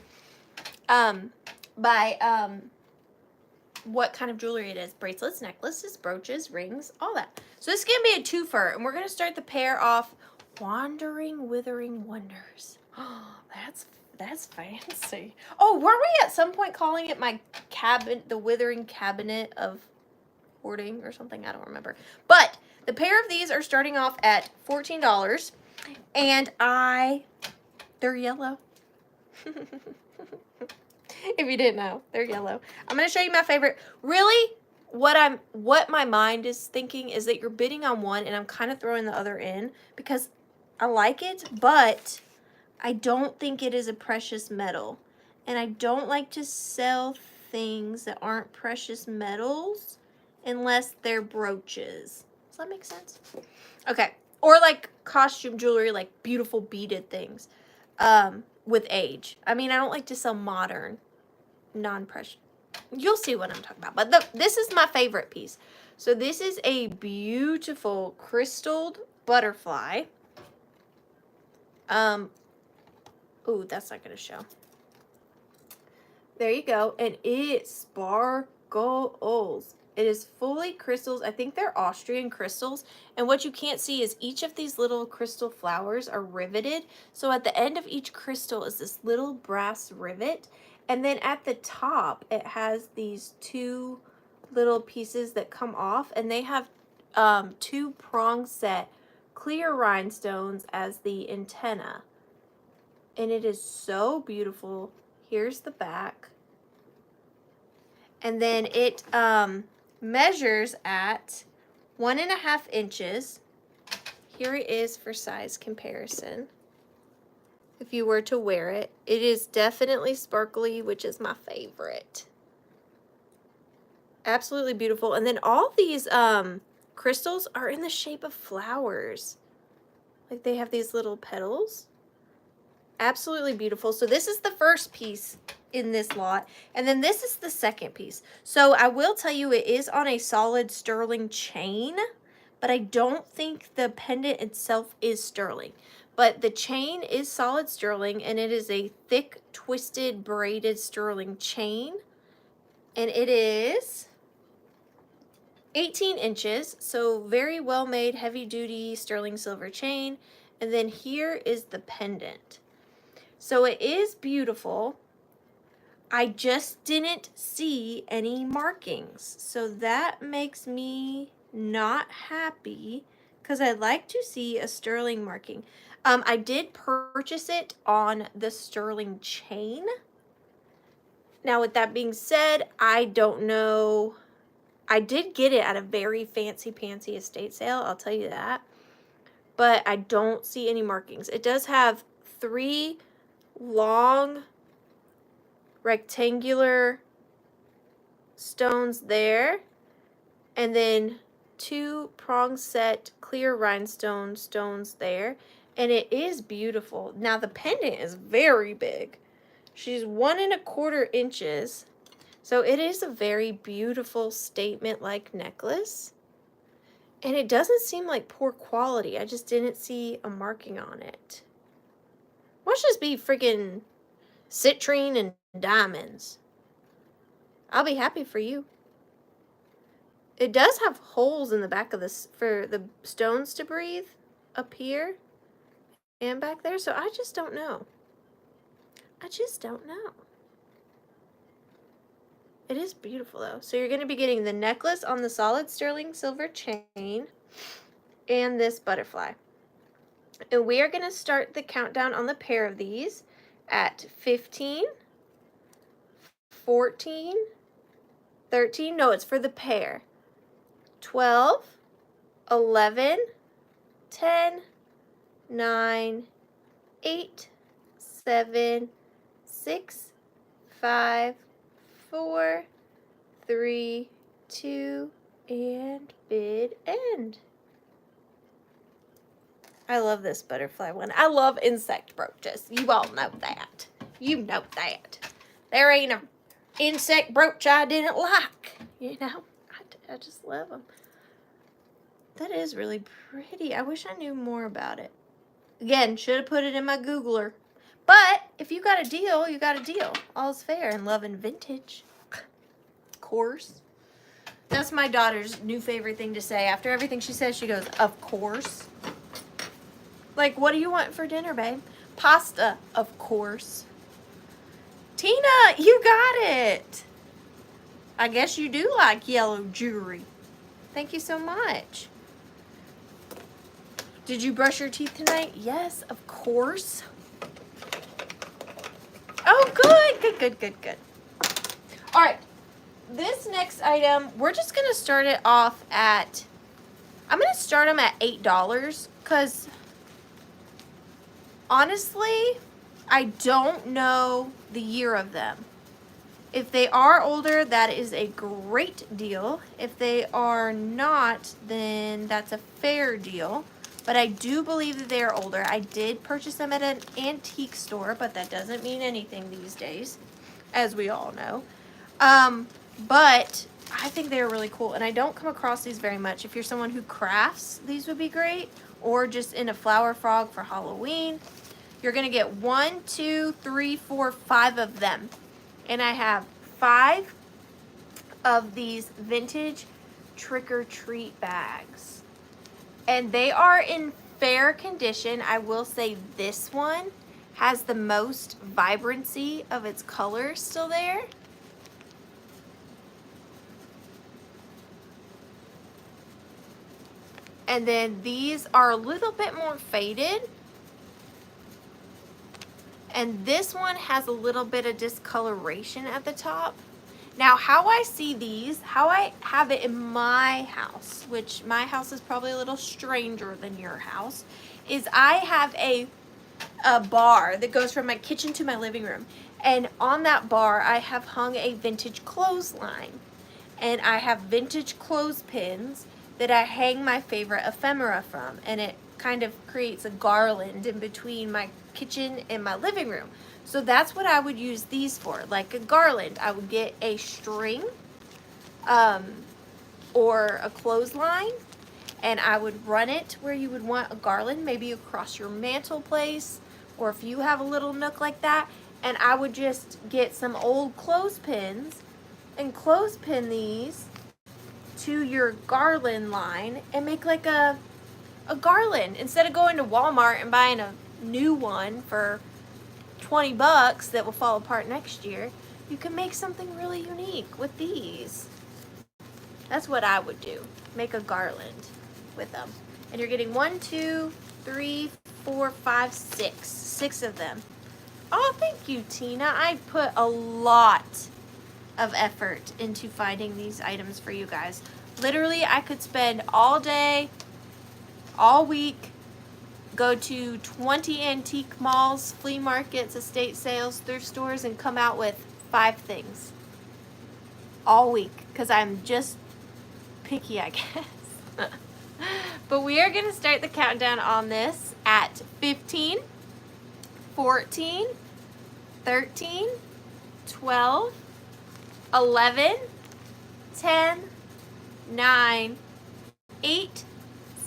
what kind of jewelry it is. Bracelets, necklaces, brooches, rings, all that. So this is going to be a twofer, and we're going to start the pair off Wandering Withering Wonders. Oh, that's fancy. Oh, weren't we at some point calling it my cabinet, the Withering Cabinet of Hoarding or something? I don't remember. But the pair of these are starting off at $14, and they're yellow. If you didn't know, they're yellow. I'm going to show you my favorite. Really, what my mind is thinking is that you're bidding on one, and I'm kind of throwing the other in because I like it, but I don't think it is a precious metal. And I don't like to sell things that aren't precious metals unless they're brooches. Does that make sense? Okay. Or like costume jewelry, like beautiful beaded things with age. I mean, I don't like to sell modern, non-precious. You'll see what I'm talking about. But this is my favorite piece. So this is a beautiful crystalled butterfly. Ooh, that's not going to show. There you go. And it sparkles. It is fully crystals. I think they're Austrian crystals. And what you can't see is each of these little crystal flowers are riveted. So at the end of each crystal is this little brass rivet. And then at the top, it has these two little pieces that come off. And they have two prong set clear rhinestones as the antenna. And it is so beautiful. Here's the back. And then it measures at 1.5 inches. Here it is for size comparison. If you were to wear it, it is definitely sparkly, which is my favorite. Absolutely beautiful. And then all these crystals are in the shape of flowers. Like they have these little petals. Absolutely beautiful. So this is the first piece in this lot, and then this is the second piece. So I will tell you it is on a solid sterling chain, but I don't think the pendant itself is sterling. But the chain is solid sterling, and it is a thick, twisted, braided sterling chain, and it is 18 inches, so very well made, heavy duty sterling silver chain. And then here is the pendant. So it is beautiful. I just didn't see any markings. So that makes me not happy because I'd like to see a sterling marking. I did purchase it on the sterling chain. Now with that being said, I don't know. I did get it at a very fancy pantsy estate sale, I'll tell you that. But I don't see any markings. It does have 3 long rectangular stones there, and then 2 prong set clear rhinestone stones there, and it is beautiful. Now the pendant is very big. She's 1.25 inches, so it is a very beautiful statement-like necklace, and it doesn't seem like poor quality. I just didn't see a marking on it. Watch this be freaking citrine and diamonds. I'll be happy for you. It does have holes in the back of this for the stones to breathe up here and back there. So I just don't know. I just don't know. It is beautiful though. So you're going to be getting the necklace on the solid sterling silver chain and this butterfly. And we are going to start the countdown on the pair of these at 15, 14, 13, no, it's for the pair, 12, 11, 10, 9, 8, 7, 6, 5, 4, 3, 2, and bid end. I love this butterfly one. I love insect brooches. You all know that. You know that. There ain't an insect brooch I didn't like. You know, I just love them. That is really pretty. I wish I knew more about it. Again, should have put it in my Googler. But if you got a deal, you got a deal. All's fair in love and vintage. Of course. That's my daughter's new favorite thing to say. After everything she says, she goes, of course. Like, what do you want for dinner, babe? Pasta, of course. Tina, you got it. I guess you do like yellow jewelry. Thank you so much. Did you brush your teeth tonight? Yes, of course. Oh, good, good, good, good, good. All right, this next item, we're just gonna start it off at, I'm gonna start them at $8 because honestly, I don't know the year of them. If they are older, that is a great deal. If they are not, then that's a fair deal. But I do believe that they are older. I did purchase them at an antique store, but that doesn't mean anything these days, as we all know. But I think they're really cool, and I don't come across these very much. If you're someone who crafts, these would be great, or just in a flower frog for Halloween. You're gonna get 1, 2, 3, 4, 5 of them. And I have 5 of these vintage trick-or-treat bags. And they are in fair condition. I will say this one has the most vibrancy of its color still there. And then these are a little bit more faded. And this one has a little bit of discoloration at the top. Now, how I see these, how I have it in my house, which my house is probably a little stranger than your house, is I have a bar that goes from my kitchen to my living room. And on that bar, I have hung a vintage clothesline. And I have vintage clothespins that I hang my favorite ephemera from. And it kind of creates a garland in between my kitchen and my living room. So that's what I would use these for, like a garland. I would get a string or a clothesline, and I would run it where you would want a garland, maybe across your mantle place, or if you have a little nook like that. And I would just get some old clothespins and clothespin these to your garland line and make like a garland. Instead of going to Walmart and buying a new one for 20 bucks that will fall apart next year, you can make something really unique with these. That's what I would do. Make a garland with them. And you're getting 1, 2, 3, 4, 5, 6. 6 of them. Oh, thank you, Tina. I put a lot of effort into finding these items for you guys. Literally, I could spend all day, all week, go to 20 antique malls, flea markets, estate sales, thrift stores, and come out with 5 things all week because I'm just picky, I guess. But we are going to start the countdown on this at 15, 14, 13, 12, 11, 10, 9, 8,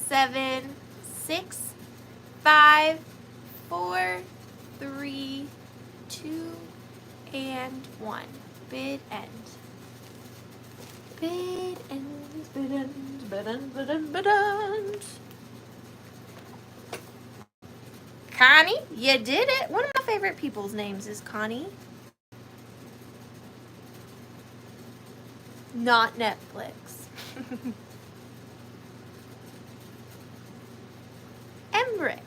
7, 6, 5, 4, 3, 2, and 1. Bid end. Bid end, bid end, bid end, bid end, bid end. Connie, you did it. One of my favorite people's names is Connie. Not Netflix. Embrick.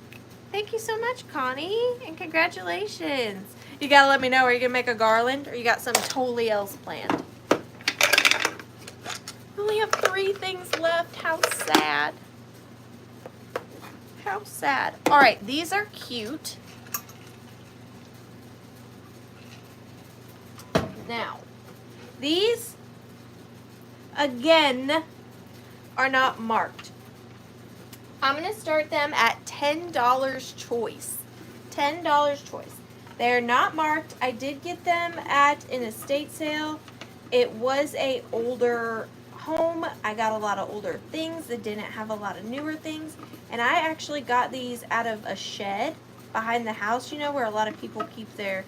Thank you so much, Connie, and congratulations. You gotta let me know, are you gonna make a garland or you got something totally else planned? We only have 3 things left. How sad. How sad. All right, these are cute. Now, these, again, are not marked. I'm going to start them at $10 choice. $10 choice. They're not marked. I did get them at an estate sale. It was a older home, I got a lot of older things that didn't have a lot of newer things. And I actually got these out of a shed behind the house, you know, where a lot of people keep their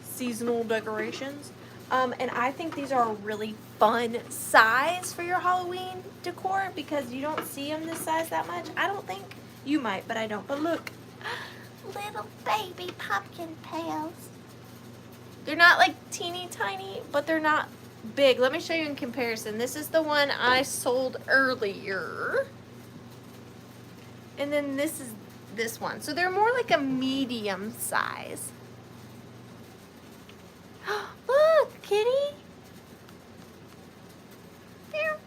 seasonal decorations. And I think these are a really fun size for your Halloween decor because you don't see them this size that much. I don't think. You might, but I don't. But look, little baby pumpkin pails. They're not like teeny tiny, but they're not big. Let me show you in comparison. This is the one I sold earlier. And then this is this one. So they're more like a medium size. Look, kitty. There.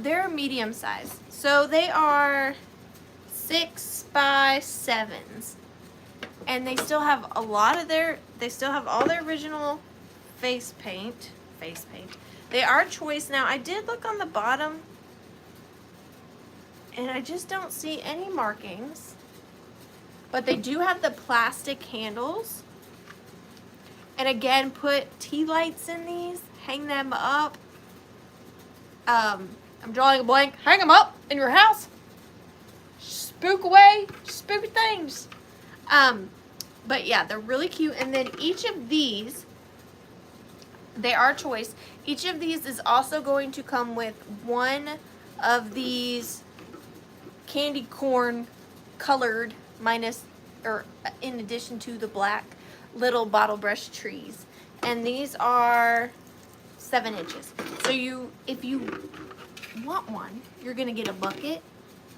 They're medium size. So they are 6 by 7s. And they still have a lot of they still have all their original face paint. They are choice. Now, I did look on the bottom, and I just don't see any markings. But they do have the plastic handles. And again, put tea lights in these. Hang them up. I'm drawing a blank. Hang them up in your house. Spook away spooky things. But yeah, they're really cute. And then each of these, they are choice. Each of these is also going to come with one of these candy corn colored in addition to the black little bottle brush trees. And these are 7 inches. So if you want one, you're gonna get a bucket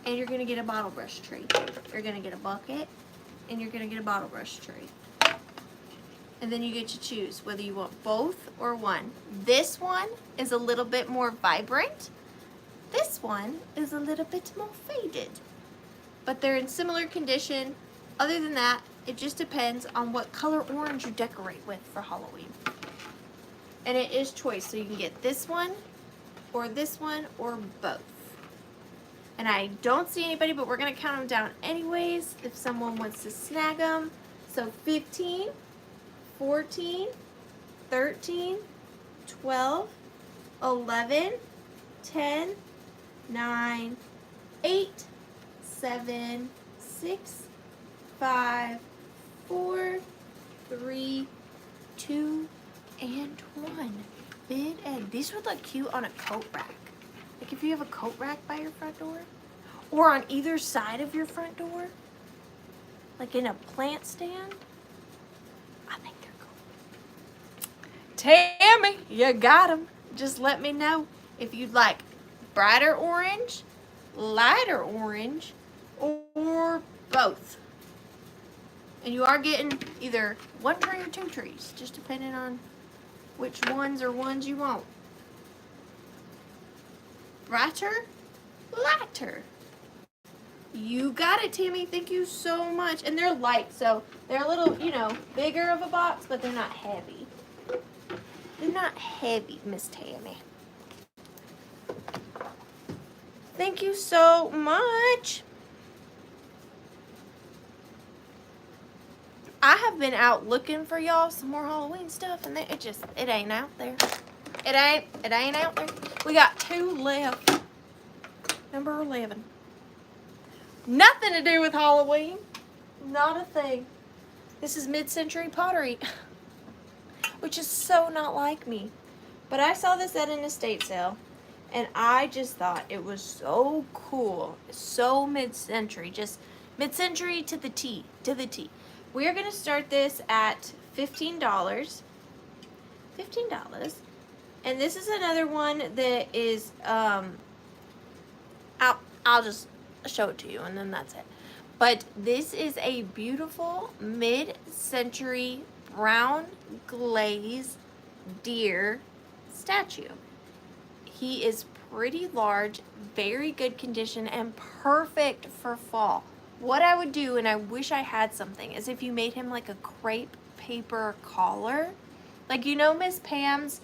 and you're gonna get a bottle brush tree. You're gonna get a bucket and you're gonna get a bottle brush tree. And then you get to choose whether you want both or one. This one is a little bit more vibrant. This one is a little bit more faded. But they're in similar condition. Other than that, it just depends on what color orange you decorate with for Halloween. And it is choice, so you can get this one or both. And I don't see anybody, but we're gonna count them down anyways if someone wants to snag them. So 15, 14, 13, 12, 11, 10, 9, 8, 7, 6, 5, 4, 3, 2, and 1. Bid and these would look cute on a coat rack. Like if you have a coat rack by your front door or on either side of your front door, like in a plant stand. I think they're cool. Tammy, you got them. Just let me know if you'd like brighter orange, lighter orange, or both. And you are getting either 1 tree or 2 trees, just depending on which ones you want. Brighter, lighter. You got it, Tammy. Thank you so much. And they're light, so they're a little, bigger of a box, but they're not heavy. They're not heavy, Miss Tammy. Thank you so much. I have been out looking for y'all some more Halloween stuff, and it ain't out there. It ain't out there. We got 2 left. Number 11. Nothing to do with Halloween. Not a thing. This is mid-century pottery, which is so not like me. But I saw this at an estate sale, and I just thought it was so cool. So mid-century. Just mid-century to the T. We're going to start this at $15. $15. And this is another one that is, I'll just show it to you and then that's it. But this is a beautiful mid-century brown glaze deer statue. He is pretty large, very good condition, and perfect for fall. What I would do, and I wish I had something, is if you made him like a crepe paper collar. Like, Miss Pam's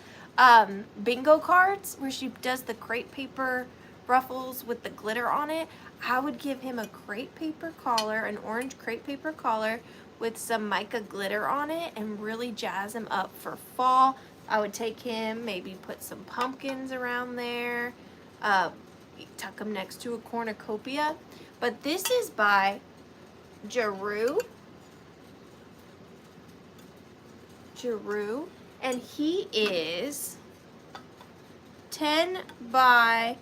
bingo cards where she does the crepe paper ruffles with the glitter on it. I would give him a crepe paper collar, an orange crepe paper collar with some mica glitter on it, and really jazz him up for fall. I would take him, maybe put some pumpkins around there, tuck him next to a cornucopia. But this is by Giroux, and he is 10 by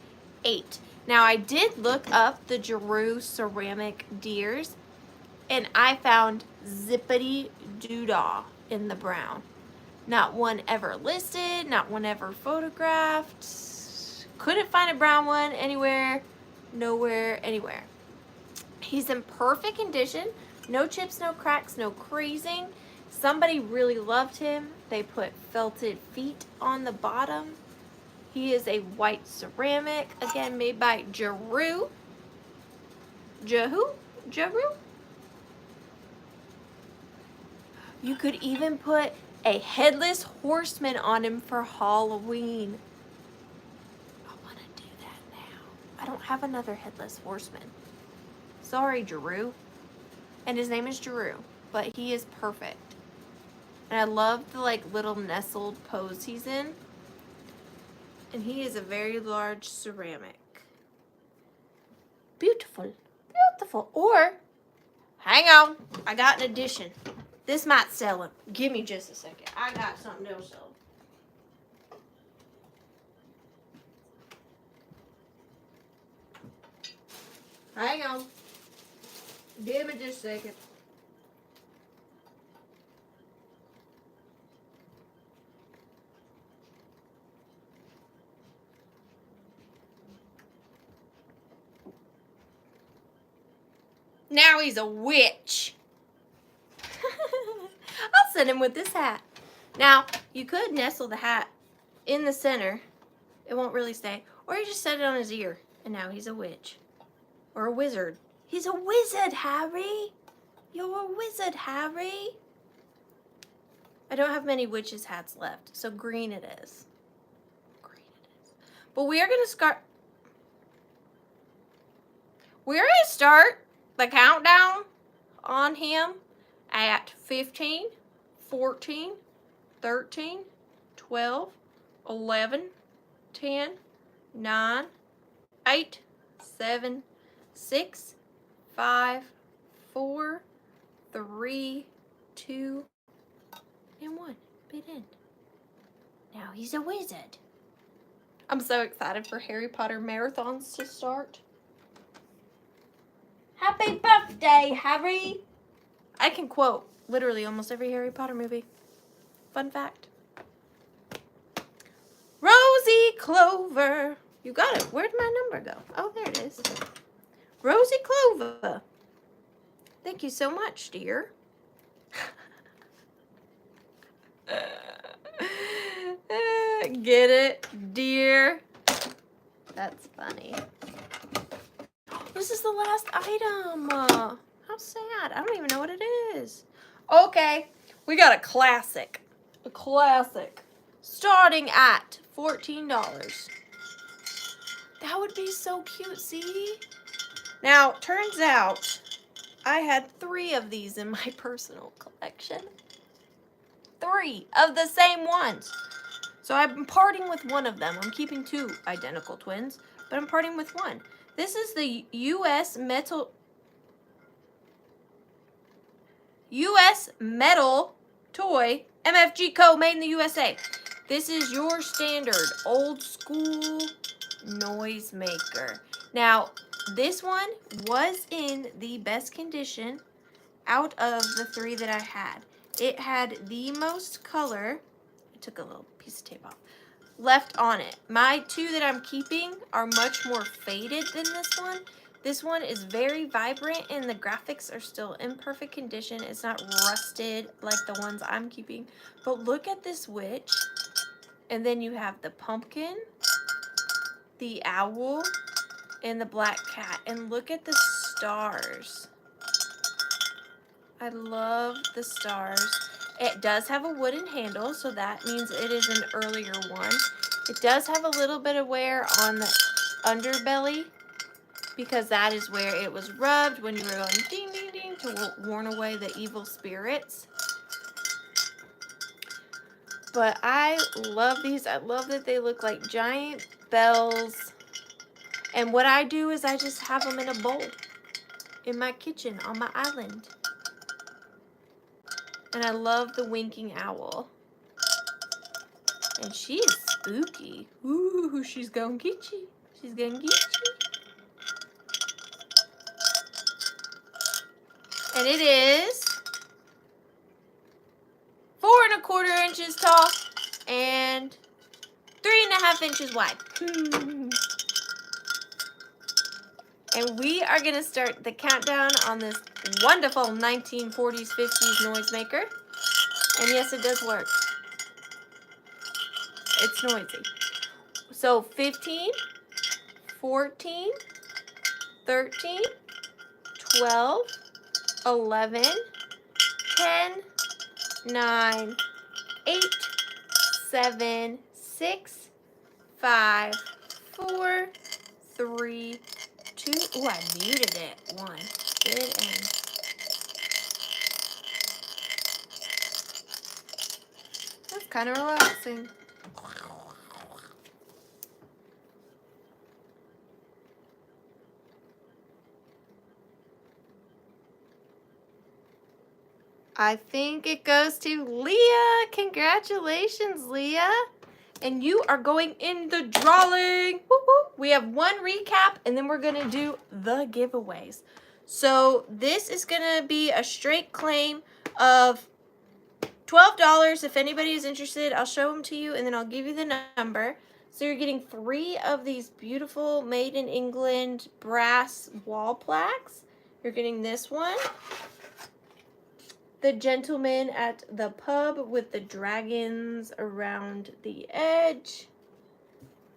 8. Now I did look up the Giroux ceramic deers, and I found zippity doodah in the brown. Not one ever listed, not one ever photographed. Couldn't find a brown one anywhere, nowhere, anywhere. He's in perfect condition. No chips, no cracks, no crazing. Somebody really loved him. They put felted feet on the bottom. He is a white ceramic, again made by Giroux. Giroux? You could even put a headless horseman on him for Halloween. I want to do that now. I don't have another headless horseman. Sorry, Giroux. And his name is Giroux, but he is perfect. And I love the like little nestled pose he's in. And he is a very large ceramic. Beautiful, beautiful. Or, hang on, I got an addition. This might sell him. Give me just a second. I got something else sold. Hang on. Give me just a second. Now he's a witch. I'll send him with this hat. Now, you could nestle the hat in the center. It won't really stay. Or you just set it on his ear. And now he's a witch. Or a wizard. He's a wizard, Harry. You're a wizard, Harry. I don't have many witches hats left. So green it is. Green it is. But we are going to start. We're going to start the countdown on him at 15, 14, 13, 12, 11, 10, 9, 8, 7, 6, 5, 4, 3, 2, and 1. Bit end. Now he's a wizard. I'm so excited for Harry Potter marathons to start. Happy birthday, Harry! I can quote literally almost every Harry Potter movie. Fun fact. Rosie Clover. You got it. Where'd my number go? Oh, there it is. Rosie Clover. Thank you so much, dear. Get it, dear? That's funny. This is the last item. How sad. I don't even know what it is. Okay, we got a classic. A classic. Starting at $14. That would be so cute, see? Now, turns out I had 3 of these in my personal collection. 3 of the same ones. So I'm parting with one of them. I'm keeping 2 identical twins, but I'm parting with one. This is the U.S. Metal Toy MFG Co. made in the USA. This is your standard old school Noisemaker. Now, this one was in the best condition out of the 3 that I had. It had the most color. I took a little piece of tape off. Left on it. My 2 that I'm keeping are much more faded than this one. This one is very vibrant and the graphics are still in perfect condition. It's not rusted like the ones I'm keeping. But look at this witch. And then you have the pumpkin, the owl, and the black cat. And look at the stars. I love the stars. It does have a wooden handle, so that means it is an earlier one. It does have a little bit of wear on the underbelly because that is where it was rubbed when you were going ding, ding, ding to warn away the evil spirits. But I love these. I love that they look like giant bells. And what I do is I just have them in a bowl in my kitchen on my island. And I love the winking owl. And she is spooky. Ooh, she's gonna get you. She's gonna get you. And it is 4¼ inches tall and 3½ inches wide. And we are gonna start the countdown on this wonderful 1940s, 50s noisemaker. And yes, it does work. It's noisy. So 15, 14, 13, 12, 11, 10, 9, 8, 7, 6, 5, 4, 3, 2. Oh, I muted it. 1. Good end. That's kind of relaxing. I think it goes to Leah. Congratulations, Leah. And you are going in the drawing. Woo woo. We have one recap, and then we're going to do the giveaways. So this is going to be a straight claim of $12. If anybody is interested, I'll show them to you, and then I'll give you the number. So you're getting 3 of these beautiful made in England brass wall plaques. You're getting this one. The gentleman at the pub with the dragons around the edge.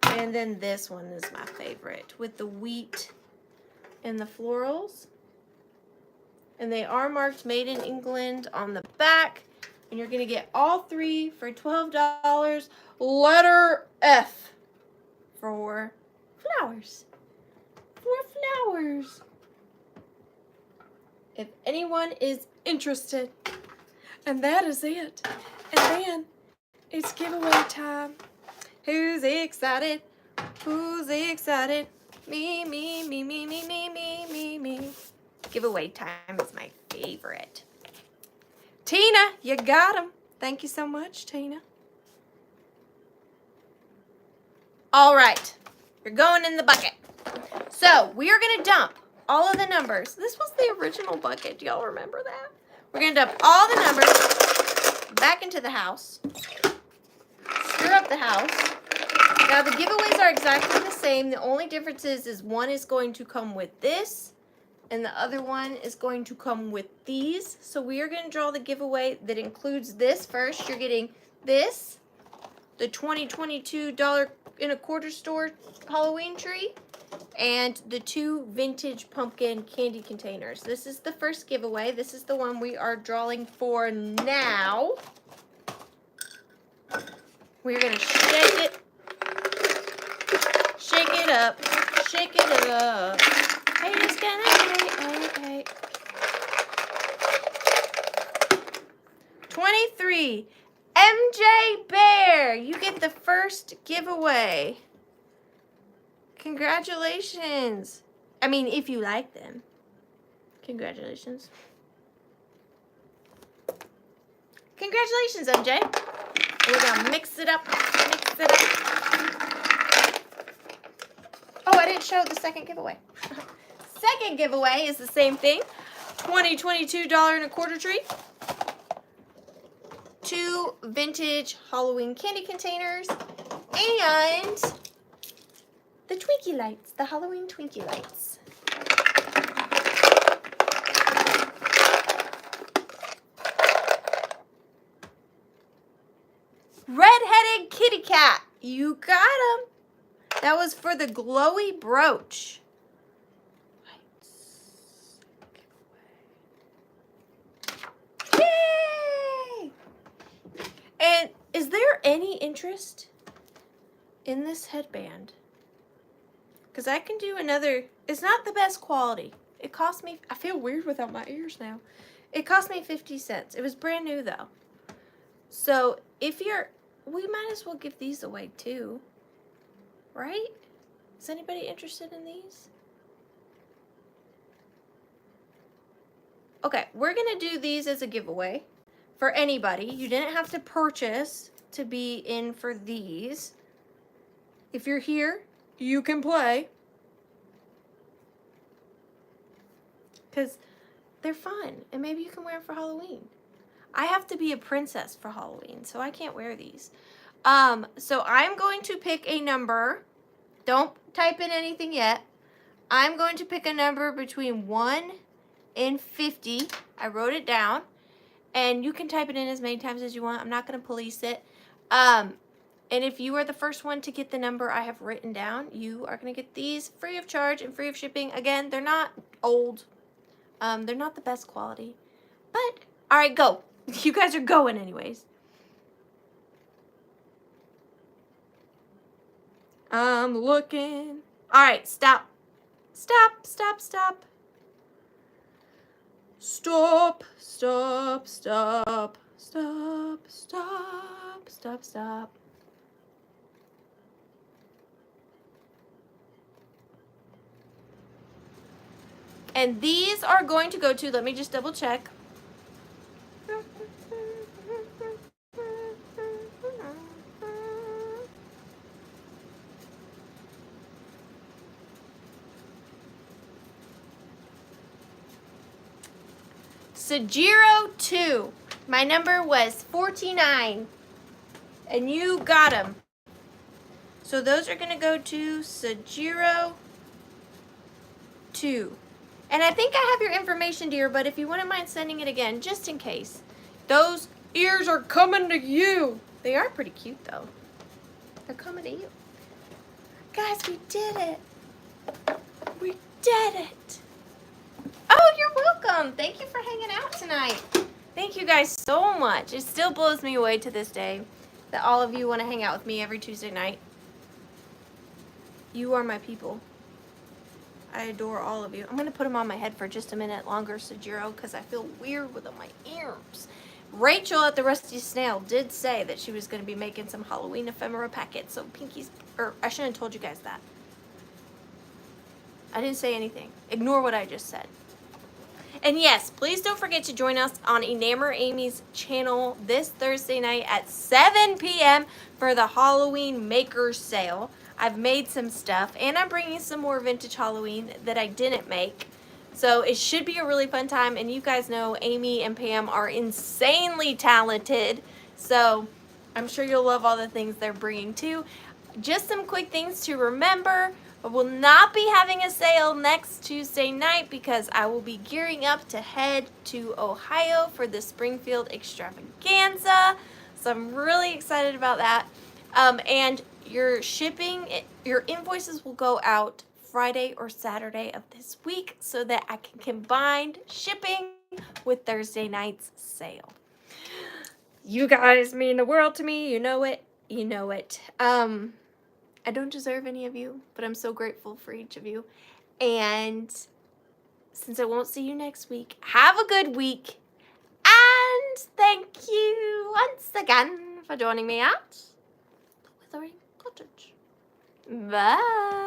And then this one is my favorite with the wheat and the florals. And they are marked made in England on the back. And you're going to get all 3 for $12. Letter F for flowers. For flowers. If anyone is interested. And that is it. And then it's giveaway time. Who's excited? Who's excited? Me, me, me, me, me, me, me, me, me. Giveaway time is my favorite. Tina, you got him. Thank you so much, Tina. All right. You're going in the bucket. So we are going to dump all of the numbers. This was the original bucket. Do y'all remember that? We're going to dump all the numbers back into the house. Stir up the house. Now the giveaways are exactly the same. The only difference is one is going to come with this and the other one is going to come with these. So we are going to draw the giveaway that includes this first. You're getting this, the 2022 $1.25 store Halloween tree, and the 2 vintage pumpkin candy containers. This is the first giveaway. This is the one we are drawing for now. We're going to shake it. Shake it up. Shake it up. Hey, it's gonna hey. 23. MJ Bear. You get the first giveaway. Congratulations. I mean, if you like them. Congratulations. Congratulations, MJ. We're going to mix it up. Mix it up. Oh, I didn't show the second giveaway. Second giveaway is the same thing. 2022 $1.25 tree. 2 vintage Halloween candy containers. And the Twinkie lights, the Halloween Twinkie lights. Red-headed kitty cat. You got him. That was for the glowy brooch. Yay! And is there any interest in this headband? Because I can do another. It's not the best quality. It cost me, I feel weird without my ears now. It cost me 50 cents. It was brand new though. So if you're we might as well give these away too, right? Is anybody interested in these? Okay, we're gonna do these as a giveaway for anybody. You didn't have to purchase to be in for these. If you're here, you can play. Because they're fun, and maybe you can wear them for Halloween. I have to be a princess for Halloween, so I can't wear these. So I'm going to pick a number. Don't type in anything yet. I'm going to pick a number between 1 and 50. I wrote it down. And you can type it in as many times as you want. I'm not going to police it. And if you are the first one to get the number I have written down, you are going to get these free of charge and free of shipping. Again, they're not old. They're not the best quality. But, all right, go. You guys are going anyways. I'm looking. All right, stop. Stop, stop, stop. Stop, stop, stop, stop, stop, stop, stop. And these are going to go to, let me just double check. Sajiro 2. My number was 49. And you got them. So those are going to go to Sajiro 2. And I think I have your information, dear, but if you wouldn't mind sending it again, just in case. Those ears are coming to you. They are pretty cute, though. They're coming to you. Guys, we did it. We did it. Oh, you're welcome. Thank you for hanging out tonight. Thank you guys so much. It still blows me away to this day that all of you want to hang out with me every Tuesday night. You are my people. I adore all of you. I'm going to put them on my head for just a minute longer, Sajiro, because I feel weird with my ears. Rachel at the Rusty Snail did say that she was going to be making some Halloween ephemera packets, so Pinky's, or I shouldn't have told you guys that. I didn't say anything. Ignore what I just said. And yes, please don't forget to join us on Enamour Amy's channel this Thursday night at 7 p.m. for the Halloween Maker Sale. I've made some stuff, and I'm bringing some more vintage Halloween that I didn't make. So it should be a really fun time, and you guys know Amy and Pam are insanely talented. So I'm sure you'll love all the things they're bringing too. Just some quick things to remember. I will not be having a sale next Tuesday night because I will be gearing up to head to Ohio for the Springfield Extravaganza. So I'm really excited about that. And your shipping, your invoices will go out Friday or Saturday of this week so that I can combine shipping with Thursday night's sale. You guys mean the world to me. You know it. You know it. I don't deserve any of you, but I'm so grateful for each of you. And since I won't see you next week, have a good week. And thank you once again for joining me at The Withering Cottage. Bye.